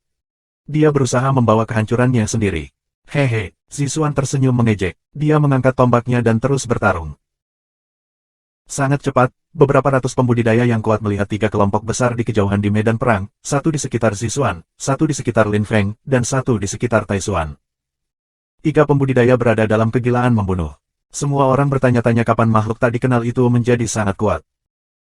Dia berusaha membawa kehancurannya sendiri. Hehe, Zixuan tersenyum mengejek. Dia mengangkat tombaknya dan terus bertarung. Sangat cepat, beberapa ratus pembudidaya yang kuat melihat tiga kelompok besar di kejauhan di medan perang, satu di sekitar Zixuan, satu di sekitar Lin Feng, dan satu di sekitar Taishuan. Tiga pembudidaya berada dalam kegilaan membunuh. Semua orang bertanya-tanya kapan makhluk tak dikenal itu menjadi sangat kuat.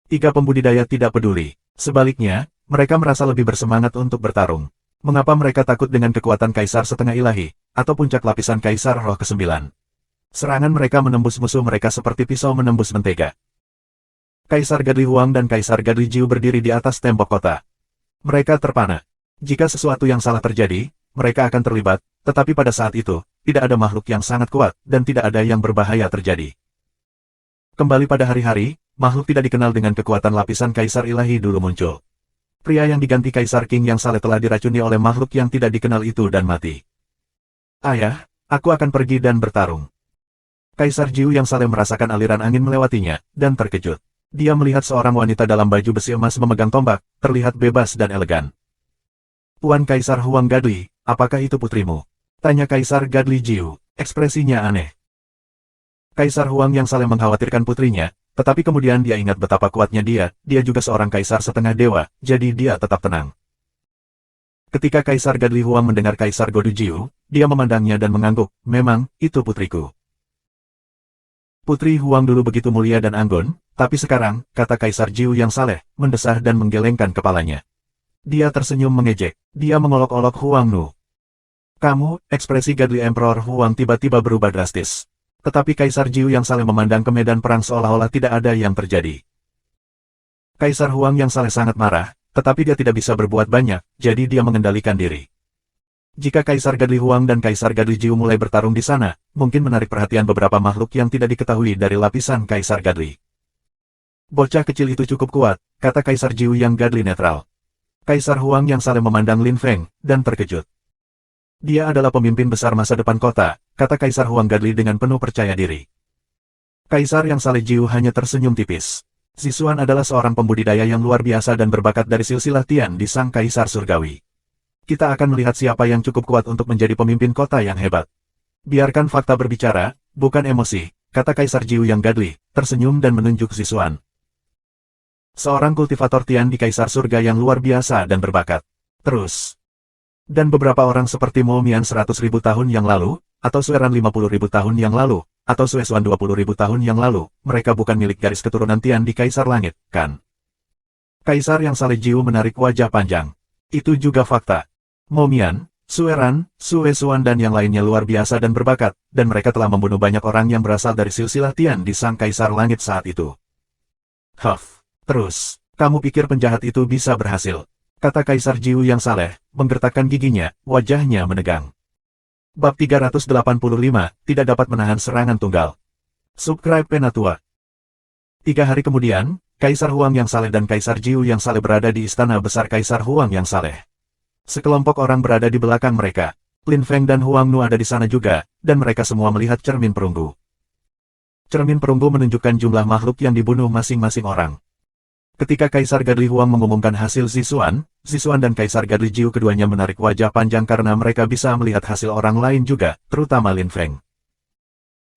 Tiga pembudidaya tidak peduli. Sebaliknya, mereka merasa lebih bersemangat untuk bertarung. Mengapa mereka takut dengan kekuatan Kaisar Setengah Ilahi, atau puncak lapisan Kaisar Roh ke-9? Serangan mereka menembus musuh mereka seperti pisau menembus mentega. Kaisar Gadli Huang dan Kaisar Gadli Jiu berdiri di atas tembok kota. Mereka terpana. Jika sesuatu yang salah terjadi, mereka akan terlibat, tetapi pada saat itu, tidak ada makhluk yang sangat kuat, dan tidak ada yang berbahaya terjadi. Kembali pada hari-hari, makhluk tidak dikenal dengan kekuatan lapisan Kaisar Ilahi dulu muncul. Pria yang diganti Kaisar King yang saleh telah diracuni oleh makhluk yang tidak dikenal itu dan mati. Ayah, aku akan pergi dan bertarung. Kaisar Jiu yang saleh merasakan aliran angin melewatinya, dan terkejut. Dia melihat seorang wanita dalam baju besi emas memegang tombak, terlihat bebas dan elegan. Tuan Kaisar Huang Gadli, apakah itu putrimu? Tanya Kaisar Gadli Jiu, ekspresinya aneh. Kaisar Huang yang saleh mengkhawatirkan putrinya, tetapi kemudian dia ingat betapa kuatnya dia juga seorang kaisar setengah dewa, jadi dia tetap tenang. Ketika Kaisar Gadli Huang mendengar Kaisar Godu Jiu, dia memandangnya dan mengangguk, memang, itu putriku. Putri Huang dulu begitu mulia dan anggun, tapi sekarang, kata Kaisar Jiu yang saleh, mendesah dan menggelengkan kepalanya. Dia tersenyum mengejek, dia mengolok-olok Huang Nu. Kamu, ekspresi Gadli Emperor Huang tiba-tiba berubah drastis. Tetapi Kaisar Jiu yang saleh memandang ke medan perang seolah-olah tidak ada yang terjadi. Kaisar Huang yang saleh sangat marah, tetapi dia tidak bisa berbuat banyak, jadi dia mengendalikan diri. Jika Kaisar Gadli Huang dan Kaisar Gadli Jiu mulai bertarung di sana, mungkin menarik perhatian beberapa makhluk yang tidak diketahui dari lapisan Kaisar Gadli. Bocah kecil itu cukup kuat, kata Kaisar Jiu yang Gadli netral. Kaisar Huang yang saleh memandang Lin Feng, dan terkejut. Dia adalah pemimpin besar masa depan kota, kata Kaisar Huang Gadli dengan penuh percaya diri. Kaisar yang saleh Jiu hanya tersenyum tipis. Zixuan adalah seorang pembudidaya yang luar biasa dan berbakat dari silsilah Tian di Sang Kaisar Surgawi. Kita akan melihat siapa yang cukup kuat untuk menjadi pemimpin kota yang hebat. Biarkan fakta berbicara, bukan emosi, kata Kaisar Jiu yang Gadli, tersenyum dan menunjuk Zixuan. Seorang kultivator Tian di Kaisar Surga yang luar biasa dan berbakat. Terus. Dan beberapa orang seperti Mo Mian 100.000 tahun yang lalu, atau Sueran 50.000 tahun yang lalu, atau Suesuan 20.000 tahun yang lalu, mereka bukan milik garis keturunan Tian di Kaisar Langit, kan? Kaisar yang saleh Jiu menarik wajah panjang. Itu juga fakta. Mo Mian, Sueran, Suesuan dan yang lainnya luar biasa dan berbakat, dan mereka telah membunuh banyak orang yang berasal dari silsilah Tian di Sang Kaisar Langit saat itu. Huff. Terus, kamu pikir penjahat itu bisa berhasil? Kata Kaisar Jiu yang saleh, menggertakkan giginya, wajahnya menegang. Bab 385, tidak dapat menahan serangan tunggal. Subscribe Penatua. 3 hari kemudian, Kaisar Huang yang saleh dan Kaisar Jiu yang saleh berada di istana besar Kaisar Huang yang saleh. Sekelompok orang berada di belakang mereka. Lin Feng dan Huang Nu ada di sana juga, dan mereka semua melihat cermin perunggu. Cermin perunggu menunjukkan jumlah makhluk yang dibunuh masing-masing orang. Ketika Kaisar Gadli Huang mengumumkan hasil Zixuan dan Kaisar Gadli Jiu keduanya menarik wajah panjang karena mereka bisa melihat hasil orang lain juga, terutama Lin Feng.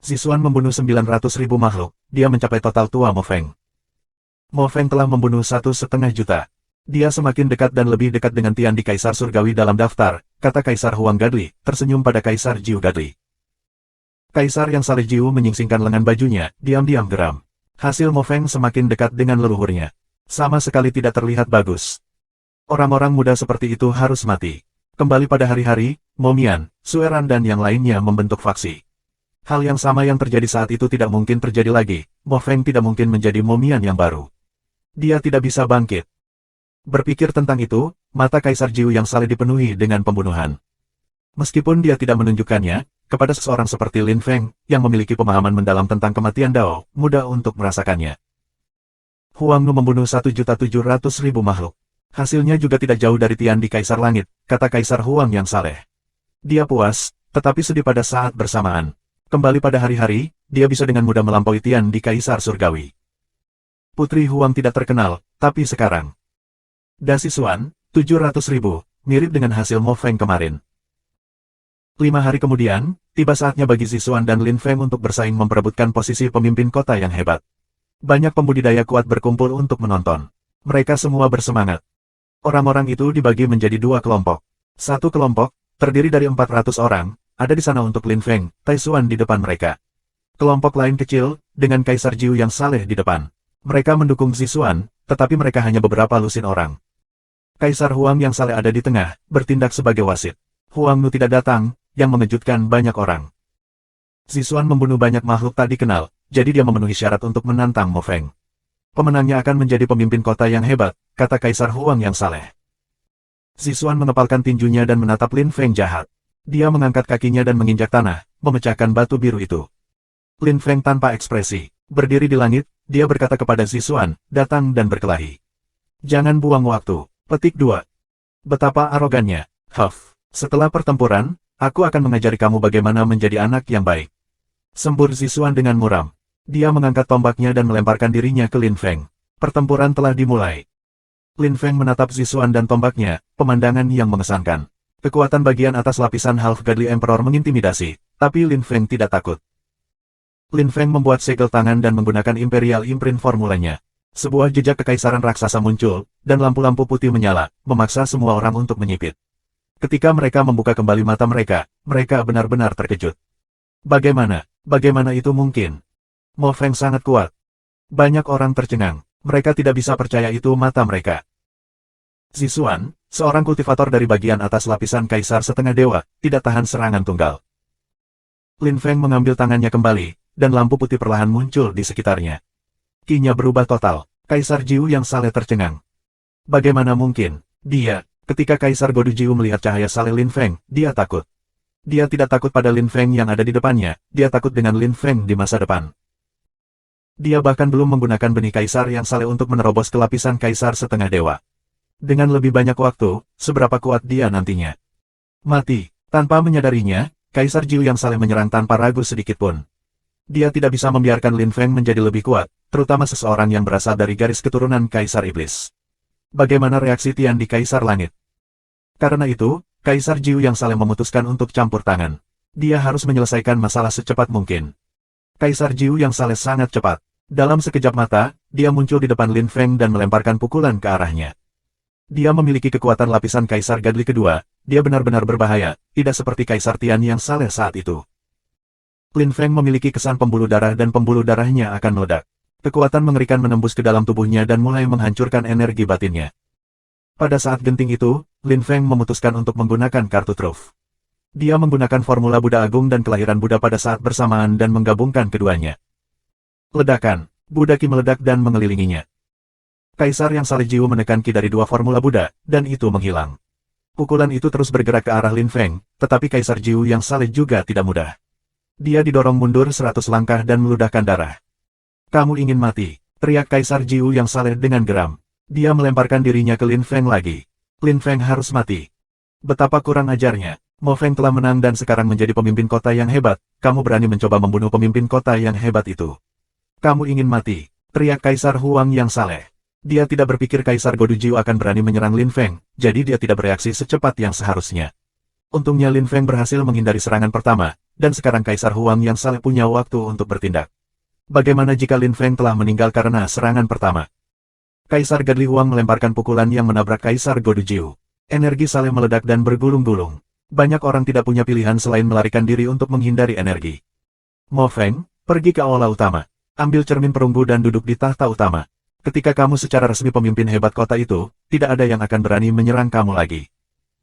Zixuan membunuh 900.000 makhluk, dia mencapai total tua Mo Feng. Mo Feng telah membunuh 1,5 juta. Dia semakin dekat dan lebih dekat dengan Tian di Kaisar Surgawi dalam daftar, kata Kaisar Huang Gadli, tersenyum pada Kaisar Jiu Gadli. Kaisar yang saleh Jiu menyingsingkan lengan bajunya, diam-diam geram. Hasil Mo Feng semakin dekat dengan leluhurnya. Sama sekali tidak terlihat bagus. Orang-orang muda seperti itu harus mati. Kembali pada hari-hari, Mo Mian, Sueran dan yang lainnya membentuk faksi. Hal yang sama yang terjadi saat itu tidak mungkin terjadi lagi, Mo Feng tidak mungkin menjadi Mo Mian yang baru. Dia tidak bisa bangkit. Berpikir tentang itu, mata Kaisar Jiu yang saleh dipenuhi dengan pembunuhan. Meskipun dia tidak menunjukkannya, kepada seseorang seperti Lin Feng, yang memiliki pemahaman mendalam tentang kematian Dao, mudah untuk merasakannya. Huang Nu membunuh 1.700.000 makhluk. Hasilnya juga tidak jauh dari Tian di Kaisar Langit, kata Kaisar Huang yang saleh. Dia puas, tetapi sedih pada saat bersamaan. Kembali pada hari-hari, dia bisa dengan mudah melampaui Tian di Kaisar Surgawi. Putri Huang tidak terkenal, tapi sekarang. Da Zixuan, 700.000, mirip dengan hasil Mo Feng kemarin. 5 hari kemudian, tiba saatnya bagi Zixuan dan Lin Feng untuk bersaing memperebutkan posisi pemimpin kota yang hebat. Banyak pembudidaya kuat berkumpul untuk menonton. Mereka semua bersemangat. Orang-orang itu dibagi menjadi 2 kelompok. Satu kelompok, terdiri dari 400 orang, ada di sana untuk Lin Feng, Taishuan di depan mereka. Kelompok lain kecil, dengan Kaisar Jiu yang saleh di depan. Mereka mendukung Zixuan, tetapi mereka hanya beberapa lusin orang. Kaisar Huang yang saleh ada di tengah, bertindak sebagai wasit. Huang Nu tidak datang, yang mengejutkan banyak orang. Zixuan membunuh banyak makhluk tak dikenal, jadi dia memenuhi syarat untuk menantang Mo Feng. Pemenangnya akan menjadi pemimpin kota yang hebat, kata Kaisar Huang yang saleh. Zixuan mengepalkan tinjunya dan menatap Lin Feng jahat. Dia mengangkat kakinya dan menginjak tanah, memecahkan batu biru itu. Lin Feng tanpa ekspresi, berdiri di langit, dia berkata kepada Zixuan, datang dan berkelahi. Jangan buang waktu. Petik 2. Betapa arogannya. Huff. Setelah pertempuran, aku akan mengajari kamu bagaimana menjadi anak yang baik. Sembur Zixuan dengan muram. Dia mengangkat tombaknya dan melemparkan dirinya ke Lin Feng. Pertempuran telah dimulai. Lin Feng menatap Zixuan dan tombaknya, pemandangan yang mengesankan. Kekuatan bagian atas lapisan Half Godly Emperor mengintimidasi, tapi Lin Feng tidak takut. Lin Feng membuat segel tangan dan menggunakan Imperial Imprint formulanya. Sebuah jejak kekaisaran raksasa muncul, dan lampu-lampu putih menyala, memaksa semua orang untuk menyipit. Ketika mereka membuka kembali mata mereka, mereka benar-benar terkejut. Bagaimana itu mungkin? Mo Feng sangat kuat. Banyak orang tercengang, mereka tidak bisa percaya itu mata mereka. Zixuan, seorang kultivator dari bagian atas lapisan kaisar setengah dewa, tidak tahan serangan tunggal. Lin Feng mengambil tangannya kembali, dan lampu putih perlahan muncul di sekitarnya. Ki-nya berubah total. Kaisar Jiu yang saleh tercengang. Bagaimana mungkin? Ketika Kaisar Godu Jiu melihat cahaya saleh Lin Feng, dia takut. Dia tidak takut pada Lin Feng yang ada di depannya, dia takut dengan Lin Feng di masa depan. Dia bahkan belum menggunakan benih Kaisar yang saleh untuk menerobos ke lapisan Kaisar setengah dewa. Dengan lebih banyak waktu, seberapa kuat dia nantinya. Mati. Tanpa menyadarinya, Kaisar Jiu yang saleh menyerang tanpa ragu sedikitpun. Dia tidak bisa membiarkan Lin Feng menjadi lebih kuat, terutama seseorang yang berasal dari garis keturunan Kaisar Iblis. Bagaimana reaksi Tian di Kaisar Langit? Karena itu, Kaisar Jiu yang saleh memutuskan untuk campur tangan. Dia harus menyelesaikan masalah secepat mungkin. Kaisar Jiu yang saleh sangat cepat. Dalam sekejap mata, dia muncul di depan Lin Feng dan melemparkan pukulan ke arahnya. Dia memiliki kekuatan lapisan Kaisar Godly kedua, dia benar-benar berbahaya, tidak seperti Kaisar Tian yang saleh saat itu. Lin Feng memiliki kesan pembuluh darah dan pembuluh darahnya akan meledak. Kekuatan mengerikan menembus ke dalam tubuhnya dan mulai menghancurkan energi batinnya. Pada saat genting itu, Lin Feng memutuskan untuk menggunakan kartu truf. Dia menggunakan formula Buddha Agung dan kelahiran Buddha pada saat bersamaan dan menggabungkan keduanya. Ledakan, Buddha Ki meledak dan mengelilinginya. Kaisar yang saleh Jiu menekan Ki dari dua formula Buddha, dan itu menghilang. Pukulan itu terus bergerak ke arah Lin Feng, tetapi Kaisar Jiu yang saleh juga tidak mudah. Dia didorong mundur 100 langkah dan meludahkan darah. Kamu ingin mati, teriak Kaisar Jiu yang saleh dengan geram. Dia melemparkan dirinya ke Lin Feng lagi. Lin Feng harus mati. Betapa kurang ajarnya. Mo Feng telah menang dan sekarang menjadi pemimpin kota yang hebat. Kamu berani mencoba membunuh pemimpin kota yang hebat itu. Kamu ingin mati, teriak Kaisar Huang yang saleh. Dia tidak berpikir Kaisar Godu Jiu akan berani menyerang Lin Feng, jadi dia tidak bereaksi secepat yang seharusnya. Untungnya Lin Feng berhasil menghindari serangan pertama, dan sekarang Kaisar Huang yang saleh punya waktu untuk bertindak. Bagaimana jika Lin Feng telah meninggal karena serangan pertama? Kaisar Godly Huang melemparkan pukulan yang menabrak Kaisar Godu Jiu. Energi saleh meledak dan bergulung-gulung. Banyak orang tidak punya pilihan selain melarikan diri untuk menghindari energi. Mo Feng, pergi ke aula utama. Ambil cermin perunggu dan duduk di tahta utama. Ketika kamu secara resmi pemimpin hebat kota itu, tidak ada yang akan berani menyerang kamu lagi.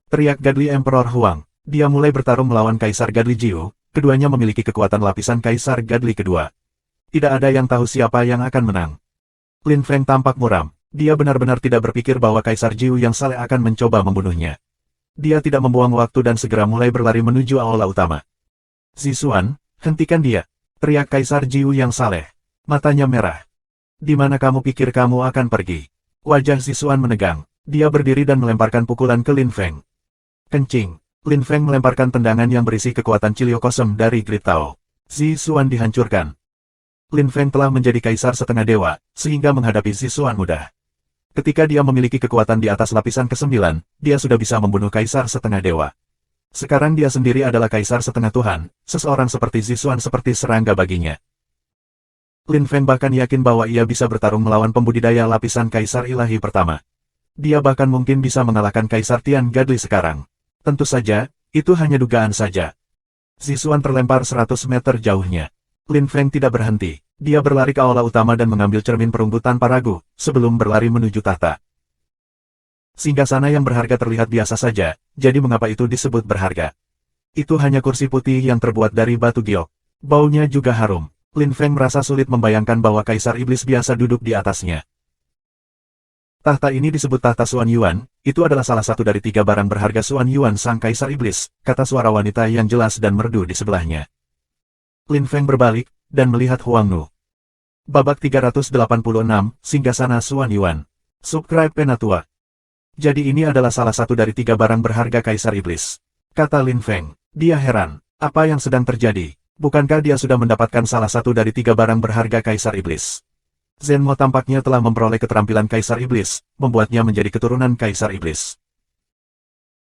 Teriak Godly Emperor Huang. Dia mulai bertarung melawan Kaisar Godly Jiu. Keduanya memiliki kekuatan lapisan Kaisar Godly kedua. Tidak ada yang tahu siapa yang akan menang. Lin Feng tampak muram. Dia benar-benar tidak berpikir bahwa Kaisar Jiu yang saleh akan mencoba membunuhnya. Dia tidak membuang waktu dan segera mulai berlari menuju aula utama. Zixuan, hentikan dia, teriak Kaisar Jiu yang saleh. Matanya merah. Di mana kamu pikir kamu akan pergi? Wajah Zixuan menegang. Dia berdiri dan melemparkan pukulan ke Lin Feng. Kencing. Lin Feng melemparkan tendangan yang berisi kekuatan Cilio Kosem dari Grid Tao. Zixuan dihancurkan. Lin Feng telah menjadi kaisar setengah dewa, sehingga menghadapi Zixuan mudah. Ketika dia memiliki kekuatan di atas lapisan ke-9, dia sudah bisa membunuh kaisar setengah dewa. Sekarang dia sendiri adalah kaisar setengah Tuhan, seseorang seperti Zixuan seperti serangga baginya. Lin Feng bahkan yakin bahwa ia bisa bertarung melawan pembudidaya lapisan kaisar ilahi pertama. Dia bahkan mungkin bisa mengalahkan Kaisar Tian Godly sekarang. Tentu saja, itu hanya dugaan saja. Zixuan terlempar 100 meter jauhnya. Lin Feng tidak berhenti. Dia berlari ke aula utama dan mengambil cermin perunggu tanpa ragu, sebelum berlari menuju tahta. Singgasana yang berharga terlihat biasa saja, jadi mengapa itu disebut berharga? Itu hanya kursi putih yang terbuat dari batu giok. Baunya juga harum. Lin Feng merasa sulit membayangkan bahwa Kaisar Iblis biasa duduk di atasnya. Tahta ini disebut tahta Xuan Yuan, itu adalah salah satu dari 3 barang berharga Xuan Yuan sang Kaisar Iblis, kata suara wanita yang jelas dan merdu di sebelahnya. Lin Feng berbalik, dan melihat Huang Nu. Babak 386, Singgasana Xuan Yuan. Subscribe Penatua. Jadi ini adalah salah satu dari 3 barang berharga Kaisar Iblis. Kata Lin Feng. Dia heran. Apa yang sedang terjadi? Bukankah dia sudah mendapatkan salah satu dari 3 barang berharga Kaisar Iblis? Zenmo tampaknya telah memperoleh keterampilan Kaisar Iblis, membuatnya menjadi keturunan Kaisar Iblis.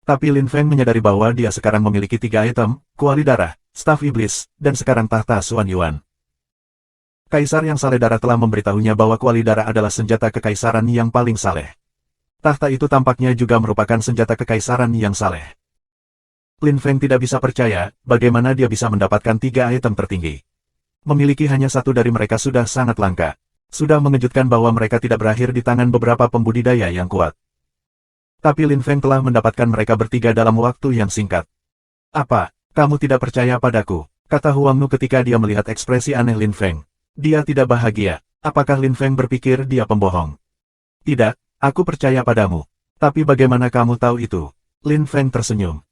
Tapi Lin Feng menyadari bahwa dia sekarang memiliki 3 item, kuali darah, staf iblis, dan sekarang tahta Xuan Yuan. Kaisar yang saleh darah telah memberitahunya bahwa kuali darah adalah senjata kekaisaran yang paling saleh. Tahta itu tampaknya juga merupakan senjata kekaisaran yang saleh. Lin Feng tidak bisa percaya, bagaimana dia bisa mendapatkan 3 item tertinggi. Memiliki hanya satu dari mereka sudah sangat langka. Sudah mengejutkan bahwa mereka tidak berakhir di tangan beberapa pembudidaya yang kuat. Tapi Lin Feng telah mendapatkan mereka bertiga dalam waktu yang singkat. Apa, kamu tidak percaya padaku? Kata Huang Nu ketika dia melihat ekspresi aneh Lin Feng. Dia tidak bahagia. Apakah Lin Feng berpikir dia pembohong? Tidak, aku percaya padamu. Tapi bagaimana kamu tahu itu? Lin Feng tersenyum.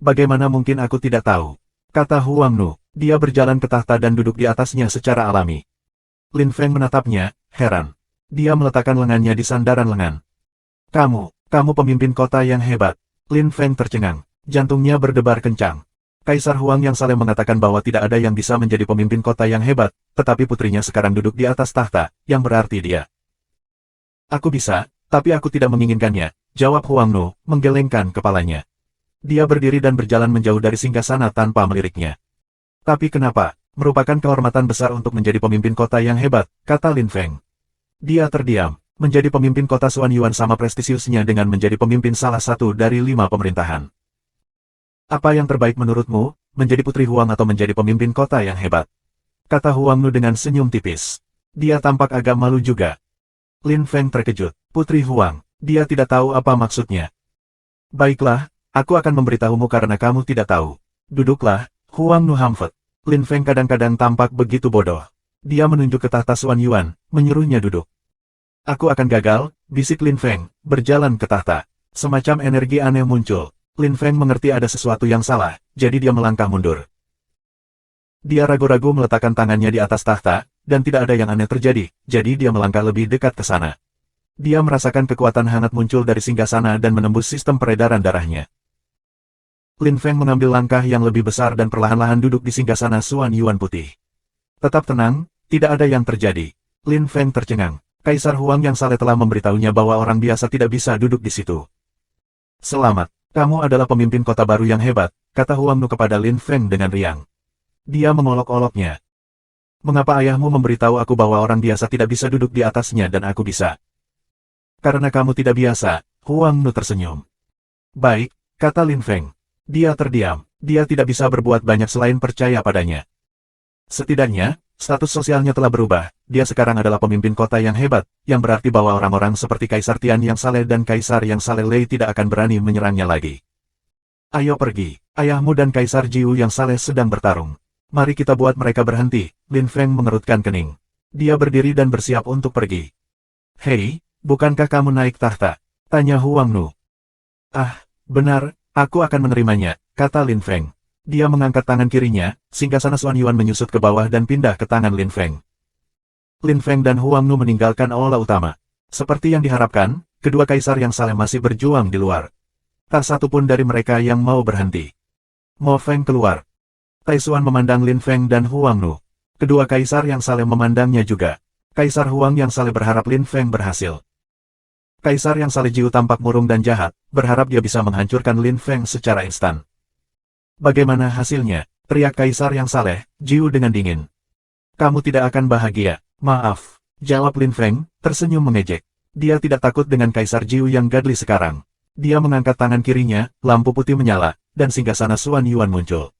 Bagaimana mungkin aku tidak tahu? Kata Huang Nu. Dia berjalan ke tahta dan duduk di atasnya secara alami. Lin Feng menatapnya, heran. Dia meletakkan lengannya di sandaran lengan. Kamu pemimpin kota yang hebat. Lin Feng tercengang. Jantungnya berdebar kencang. Kaisar Huang yang saleh mengatakan bahwa tidak ada yang bisa menjadi pemimpin kota yang hebat, tetapi putrinya sekarang duduk di atas tahta, yang berarti dia. Aku bisa, tapi aku tidak menginginkannya, jawab Huang Nu, menggelengkan kepalanya. Dia berdiri dan berjalan menjauh dari singgasana tanpa meliriknya. Tapi kenapa? Merupakan kehormatan besar untuk menjadi pemimpin kota yang hebat, kata Lin Feng. Dia terdiam. Menjadi pemimpin kota Xuan Yuan sama prestisiusnya dengan menjadi pemimpin salah satu dari 5 pemerintahan. Apa yang terbaik menurutmu, menjadi putri Huang atau menjadi pemimpin kota yang hebat? Kata Huang Nu dengan senyum tipis. Dia tampak agak malu juga. Lin Feng terkejut. Putri Huang, dia tidak tahu apa maksudnya. Baiklah, aku akan memberitahumu karena kamu tidak tahu. Duduklah, Huang Nu hamfet. Lin Feng kadang-kadang tampak begitu bodoh. Dia menunjuk ke tahta Xuan Yuan, menyuruhnya duduk. Aku akan gagal, bisik Lin Feng, berjalan ke tahta. Semacam energi aneh muncul. Lin Feng mengerti ada sesuatu yang salah, jadi dia melangkah mundur. Dia ragu-ragu meletakkan tangannya di atas tahta, dan tidak ada yang aneh terjadi, jadi dia melangkah lebih dekat ke sana. Dia merasakan kekuatan hangat muncul dari singgasana dan menembus sistem peredaran darahnya. Lin Feng mengambil langkah yang lebih besar dan perlahan-lahan duduk di singgasana Xuan Yuan putih. Tetap tenang, tidak ada yang terjadi. Lin Feng tercengang. Kaisar Huang yang saleh telah memberitahunya bahwa orang biasa tidak bisa duduk di situ. Selamat, kamu adalah pemimpin kota baru yang hebat, kata Huang Nu kepada Lin Feng dengan riang. Dia mengolok-oloknya. Mengapa ayahmu memberitahu aku bahwa orang biasa tidak bisa duduk di atasnya dan aku bisa? Karena kamu tidak biasa, Huang Nu tersenyum. Baik, kata Lin Feng. Dia terdiam. Dia tidak bisa berbuat banyak selain percaya padanya. Setidaknya, status sosialnya telah berubah. Dia sekarang adalah pemimpin kota yang hebat, yang berarti bahwa orang-orang seperti Kaisar Tian yang saleh dan Kaisar yang saleh Lei tidak akan berani menyerangnya lagi. Ayo pergi. Ayahmu dan Kaisar Jiu yang saleh sedang bertarung. Mari kita buat mereka berhenti. Lin Feng mengerutkan kening. Dia berdiri dan bersiap untuk pergi. Hei, bukankah kamu naik tahta? Tanya Huang Nu. Ah, benar. Aku akan menerimanya, kata Lin Feng. Dia mengangkat tangan kirinya, singgasana Xuan Yuan menyusut ke bawah dan pindah ke tangan Lin Feng. Lin Feng dan Huang Nu meninggalkan aula utama. Seperti yang diharapkan, kedua kaisar yang saleh masih berjuang di luar. Tak satu pun dari mereka yang mau berhenti. Mo Feng keluar. Tai Xuan memandang Lin Feng dan Huang Nu. Kedua kaisar yang saleh memandangnya juga. Kaisar Huang yang saleh berharap Lin Feng berhasil. Kaisar yang saleh Jiu tampak murung dan jahat, berharap dia bisa menghancurkan Lin Feng secara instan. Bagaimana hasilnya? Teriak Kaisar yang saleh, Jiu dengan dingin. Kamu tidak akan bahagia. Maaf, jawab Lin Feng, tersenyum mengejek. Dia tidak takut dengan Kaisar Jiu yang gadli sekarang. Dia mengangkat tangan kirinya, lampu putih menyala, dan singgasana Xuan Yuan muncul.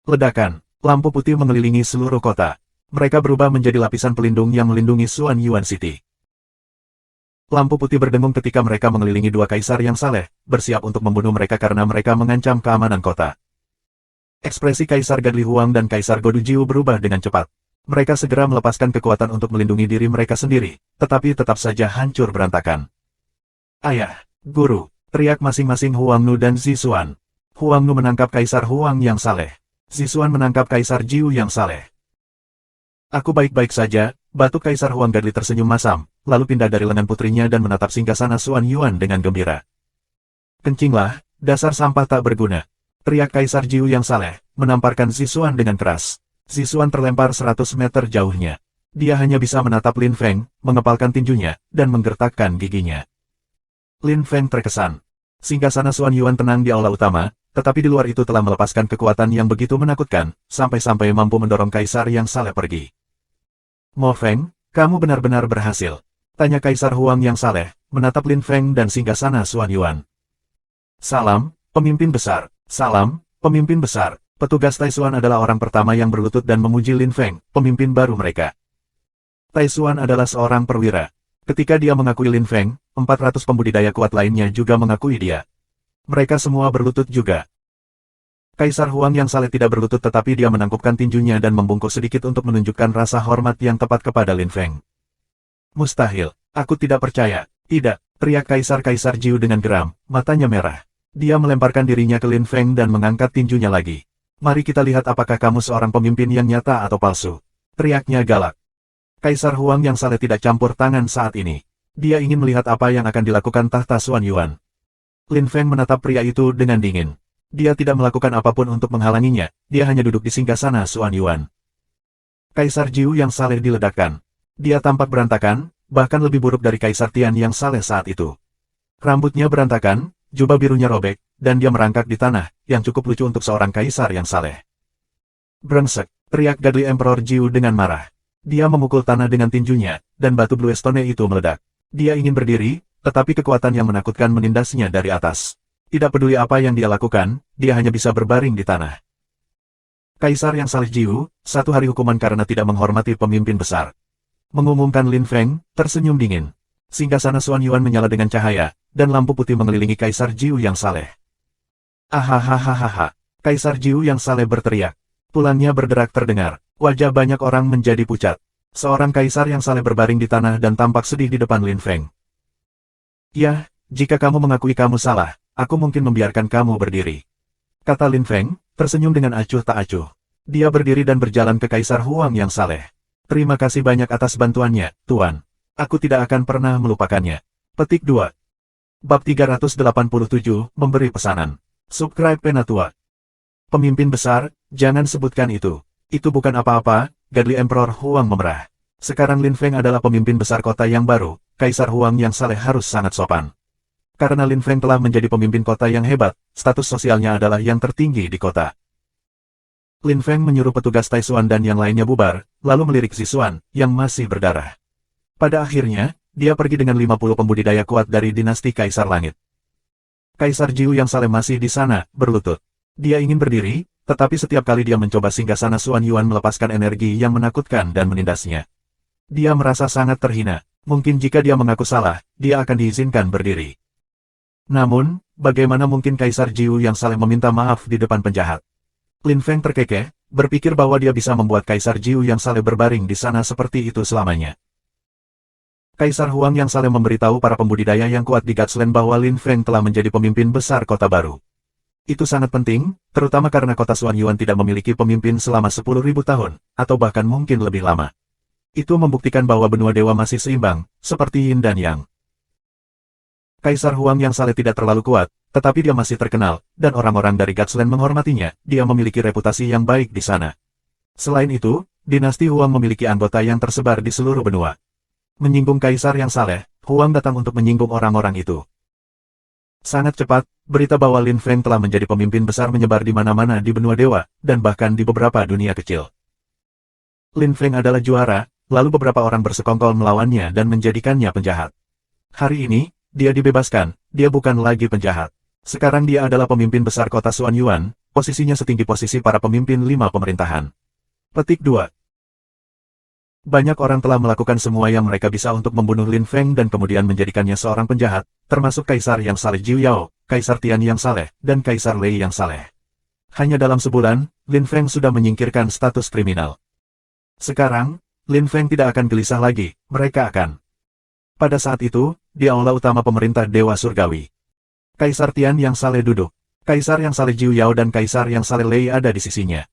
Ledakan. Lampu putih mengelilingi seluruh kota. Mereka berubah menjadi lapisan pelindung yang melindungi Xuan Yuan City. Lampu putih berdengung ketika mereka mengelilingi dua kaisar yang saleh, bersiap untuk membunuh mereka karena mereka mengancam keamanan kota. Ekspresi Kaisar Gadli Huang dan Kaisar Godu Jiu berubah dengan cepat. Mereka segera melepaskan kekuatan untuk melindungi diri mereka sendiri, tetapi tetap saja hancur berantakan. Ayah, guru, teriak masing-masing Huang Nu dan Zixuan. Huang Nu menangkap Kaisar Huang yang saleh. Zixuan menangkap Kaisar Jiu yang saleh. Aku baik-baik saja, batuk Kaisar Huang Gadli tersenyum masam, lalu pindah dari lengan putrinya dan menatap singgasana Xuan Yuan dengan gembira. Kencinglah, dasar sampah tak berguna. Teriak Kaisar Jiu yang saleh, menamparkan Zixuan dengan keras. Zixuan terlempar 100 meter jauhnya. Dia hanya bisa menatap Lin Feng, mengepalkan tinjunya, dan menggertakkan giginya. Lin Feng terkesan. Singgasana Xuan Yuan tenang di aula utama, tetapi di luar itu telah melepaskan kekuatan yang begitu menakutkan, sampai-sampai mampu mendorong Kaisar yang saleh pergi. Mo Feng, kamu benar-benar berhasil. Tanya Kaisar Huang yang saleh, menatap Lin Feng dan singgasana Xuan Yuan. Salam, pemimpin besar. Salam, pemimpin besar. Petugas Taishuan adalah orang pertama yang berlutut dan memuji Lin Feng, pemimpin baru mereka. Taishuan adalah seorang perwira. Ketika dia mengakui Lin Feng, 400 pembudidaya kuat lainnya juga mengakui dia. Mereka semua berlutut juga. Kaisar Huang yang saleh tidak berlutut tetapi dia menangkupkan tinjunya dan membungkuk sedikit untuk menunjukkan rasa hormat yang tepat kepada Lin Feng. Mustahil, aku tidak percaya. Tidak, teriak Kaisar Jiu dengan geram, matanya merah. Dia melemparkan dirinya ke Lin Feng dan mengangkat tinjunya lagi. Mari kita lihat apakah kamu seorang pemimpin yang nyata atau palsu. Teriaknya galak. Kaisar Huang yang saleh tidak campur tangan saat ini. Dia ingin melihat apa yang akan dilakukan tahta Xuan Yuan. Lin Feng menatap pria itu dengan dingin. Dia tidak melakukan apapun untuk menghalanginya, dia hanya duduk di singgasana Xuan Yuan. Kaisar Jiu yang saleh diledakkan. Dia tampak berantakan, bahkan lebih buruk dari Kaisar Tian yang saleh saat itu. Rambutnya berantakan, jubah birunya robek, dan dia merangkak di tanah, yang cukup lucu untuk seorang kaisar yang saleh. Brengsek, teriak Gadli Emperor Jiu dengan marah. Dia memukul tanah dengan tinjunya, dan batu Blue Stone itu meledak. Dia ingin berdiri, tetapi kekuatan yang menakutkan menindasnya dari atas. Tidak peduli apa yang dia lakukan, dia hanya bisa berbaring di tanah. Kaisar yang saleh Jiu, 1 hari hukuman karena tidak menghormati pemimpin besar. Mengumumkan Lin Feng, tersenyum dingin. Singgasana Xuan Yuan menyala dengan cahaya, dan lampu putih mengelilingi Kaisar Jiu yang saleh. Ahahaha, Kaisar Jiu yang saleh berteriak. Tulangnya berderak terdengar, wajah banyak orang menjadi pucat. Seorang kaisar yang saleh berbaring di tanah dan tampak sedih di depan Lin Feng. Ya, jika kamu mengakui kamu salah, aku mungkin membiarkan kamu berdiri. Kata Lin Feng, tersenyum dengan acuh tak acuh. Dia berdiri dan berjalan ke Kaisar Huang yang saleh. Terima kasih banyak atas bantuannya, Tuan. Aku tidak akan pernah melupakannya. Petik 2. Bab 387, memberi pesanan. Subscribe Penatua. Pemimpin besar, jangan sebutkan itu. Itu bukan apa-apa, Gadli Emperor Huang memerah. Sekarang Lin Feng adalah pemimpin besar kota yang baru, Kaisar Huang yang saleh harus sangat sopan. Karena Lin Feng telah menjadi pemimpin kota yang hebat, status sosialnya adalah yang tertinggi di kota. Lin Feng menyuruh petugas Taishuan dan yang lainnya bubar, lalu melirik Zixuan, yang masih berdarah. Pada akhirnya, dia pergi dengan 50 pembudidaya kuat dari dinasti Kaisar Langit. Kaisar Jiu yang saleh masih di sana, berlutut. Dia ingin berdiri, tetapi setiap kali dia mencoba singgasana Xuan Yuan melepaskan energi yang menakutkan dan menindasnya. Dia merasa sangat terhina. Mungkin jika dia mengaku salah, dia akan diizinkan berdiri. Namun, bagaimana mungkin Kaisar Jiu yang saleh meminta maaf di depan penjahat? Lin Feng terkekeh, berpikir bahwa dia bisa membuat Kaisar Jiu yang saleh berbaring di sana seperti itu selamanya. Kaisar Huang yang saleh memberitahu para pembudidaya yang kuat di Gatsland bahwa Lin Feng telah menjadi pemimpin besar kota baru. Itu sangat penting, terutama karena kota Xuan Yuan tidak memiliki pemimpin selama 10.000 tahun, atau bahkan mungkin lebih lama. Itu membuktikan bahwa benua dewa masih seimbang, seperti Yin dan Yang. Kaisar Huang yang saleh tidak terlalu kuat, tetapi dia masih terkenal, dan orang-orang dari Gatsland menghormatinya, dia memiliki reputasi yang baik di sana. Selain itu, dinasti Huang memiliki anggota yang tersebar di seluruh benua. Menyinggung Kaisar yang saleh, Huang datang untuk menyinggung orang-orang itu. Sangat cepat, berita bahwa Lin Feng telah menjadi pemimpin besar menyebar di mana-mana di benua dewa, dan bahkan di beberapa dunia kecil. Lin Feng adalah juara, lalu beberapa orang bersekongkol melawannya dan menjadikannya penjahat. Hari ini, dia dibebaskan, dia bukan lagi penjahat. Sekarang dia adalah pemimpin besar kota Xuan Yuan, posisinya setinggi posisi para pemimpin 5 pemerintahan. Petik 2. Banyak orang telah melakukan semua yang mereka bisa untuk membunuh Lin Feng dan kemudian menjadikannya seorang penjahat, termasuk Kaisar yang saleh Jiu Yao, Kaisar Tian yang saleh, dan Kaisar Lei yang saleh. Hanya dalam sebulan, Lin Feng sudah menyingkirkan status kriminal. Sekarang, Lin Feng tidak akan gelisah lagi, mereka akan. Pada saat itu, di aula utama pemerintah Dewa Surgawi, Kaisar Tian yang saleh duduk. Kaisar yang saleh Jiu Yao dan Kaisar yang saleh Lei ada di sisinya.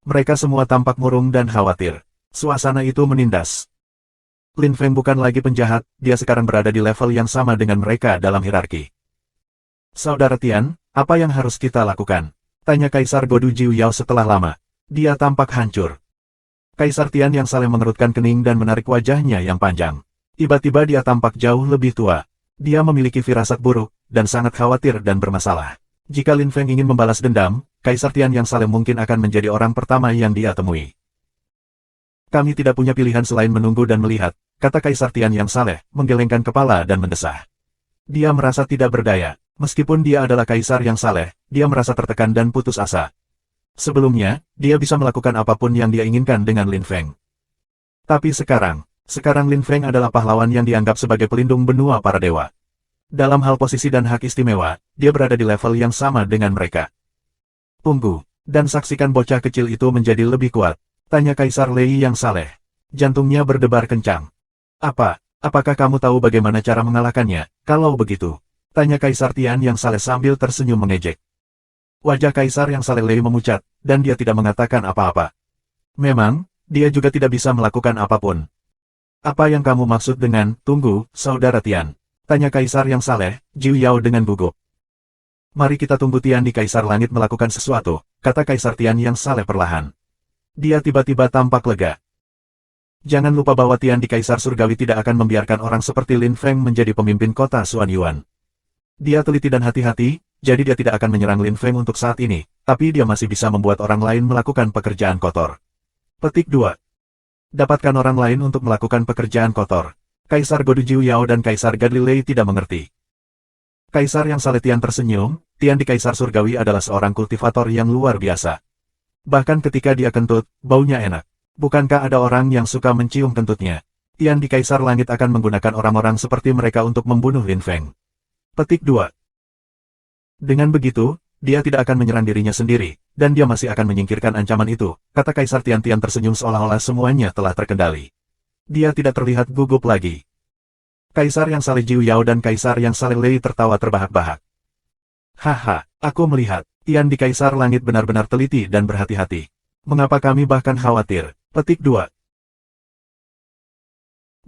Mereka semua tampak murung dan khawatir. Suasana itu menindas. Lin Feng bukan lagi penjahat, dia sekarang berada di level yang sama dengan mereka dalam hierarki. Saudara Tian, apa yang harus kita lakukan? Tanya Kaisar Godu Jiu Yao setelah lama. Dia tampak hancur. Kaisar Tian yang saleh mengerutkan kening dan menarik wajahnya yang panjang. Tiba-tiba dia tampak jauh lebih tua. Dia memiliki firasat buruk, dan sangat khawatir dan bermasalah. Jika Lin Feng ingin membalas dendam, Kaisar Tian yang saleh mungkin akan menjadi orang pertama yang dia temui. Kami tidak punya pilihan selain menunggu dan melihat, kata Kaisar Tian yang saleh, menggelengkan kepala dan mendesah. Dia merasa tidak berdaya. Meskipun dia adalah Kaisar yang saleh, dia merasa tertekan dan putus asa. Sebelumnya, dia bisa melakukan apapun yang dia inginkan dengan Lin Feng. Tapi sekarang Lin Feng adalah pahlawan yang dianggap sebagai pelindung benua para dewa. Dalam hal posisi dan hak istimewa, dia berada di level yang sama dengan mereka. Tunggu, dan saksikan bocah kecil itu menjadi lebih kuat, tanya Kaisar Lei yang saleh. Jantungnya berdebar kencang. Apakah kamu tahu bagaimana cara mengalahkannya? Kalau begitu, tanya Kaisar Tian yang saleh sambil tersenyum mengejek. Wajah Kaisar yang saleh Lei memucat, dan dia tidak mengatakan apa-apa. Memang, dia juga tidak bisa melakukan apapun. Apa yang kamu maksud dengan, tunggu, Saudara Tian? Tanya Kaisar yang saleh, Jiu Yao dengan gugup. Mari kita tunggu Tian di Kaisar Langit melakukan sesuatu, kata Kaisar Tian yang saleh perlahan. Dia tiba-tiba tampak lega. Jangan lupa bahwa Tian di Kaisar Surgawi tidak akan membiarkan orang seperti Lin Feng menjadi pemimpin kota Xuanyuan. Dia teliti dan hati-hati, jadi dia tidak akan menyerang Lin Feng untuk saat ini, tapi dia masih bisa membuat orang lain melakukan pekerjaan kotor. Petik 2. Dapatkan orang lain untuk melakukan pekerjaan kotor. Kaisar Godu Jiu Yao dan Kaisar Gadli Lei tidak mengerti. Kaisar yang saleh Tian tersenyum, Tian di Kaisar Surgawi adalah seorang kultivator yang luar biasa. Bahkan ketika dia kentut, baunya enak. Bukankah ada orang yang suka mencium kentutnya? Tian di Kaisar Langit akan menggunakan orang-orang seperti mereka untuk membunuh Lin Feng. Petik 2. Dengan begitu, dia tidak akan menyerang dirinya sendiri, dan dia masih akan menyingkirkan ancaman itu, kata Kaisar Tian. Tian tersenyum seolah-olah semuanya telah terkendali. Dia tidak terlihat gugup lagi. Kaisar yang saleh Jiu Yao dan Kaisar yang saleh Lei tertawa terbahak-bahak. Haha, aku melihat, Tian di Kaisar Langit benar-benar teliti dan berhati-hati. Mengapa kami bahkan khawatir? Petik 2.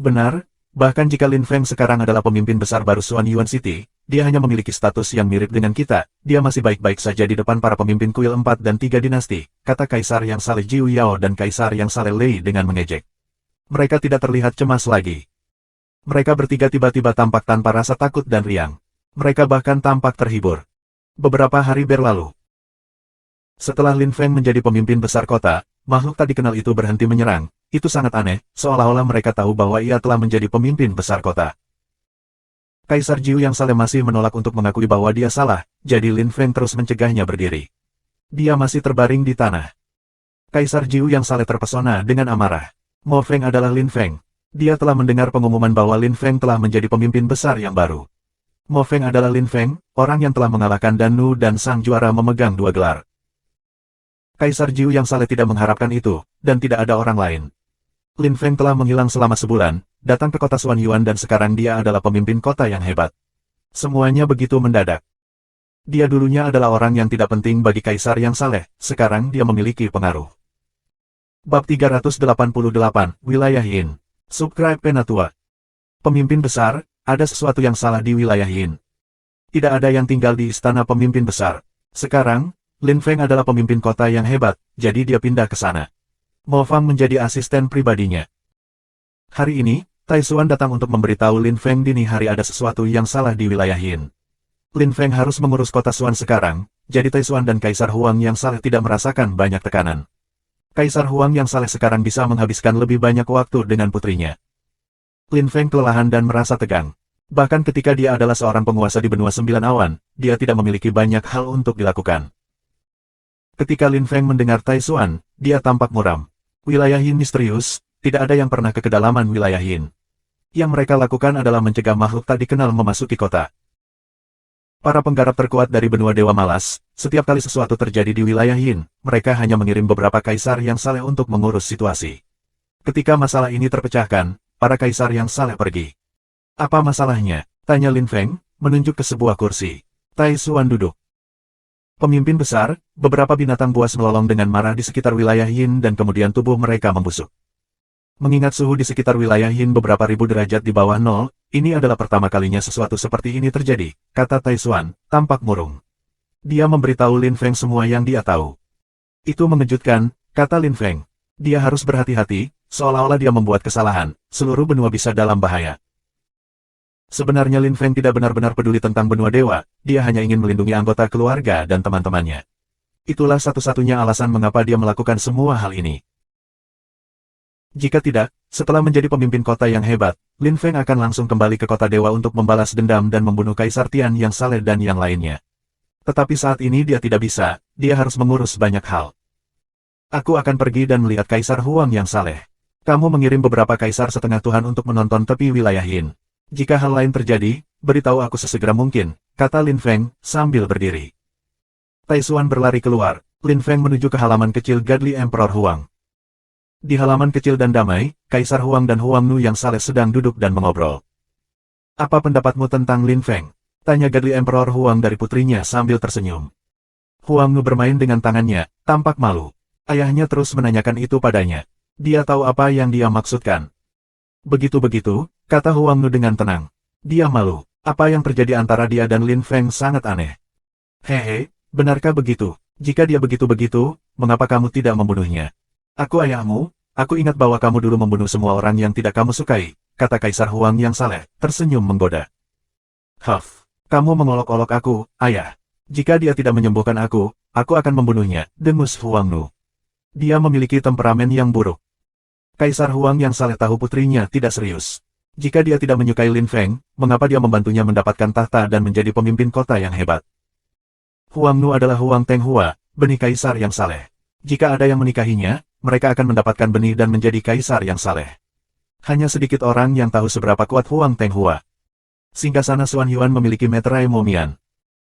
Benar, bahkan jika Lin Feng sekarang adalah pemimpin besar baru Xuanyuan City, dia hanya memiliki status yang mirip dengan kita, dia masih baik-baik saja di depan para pemimpin kuil 4 dan 3 dinasti, kata Kaisar yang saleh Jiu Yao dan Kaisar yang saleh Lei dengan mengejek. Mereka tidak terlihat cemas lagi. Mereka bertiga tiba-tiba tampak tanpa rasa takut dan riang. Mereka bahkan tampak terhibur. Beberapa hari berlalu. Setelah Lin Feng menjadi pemimpin besar kota, makhluk tak dikenal itu berhenti menyerang. Itu sangat aneh, seolah-olah mereka tahu bahwa ia telah menjadi pemimpin besar kota. Kaisar Jiu yang saleh masih menolak untuk mengakui bahwa dia salah, jadi Lin Feng terus mencegahnya berdiri. Dia masih terbaring di tanah. Kaisar Jiu yang saleh terpesona dengan amarah. Mo Feng adalah Lin Feng. Dia telah mendengar pengumuman bahwa Lin Feng telah menjadi pemimpin besar yang baru. Mo Feng adalah Lin Feng, orang yang telah mengalahkan Dan Nu dan sang juara memegang 2 gelar. Kaisar Jiu yang saleh tidak mengharapkan itu, dan tidak ada orang lain. Lin Feng telah menghilang selama sebulan, datang ke kota Xuanyuan dan sekarang dia adalah pemimpin kota yang hebat. Semuanya begitu mendadak. Dia dulunya adalah orang yang tidak penting bagi Kaisar yang saleh, sekarang dia memiliki pengaruh. Bab 388, Wilayah Yin. Subscribe Penatua. Pemimpin besar, ada sesuatu yang salah di wilayah Yin. Tidak ada yang tinggal di istana pemimpin besar. Sekarang, Lin Feng adalah pemimpin kota yang hebat, jadi dia pindah ke sana. Mo Fang menjadi asisten pribadinya. Hari ini, Tai Xuan datang untuk memberitahu Lin Feng dini hari ada sesuatu yang salah di wilayah Yin. Lin Feng harus mengurus kota Xuan sekarang, jadi Tai Xuan dan Kaisar Huang yang saleh tidak merasakan banyak tekanan. Kaisar Huang yang saleh sekarang bisa menghabiskan lebih banyak waktu dengan putrinya. Lin Feng kelelahan dan merasa tegang. Bahkan ketika dia adalah seorang penguasa di benua 9 awan, dia tidak memiliki banyak hal untuk dilakukan. Ketika Lin Feng mendengar Tai Xuan, dia tampak muram. Wilayah Yin misterius, tidak ada yang pernah ke kedalaman wilayah Yin. Yang mereka lakukan adalah mencegah makhluk tak dikenal memasuki kota. Para penggarap terkuat dari benua Dewa Malas, setiap kali sesuatu terjadi di wilayah Yin, mereka hanya mengirim beberapa kaisar yang saleh untuk mengurus situasi. Ketika masalah ini terpecahkan, para kaisar yang saleh pergi. Apa masalahnya? Tanya Lin Feng, menunjuk ke sebuah kursi. Tai Xuan duduk. Pemimpin besar, beberapa binatang buas melolong dengan marah di sekitar wilayah Yin dan kemudian tubuh mereka membusuk. Mengingat suhu di sekitar wilayah Yin beberapa ribu derajat di bawah nol, ini adalah pertama kalinya sesuatu seperti ini terjadi, kata Tai Xuan, tampak murung. Dia memberitahu Lin Feng semua yang dia tahu. Itu mengejutkan, kata Lin Feng. Dia harus berhati-hati, seolah-olah dia membuat kesalahan, seluruh benua bisa dalam bahaya. Sebenarnya Lin Feng tidak benar-benar peduli tentang benua dewa, dia hanya ingin melindungi anggota keluarga dan teman-temannya. Itulah satu-satunya alasan mengapa dia melakukan semua hal ini. Jika tidak, setelah menjadi pemimpin kota yang hebat, Lin Feng akan langsung kembali ke kota dewa untuk membalas dendam dan membunuh Kaisar Tian yang saleh dan yang lainnya. Tetapi saat ini dia tidak bisa, dia harus mengurus banyak hal. Aku akan pergi dan melihat Kaisar Huang yang saleh. Kamu mengirim beberapa kaisar setengah Tuhan untuk menonton tepi wilayah Yin. Jika hal lain terjadi, beritahu aku sesegera mungkin, kata Lin Feng, sambil berdiri. Tai Xuan berlari keluar, Lin Feng menuju ke halaman kecil Godly Emperor Huang. Di halaman kecil dan damai, Kaisar Huang dan Huang Nu yang saleh sedang duduk dan mengobrol. Apa pendapatmu tentang Lin Feng? Tanya Godly Emperor Huang dari putrinya sambil tersenyum. Huang Nu bermain dengan tangannya, tampak malu. Ayahnya terus menanyakan itu padanya. Dia tahu apa yang dia maksudkan. Begitu-begitu, kata Huang Nu dengan tenang. Dia malu. Apa yang terjadi antara dia dan Lin Feng sangat aneh. Hehe, benarkah begitu? Jika dia begitu-begitu, mengapa kamu tidak membunuhnya? Aku ayahmu, aku ingat bahwa kamu dulu membunuh semua orang yang tidak kamu sukai, kata Kaisar Huang yang saleh, tersenyum menggoda. Huff, kamu mengolok-olok aku, ayah. Jika dia tidak menyembuhkan aku akan membunuhnya, dengus Huang Nu. Dia memiliki temperamen yang buruk. Kaisar Huang yang saleh tahu putrinya tidak serius. Jika dia tidak menyukai Lin Feng, mengapa dia membantunya mendapatkan tahta dan menjadi pemimpin kota yang hebat? Huang Nu adalah Huang Teng Hua, benih kaisar yang saleh. Jika ada yang menikahinya, mereka akan mendapatkan benih dan menjadi kaisar yang saleh. Hanya sedikit orang yang tahu seberapa kuat Huang Teng Hua. Singgasana Xuan Yuan memiliki meterai momian.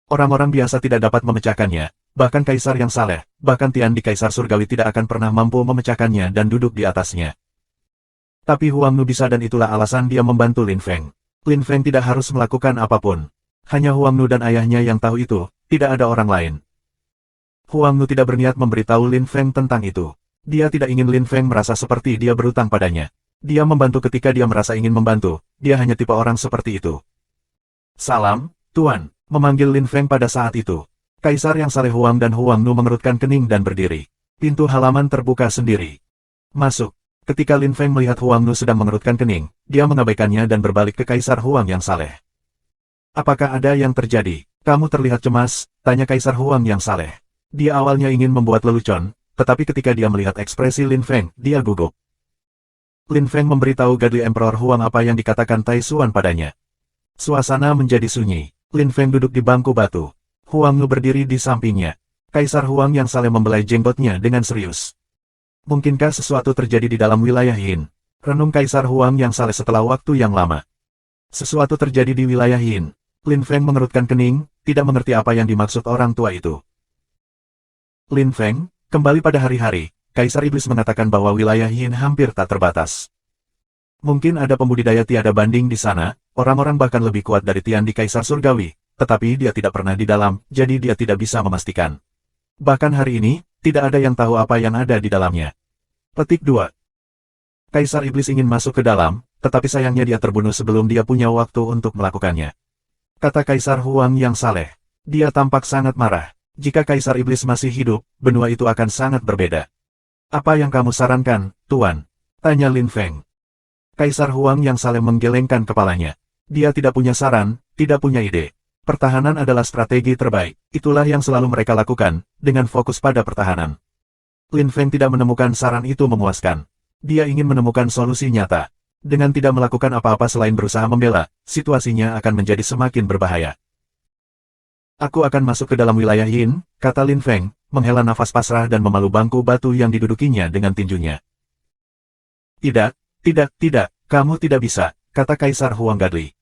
Orang-orang biasa tidak dapat memecahkannya, bahkan kaisar yang saleh, bahkan Tian di Kaisar Surgawi tidak akan pernah mampu memecahkannya dan duduk di atasnya. Tapi Huang Nu bisa dan itulah alasan dia membantu Lin Feng. Lin Feng tidak harus melakukan apapun. Hanya Huang Nu dan ayahnya yang tahu itu, tidak ada orang lain. Huang Nu tidak berniat memberitahu Lin Feng tentang itu. Dia tidak ingin Lin Feng merasa seperti dia berutang padanya. Dia membantu ketika dia merasa ingin membantu, dia hanya tipe orang seperti itu. Salam, Tuan, memanggil Lin Feng pada saat itu. Kaisar yang saleh Huang dan Huang Nu mengerutkan kening dan berdiri. Pintu halaman terbuka sendiri. Masuk. Ketika Lin Feng melihat Huang Nu sedang mengerutkan kening, dia mengabaikannya dan berbalik ke Kaisar Huang yang saleh. Apakah ada yang terjadi? Kamu terlihat cemas, tanya Kaisar Huang yang saleh. Dia awalnya ingin membuat lelucon, tetapi ketika dia melihat ekspresi Lin Feng, dia gugup. Lin Feng memberitahu Godly Emperor Huang apa yang dikatakan Tai Xuan padanya. Suasana menjadi sunyi. Lin Feng duduk di bangku batu. Huang Nu berdiri di sampingnya. Kaisar Huang yang saleh membelai jenggotnya dengan serius. Mungkinkah sesuatu terjadi di dalam wilayah Yin? Renung Kaisar Huang yang saleh setelah waktu yang lama. Sesuatu terjadi di wilayah Yin. Lin Feng mengerutkan kening, tidak mengerti apa yang dimaksud orang tua itu. Lin Feng, kembali pada hari-hari, Kaisar Iblis mengatakan bahwa wilayah Yin hampir tak terbatas. Mungkin ada pembudidaya tiada banding di sana, orang-orang bahkan lebih kuat dari Tian di Kaisar Surgawi, tetapi dia tidak pernah di dalam, jadi dia tidak bisa memastikan. Bahkan hari ini, tidak ada yang tahu apa yang ada di dalamnya. Petik 2. Kaisar Iblis ingin masuk ke dalam, tetapi sayangnya dia terbunuh sebelum dia punya waktu untuk melakukannya. Kata Kaisar Huang yang saleh. Dia tampak sangat marah. Jika Kaisar Iblis masih hidup, benua itu akan sangat berbeda. Apa yang kamu sarankan, Tuan? Tanya Lin Feng. Kaisar Huang yang saleh menggelengkan kepalanya. Dia tidak punya saran, tidak punya ide. Pertahanan adalah strategi terbaik. Itulah yang selalu mereka lakukan, dengan fokus pada pertahanan. Lin Feng tidak menemukan saran itu memuaskan. Dia ingin menemukan solusi nyata. Dengan tidak melakukan apa-apa selain berusaha membela, situasinya akan menjadi semakin berbahaya. Aku akan masuk ke dalam wilayah Yin, kata Lin Feng, menghela nafas pasrah dan memalu bangku batu yang didudukinya dengan tinjunya. Tidak, tidak, kamu tidak bisa, kata Kaisar Huang Gadli.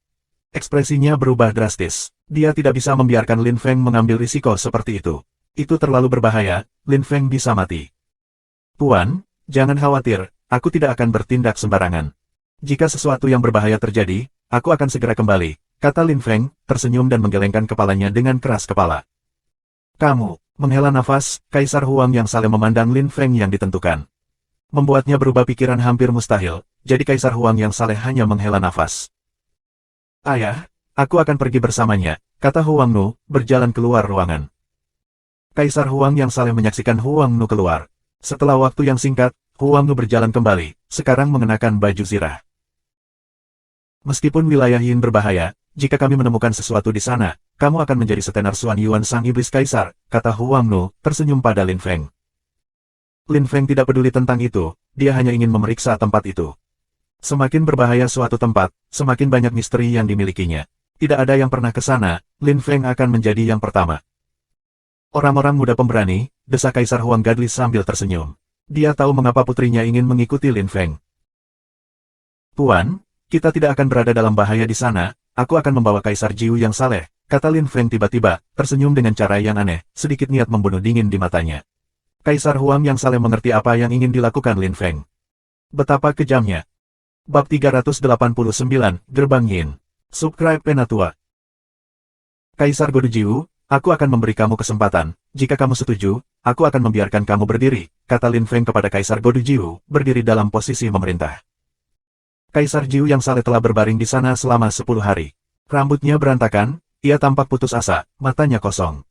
Ekspresinya berubah drastis. Dia tidak bisa membiarkan Lin Feng mengambil risiko seperti itu. Itu terlalu berbahaya, Lin Feng bisa mati. Tuan, jangan khawatir, aku tidak akan bertindak sembarangan. Jika sesuatu yang berbahaya terjadi, aku akan segera kembali, kata Lin Feng, tersenyum dan menggelengkan kepalanya dengan keras kepala. Kamu, menghela nafas, Kaisar Huang yang saleh memandang Lin Feng yang ditentukan. Membuatnya berubah pikiran hampir mustahil, jadi Kaisar Huang yang saleh hanya menghela nafas. Ayah, aku akan pergi bersamanya, kata Huang Nu, berjalan keluar ruangan. Kaisar Huang yang saleh menyaksikan Huang Nu keluar. Setelah waktu yang singkat, Huang Nu berjalan kembali, sekarang mengenakan baju zirah. Meskipun wilayah Yin berbahaya, jika kami menemukan sesuatu di sana, kamu akan menjadi setenar Xuan Yuan Sang Iblis Kaisar, kata Huang Nu, tersenyum pada Lin Feng. Lin Feng tidak peduli tentang itu, dia hanya ingin memeriksa tempat itu. Semakin berbahaya suatu tempat, semakin banyak misteri yang dimilikinya. Tidak ada yang pernah ke sana, Lin Feng akan menjadi yang pertama. Orang-orang muda pemberani, desa Kaisar Huang Gadli sambil tersenyum. Dia tahu mengapa putrinya ingin mengikuti Lin Feng. Tuan, kita tidak akan berada dalam bahaya di sana, aku akan membawa Kaisar Jiu yang saleh, kata Lin Feng tiba-tiba, tersenyum dengan cara yang aneh, sedikit niat membunuh dingin di matanya. Kaisar Huang yang saleh mengerti apa yang ingin dilakukan Lin Feng. Betapa kejamnya. Bab 389, Gerbang Yin. Subscribe Penatua. Kaisar Godu Jiu, aku akan memberi kamu kesempatan, jika kamu setuju, aku akan membiarkan kamu berdiri, kata Lin Feng kepada Kaisar Godu Jiu, berdiri dalam posisi memerintah. Kaisar Jiu yang saleh telah berbaring di sana selama 10 hari. Rambutnya berantakan, ia tampak putus asa, matanya kosong.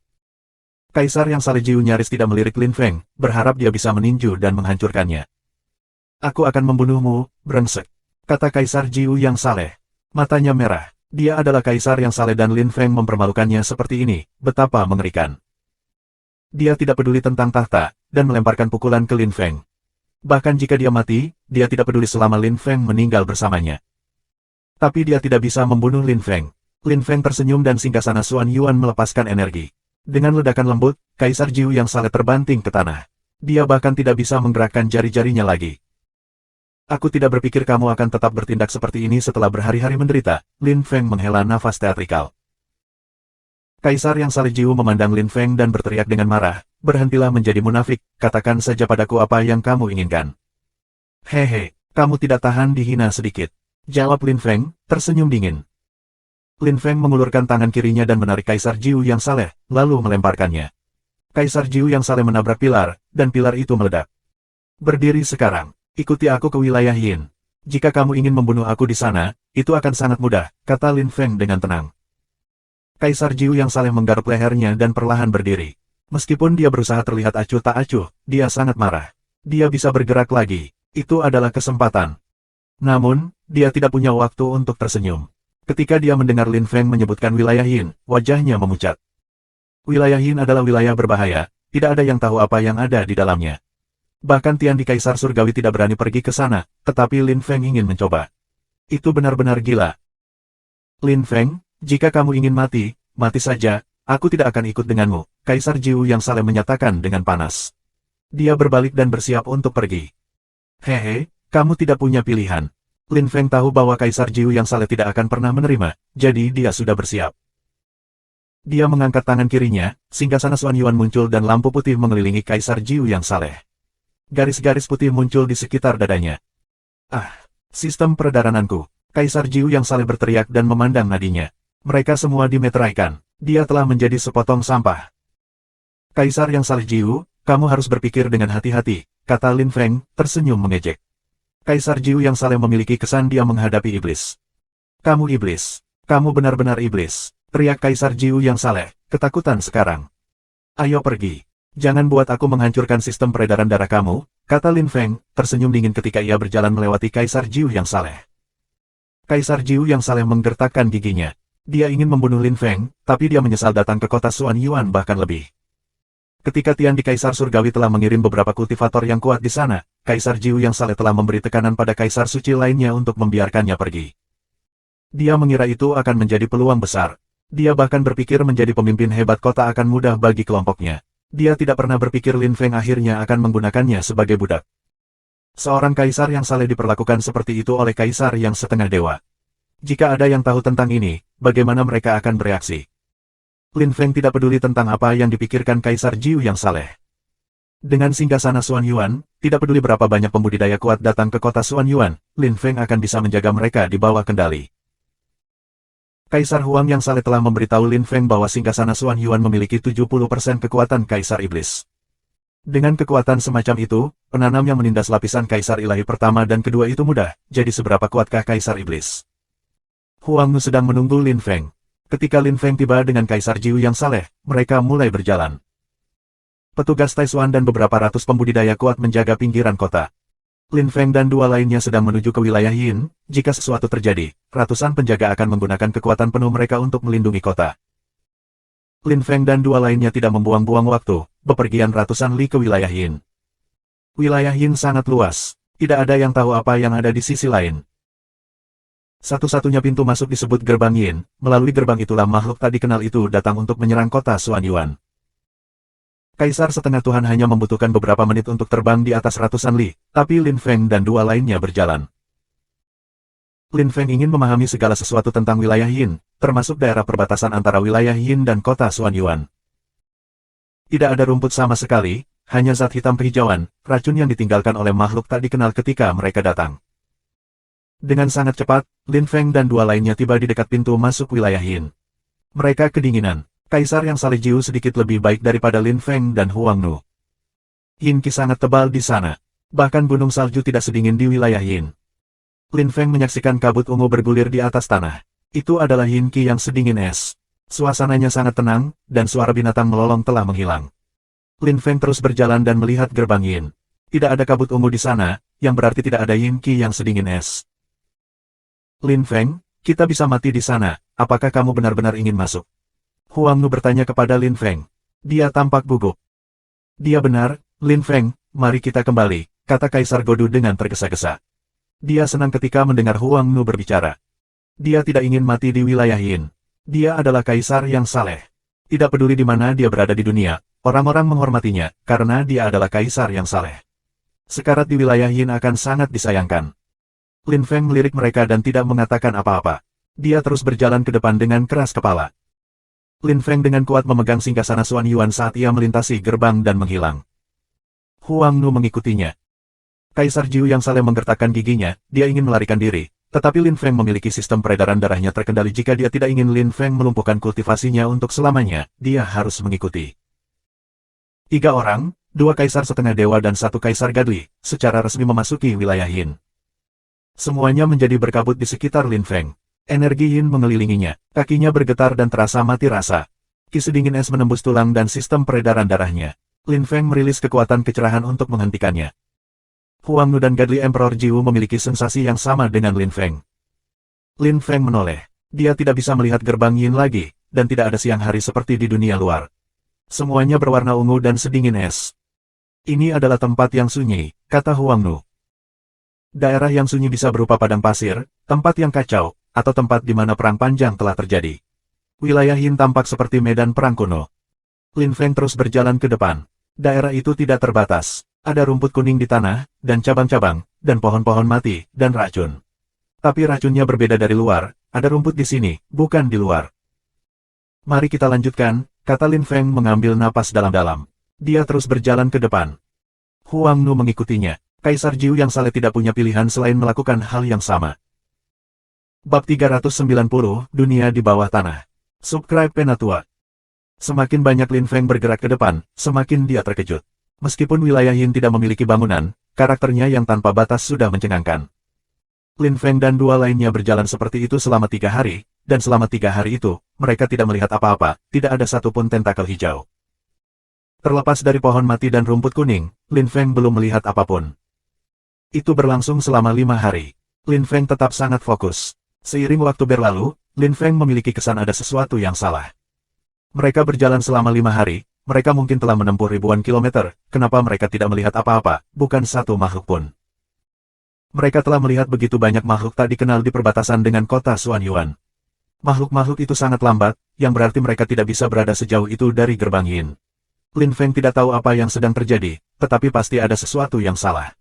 Kaisar yang saleh Jiu nyaris tidak melirik Lin Feng, berharap dia bisa meninju dan menghancurkannya. Aku akan membunuhmu, brengsek, kata Kaisar Jiu yang saleh. Matanya merah. Dia adalah Kaisar yang saleh dan Lin Feng mempermalukannya seperti ini, betapa mengerikan. Dia tidak peduli tentang tahta, dan melemparkan pukulan ke Lin Feng. Bahkan jika dia mati, dia tidak peduli selama Lin Feng meninggal bersamanya. Tapi dia tidak bisa membunuh Lin Feng. Lin Feng tersenyum dan singgasana Xuan Yuan melepaskan energi. Dengan ledakan lembut, Kaisar Jiu yang saleh terbanting ke tanah. Dia bahkan tidak bisa menggerakkan jari-jarinya lagi. Aku tidak berpikir kamu akan tetap bertindak seperti ini setelah berhari-hari menderita, Lin Feng menghela nafas teatrikal. Kaisar yang saleh Jiu memandang Lin Feng dan berteriak dengan marah, berhentilah menjadi munafik, katakan saja padaku apa yang kamu inginkan. Hehe, kamu tidak tahan dihina sedikit, jawab Lin Feng, tersenyum dingin. Lin Feng mengulurkan tangan kirinya dan menarik Kaisar Jiu yang saleh, lalu melemparkannya. Kaisar Jiu yang saleh menabrak pilar, dan pilar itu meledak. Berdiri sekarang, ikuti aku ke wilayah Yin. Jika kamu ingin membunuh aku di sana, itu akan sangat mudah, kata Lin Feng dengan tenang. Kaisar Jiu yang saleh menggaruk lehernya dan perlahan berdiri. Meskipun dia berusaha terlihat acuh tak acuh, dia sangat marah. Dia bisa bergerak lagi. Itu adalah kesempatan. Namun, dia tidak punya waktu untuk tersenyum. Ketika dia mendengar Lin Feng menyebutkan wilayah Yin, wajahnya memucat. Wilayah Yin adalah wilayah berbahaya, tidak ada yang tahu apa yang ada di dalamnya. Bahkan Tian di Kaisar Surgawi tidak berani pergi ke sana, tetapi Lin Feng ingin mencoba. Itu benar-benar gila. Lin Feng, jika kamu ingin mati, mati saja, aku tidak akan ikut denganmu, Kaisar Jiu yang saleh menyatakan dengan panas. Dia berbalik dan bersiap untuk pergi. Hehe, kamu tidak punya pilihan. Lin Feng tahu bahwa Kaisar Jiu yang saleh tidak akan pernah menerima, jadi dia sudah bersiap. Dia mengangkat tangan kirinya, singgasana Xuan Yuan muncul dan lampu putih mengelilingi Kaisar Jiu yang saleh. Garis-garis putih muncul di sekitar dadanya. Ah, sistem peredarananku. Kaisar Jiu yang saleh berteriak dan memandang nadinya. Mereka semua dimeteraikan. Dia telah menjadi sepotong sampah. Kaisar yang saleh Jiu, kamu harus berpikir dengan hati-hati, kata Lin Feng, tersenyum mengejek. Kaisar Jiu yang saleh memiliki kesan dia menghadapi iblis. Kamu iblis. Kamu benar-benar iblis, teriak Kaisar Jiu yang saleh, ketakutan sekarang. Ayo pergi. Jangan buat aku menghancurkan sistem peredaran darah kamu, kata Lin Feng, tersenyum dingin ketika ia berjalan melewati Kaisar Jiu yang saleh. Kaisar Jiu yang saleh menggertakkan giginya. Dia ingin membunuh Lin Feng, tapi dia menyesal datang ke kota Xuan Yuan bahkan lebih. Ketika Tian di Kaisar Surgawi telah mengirim beberapa kultivator yang kuat di sana, Kaisar Jiu yang saleh telah memberi tekanan pada Kaisar Suci lainnya untuk membiarkannya pergi. Dia mengira itu akan menjadi peluang besar. Dia bahkan berpikir menjadi pemimpin hebat kota akan mudah bagi kelompoknya. Dia tidak pernah berpikir Lin Feng akhirnya akan menggunakannya sebagai budak. Seorang kaisar yang saleh diperlakukan seperti itu oleh kaisar yang setengah dewa. Jika ada yang tahu tentang ini, bagaimana mereka akan bereaksi? Lin Feng tidak peduli tentang apa yang dipikirkan Kaisar Jiu yang saleh. Dengan singgasana Xuan Yuan, tidak peduli berapa banyak pembudidaya kuat datang ke kota Xuan Yuan, Lin Feng akan bisa menjaga mereka di bawah kendali. Kaisar Huang yang saleh telah memberitahu Lin Feng bahwa singgasana Xuan Yuan memiliki 70% kekuatan Kaisar Iblis. Dengan kekuatan semacam itu, penanam yang menindas lapisan Kaisar Ilahi pertama dan kedua itu mudah, jadi seberapa kuatkah Kaisar Iblis? Huang Nu sedang menunggu Lin Feng. Ketika Lin Feng tiba dengan Kaisar Jiu yang saleh, mereka mulai berjalan. Petugas Taishuan dan beberapa ratus pembudidaya kuat menjaga pinggiran kota. Lin Feng dan dua lainnya sedang menuju ke wilayah Yin. Jika sesuatu terjadi, ratusan penjaga akan menggunakan kekuatan penuh mereka untuk melindungi kota. Lin Feng dan dua lainnya tidak membuang-buang waktu, bepergian ratusan li ke wilayah Yin. Wilayah Yin sangat luas, tidak ada yang tahu apa yang ada di sisi lain. Satu-satunya pintu masuk disebut Gerbang Yin, melalui gerbang itulah makhluk tak dikenal itu datang untuk menyerang kota Xuan Yuan. Kaisar setengah Tuhan hanya membutuhkan beberapa menit untuk terbang di atas ratusan li, tapi Lin Feng dan dua lainnya berjalan. Lin Feng ingin memahami segala sesuatu tentang wilayah Yin, termasuk daerah perbatasan antara wilayah Yin dan kota Xuan Yuan. Tidak ada rumput sama sekali, hanya zat hitam kehijauan, racun yang ditinggalkan oleh makhluk tak dikenal ketika mereka datang. Dengan sangat cepat, Lin Feng dan dua lainnya tiba di dekat pintu masuk wilayah Yin. Mereka kedinginan. Kaisar yang saleh Jiu sedikit lebih baik daripada Lin Feng dan Huang Nu. Yin Qi sangat tebal di sana. Bahkan gunung salju tidak sedingin di wilayah Yin. Lin Feng menyaksikan kabut ungu bergulir di atas tanah. Itu adalah Yin Qi yang sedingin es. Suasananya sangat tenang, dan suara binatang melolong telah menghilang. Lin Feng terus berjalan dan melihat gerbang Yin. Tidak ada kabut ungu di sana, yang berarti tidak ada Yin Qi yang sedingin es. Lin Feng, kita bisa mati di sana, apakah kamu benar-benar ingin masuk? Huang Nu bertanya kepada Lin Feng. Dia tampak gugup. Dia benar, Lin Feng, mari kita kembali, kata Kaisar Godu dengan tergesa-gesa. Dia senang ketika mendengar Huang Nu berbicara. Dia tidak ingin mati di wilayah Yin. Dia adalah Kaisar yang saleh. Tidak peduli di mana dia berada di dunia, orang-orang menghormatinya, karena dia adalah Kaisar yang saleh. Sekarat di wilayah Yin akan sangat disayangkan. Lin Feng melirik mereka dan tidak mengatakan apa-apa. Dia terus berjalan ke depan dengan keras kepala. Lin Feng dengan kuat memegang singgasana Xuan Yuan saat ia melintasi gerbang dan menghilang. Huang Nu mengikutinya. Kaisar Jiu yang saleh menggertakkan giginya, dia ingin melarikan diri, tetapi Lin Feng memiliki sistem peredaran darahnya terkendali. Jika dia tidak ingin Lin Feng melumpuhkan kultivasinya untuk selamanya, dia harus mengikuti. 3 orang, 2 kaisar setengah dewa dan 1 kaisar gadli, secara resmi memasuki wilayah Yin. Semuanya menjadi berkabut di sekitar Lin Feng. Energi Yin mengelilinginya, kakinya bergetar dan terasa mati rasa. Qi sedingin es menembus tulang dan sistem peredaran darahnya. Lin Feng merilis kekuatan kecerahan untuk menghentikannya. Huang Nu dan Gadli Emperor Jiu memiliki sensasi yang sama dengan Lin Feng. Lin Feng menoleh. Dia tidak bisa melihat gerbang Yin lagi, dan tidak ada siang hari seperti di dunia luar. Semuanya berwarna ungu dan sedingin es. Ini adalah tempat yang sunyi, kata Huang Nu. Daerah yang sunyi bisa berupa padang pasir, tempat yang kacau, atau tempat di mana perang panjang telah terjadi. Wilayah Yin tampak seperti medan perang kuno. Lin Feng terus berjalan ke depan. Daerah itu tidak terbatas. Ada rumput kuning di tanah, dan cabang-cabang, dan pohon-pohon mati, dan racun. Tapi racunnya berbeda dari luar, ada rumput di sini, bukan di luar. Mari kita lanjutkan, kata Lin Feng mengambil napas dalam-dalam. Dia terus berjalan ke depan. Huang Nu mengikutinya. Kaisar Jiu yang saleh tidak punya pilihan selain melakukan hal yang sama. Bab 390, Dunia di Bawah Tanah. Subscribe Penatua. Semakin banyak Lin Feng bergerak ke depan, semakin dia terkejut. Meskipun wilayah Yin tidak memiliki bangunan, karakternya yang tanpa batas sudah mencengangkan. Lin Feng dan 2 lainnya berjalan seperti itu selama 3 hari, dan selama 3 hari itu, mereka tidak melihat apa-apa, tidak ada satupun tentakel hijau. Terlepas dari pohon mati dan rumput kuning, Lin Feng belum melihat apapun. Itu berlangsung selama 5 hari. Lin Feng tetap sangat fokus. Seiring waktu berlalu, Lin Feng memiliki kesan ada sesuatu yang salah. Mereka berjalan selama 5 hari, mereka mungkin telah menempuh ribuan kilometer, kenapa mereka tidak melihat apa-apa, bukan satu makhluk pun. Mereka telah melihat begitu banyak makhluk tak dikenal di perbatasan dengan kota Xuan Yuan. Makhluk-makhluk itu sangat lambat, yang berarti mereka tidak bisa berada sejauh itu dari gerbang Yin. Lin Feng tidak tahu apa yang sedang terjadi, tetapi pasti ada sesuatu yang salah.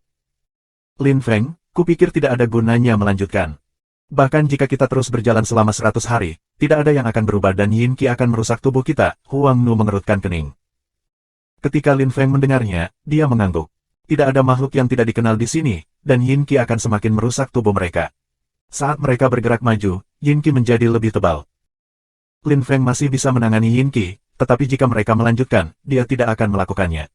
Lin Feng, kupikir tidak ada gunanya melanjutkan. Bahkan jika kita terus berjalan selama 100 hari, tidak ada yang akan berubah dan Yin Qi akan merusak tubuh kita, Huang Nu mengerutkan kening. Ketika Lin Feng mendengarnya, dia mengangguk. Tidak ada makhluk yang tidak dikenal di sini, dan Yin Qi akan semakin merusak tubuh mereka. Saat mereka bergerak maju, Yin Qi menjadi lebih tebal. Lin Feng masih bisa menangani Yin Qi, tetapi jika mereka melanjutkan, dia tidak akan melakukannya.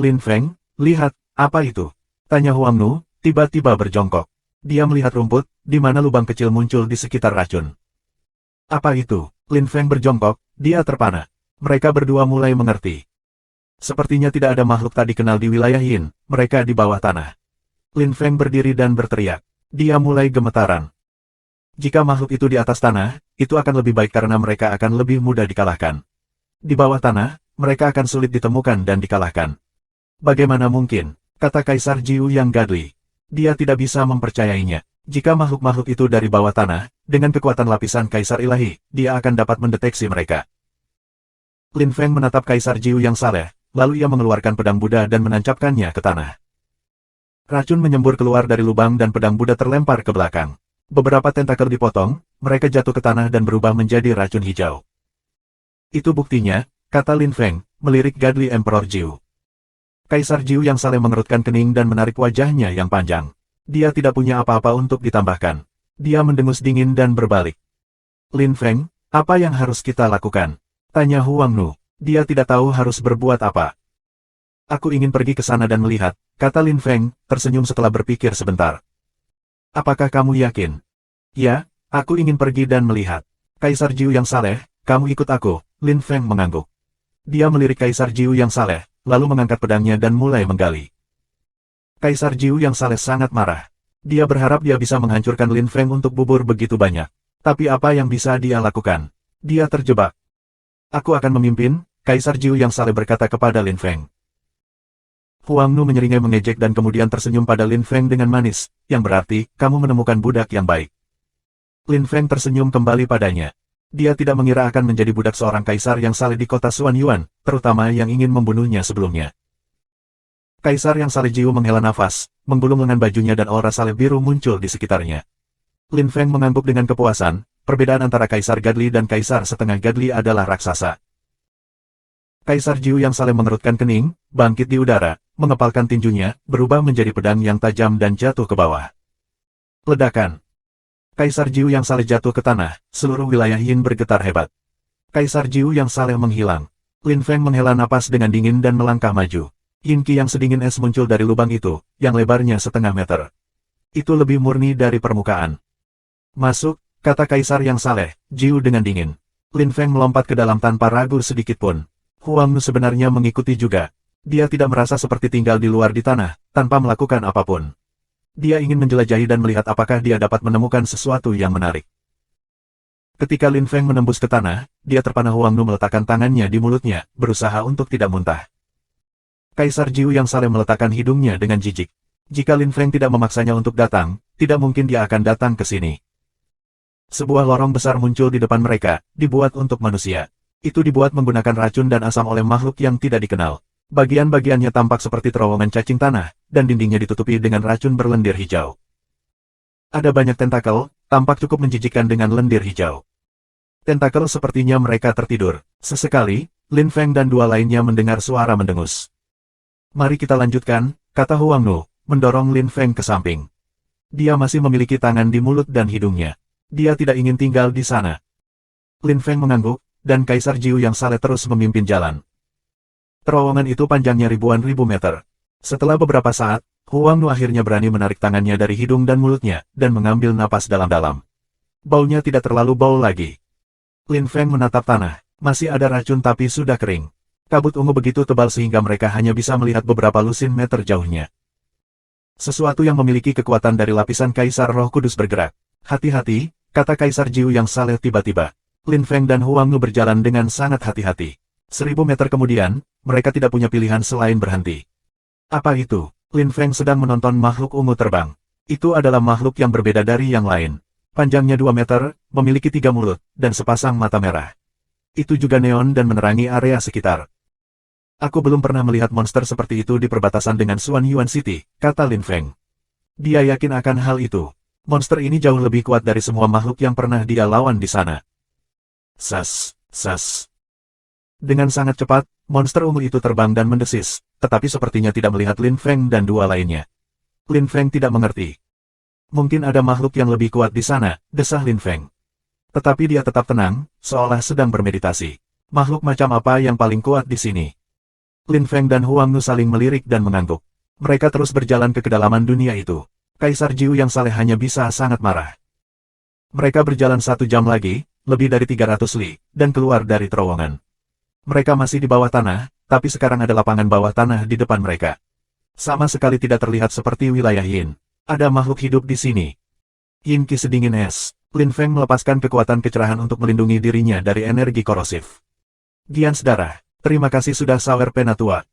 Lin Feng, lihat, apa itu? Tanya Huang Nu, tiba-tiba berjongkok. Dia melihat rumput, di mana lubang kecil muncul di sekitar racun. Apa itu? Lin Feng berjongkok, dia terpana. Mereka berdua mulai mengerti. Sepertinya tidak ada makhluk tak dikenal di wilayah Yin, mereka di bawah tanah. Lin Feng berdiri dan berteriak. Dia mulai gemetaran. Jika makhluk itu di atas tanah, itu akan lebih baik karena mereka akan lebih mudah dikalahkan. Di bawah tanah, mereka akan sulit ditemukan dan dikalahkan. Bagaimana mungkin? Kata Kaisar Jiu yang Gadli. Dia tidak bisa mempercayainya. Jika makhluk-makhluk itu dari bawah tanah, dengan kekuatan lapisan Kaisar Ilahi, dia akan dapat mendeteksi mereka. Lin Feng menatap Kaisar Jiu yang saleh, lalu ia mengeluarkan pedang Buddha dan menancapkannya ke tanah. Racun menyembur keluar dari lubang dan pedang Buddha terlempar ke belakang. Beberapa tentakel dipotong, mereka jatuh ke tanah dan berubah menjadi racun hijau. Itu buktinya, kata Lin Feng, melirik Gadli Emperor Jiu. Kaisar Jiu yang saleh mengerutkan kening dan menarik wajahnya yang panjang. Dia tidak punya apa-apa untuk ditambahkan. Dia mendengus dingin dan berbalik. Lin Feng, apa yang harus kita lakukan? Tanya Huang Nu. Dia tidak tahu harus berbuat apa. Aku ingin pergi ke sana dan melihat, kata Lin Feng, tersenyum setelah berpikir sebentar. Apakah kamu yakin? Ya, aku ingin pergi dan melihat. Kaisar Jiu yang saleh, kamu ikut aku, Lin Feng mengangguk. Dia melirik Kaisar Jiu yang saleh, lalu mengangkat pedangnya dan mulai menggali. Kaisar Jiu yang saleh sangat marah. Dia berharap dia bisa menghancurkan Lin Feng untuk bubur begitu banyak. Tapi apa yang bisa dia lakukan? Dia terjebak. Aku akan memimpin, Kaisar Jiu yang saleh berkata kepada Lin Feng. Huang Nu menyeringai mengejek dan kemudian tersenyum pada Lin Feng dengan manis, yang berarti, kamu menemukan budak yang baik. Lin Feng tersenyum kembali padanya. Dia tidak mengira akan menjadi budak seorang kaisar yang saleh di kota Xuan Yuan, terutama yang ingin membunuhnya sebelumnya. Kaisar yang saleh Jiu menghela nafas, menggulung lengan bajunya dan aura saleh biru muncul di sekitarnya. Lin Feng mengangguk dengan kepuasan, perbedaan antara Kaisar Gadli dan Kaisar setengah Gadli adalah raksasa. Kaisar Jiu yang saleh mengerutkan kening, bangkit di udara, mengepalkan tinjunya, berubah menjadi pedang yang tajam dan jatuh ke bawah. Ledakan. Kaisar Jiu yang saleh jatuh ke tanah, seluruh wilayah Yin bergetar hebat. Kaisar Jiu yang saleh menghilang. Lin Feng menghela napas dengan dingin dan melangkah maju. Yin Qi yang sedingin es muncul dari lubang itu, yang lebarnya setengah meter. Itu lebih murni dari permukaan. Masuk, kata Kaisar yang saleh, Jiu dengan dingin. Lin Feng melompat ke dalam tanpa ragu sedikit pun. Huang Nu sebenarnya mengikuti juga. Dia tidak merasa seperti tinggal di luar di tanah, tanpa melakukan apapun. Dia ingin menjelajahi dan melihat apakah dia dapat menemukan sesuatu yang menarik. Ketika Lin Feng menembus ke tanah, dia terpana. Huang Nu meletakkan tangannya di mulutnya, berusaha untuk tidak muntah. Kaisar Jiu yang saleh meletakkan hidungnya dengan jijik. Jika Lin Feng tidak memaksanya untuk datang, tidak mungkin dia akan datang ke sini. Sebuah lorong besar muncul di depan mereka, dibuat untuk manusia. Itu dibuat menggunakan racun dan asam oleh makhluk yang tidak dikenal. Bagian-bagiannya tampak seperti terowongan cacing tanah, dan dindingnya ditutupi dengan racun berlendir hijau. Ada banyak tentakel, tampak cukup menjijikkan dengan lendir hijau. Tentakel sepertinya mereka tertidur. Sesekali, Lin Feng dan dua lainnya mendengar suara mendengus. Mari kita lanjutkan, kata Huang Nu, mendorong Lin Feng ke samping. Dia masih memiliki tangan di mulut dan hidungnya. Dia tidak ingin tinggal di sana. Lin Feng mengangguk, dan Kaisar Jiu yang saleh terus memimpin jalan. Terowongan itu panjangnya ribuan ribu meter. Setelah beberapa saat, Huang Nu akhirnya berani menarik tangannya dari hidung dan mulutnya, dan mengambil napas dalam-dalam. Baunya tidak terlalu bau lagi. Lin Feng menatap tanah. Masih ada racun tapi sudah kering. Kabut ungu begitu tebal sehingga mereka hanya bisa melihat beberapa lusin meter jauhnya. Sesuatu yang memiliki kekuatan dari lapisan Kaisar Roh Kudus bergerak. Hati-hati, kata Kaisar Jiu yang saleh tiba-tiba. Lin Feng dan Huang Nu berjalan dengan sangat hati-hati. 1000 meter kemudian, mereka tidak punya pilihan selain berhenti. Apa itu? Lin Feng sedang menonton makhluk ungu terbang. Itu adalah makhluk yang berbeda dari yang lain. Panjangnya 2 meter, memiliki 3 mulut, dan sepasang mata merah. Itu juga neon dan menerangi area sekitar. Aku belum pernah melihat monster seperti itu di perbatasan dengan Xuan Yuan City, kata Lin Feng. Dia yakin akan hal itu. Monster ini jauh lebih kuat dari semua makhluk yang pernah dia lawan di sana. Sas, sas. Dengan sangat cepat, monster ungu itu terbang dan mendesis, tetapi sepertinya tidak melihat Lin Feng dan dua lainnya. Lin Feng tidak mengerti. Mungkin ada makhluk yang lebih kuat di sana, desah Lin Feng. Tetapi dia tetap tenang, seolah sedang bermeditasi. Makhluk macam apa yang paling kuat di sini? Lin Feng dan Huang Nu saling melirik dan mengangguk. Mereka terus berjalan ke kedalaman dunia itu. Kaisar Jiu yang saleh hanya bisa sangat marah. Mereka berjalan 1 jam lagi, lebih dari 300 li, dan keluar dari terowongan. Mereka masih di bawah tanah, tapi sekarang ada lapangan bawah tanah di depan mereka. Sama sekali tidak terlihat seperti wilayah Yin. Ada makhluk hidup di sini. Yin Qi sedingin es. Lin Feng melepaskan kekuatan kecerahan untuk melindungi dirinya dari energi korosif. Gians darah, terima kasih sudah sawer penatua.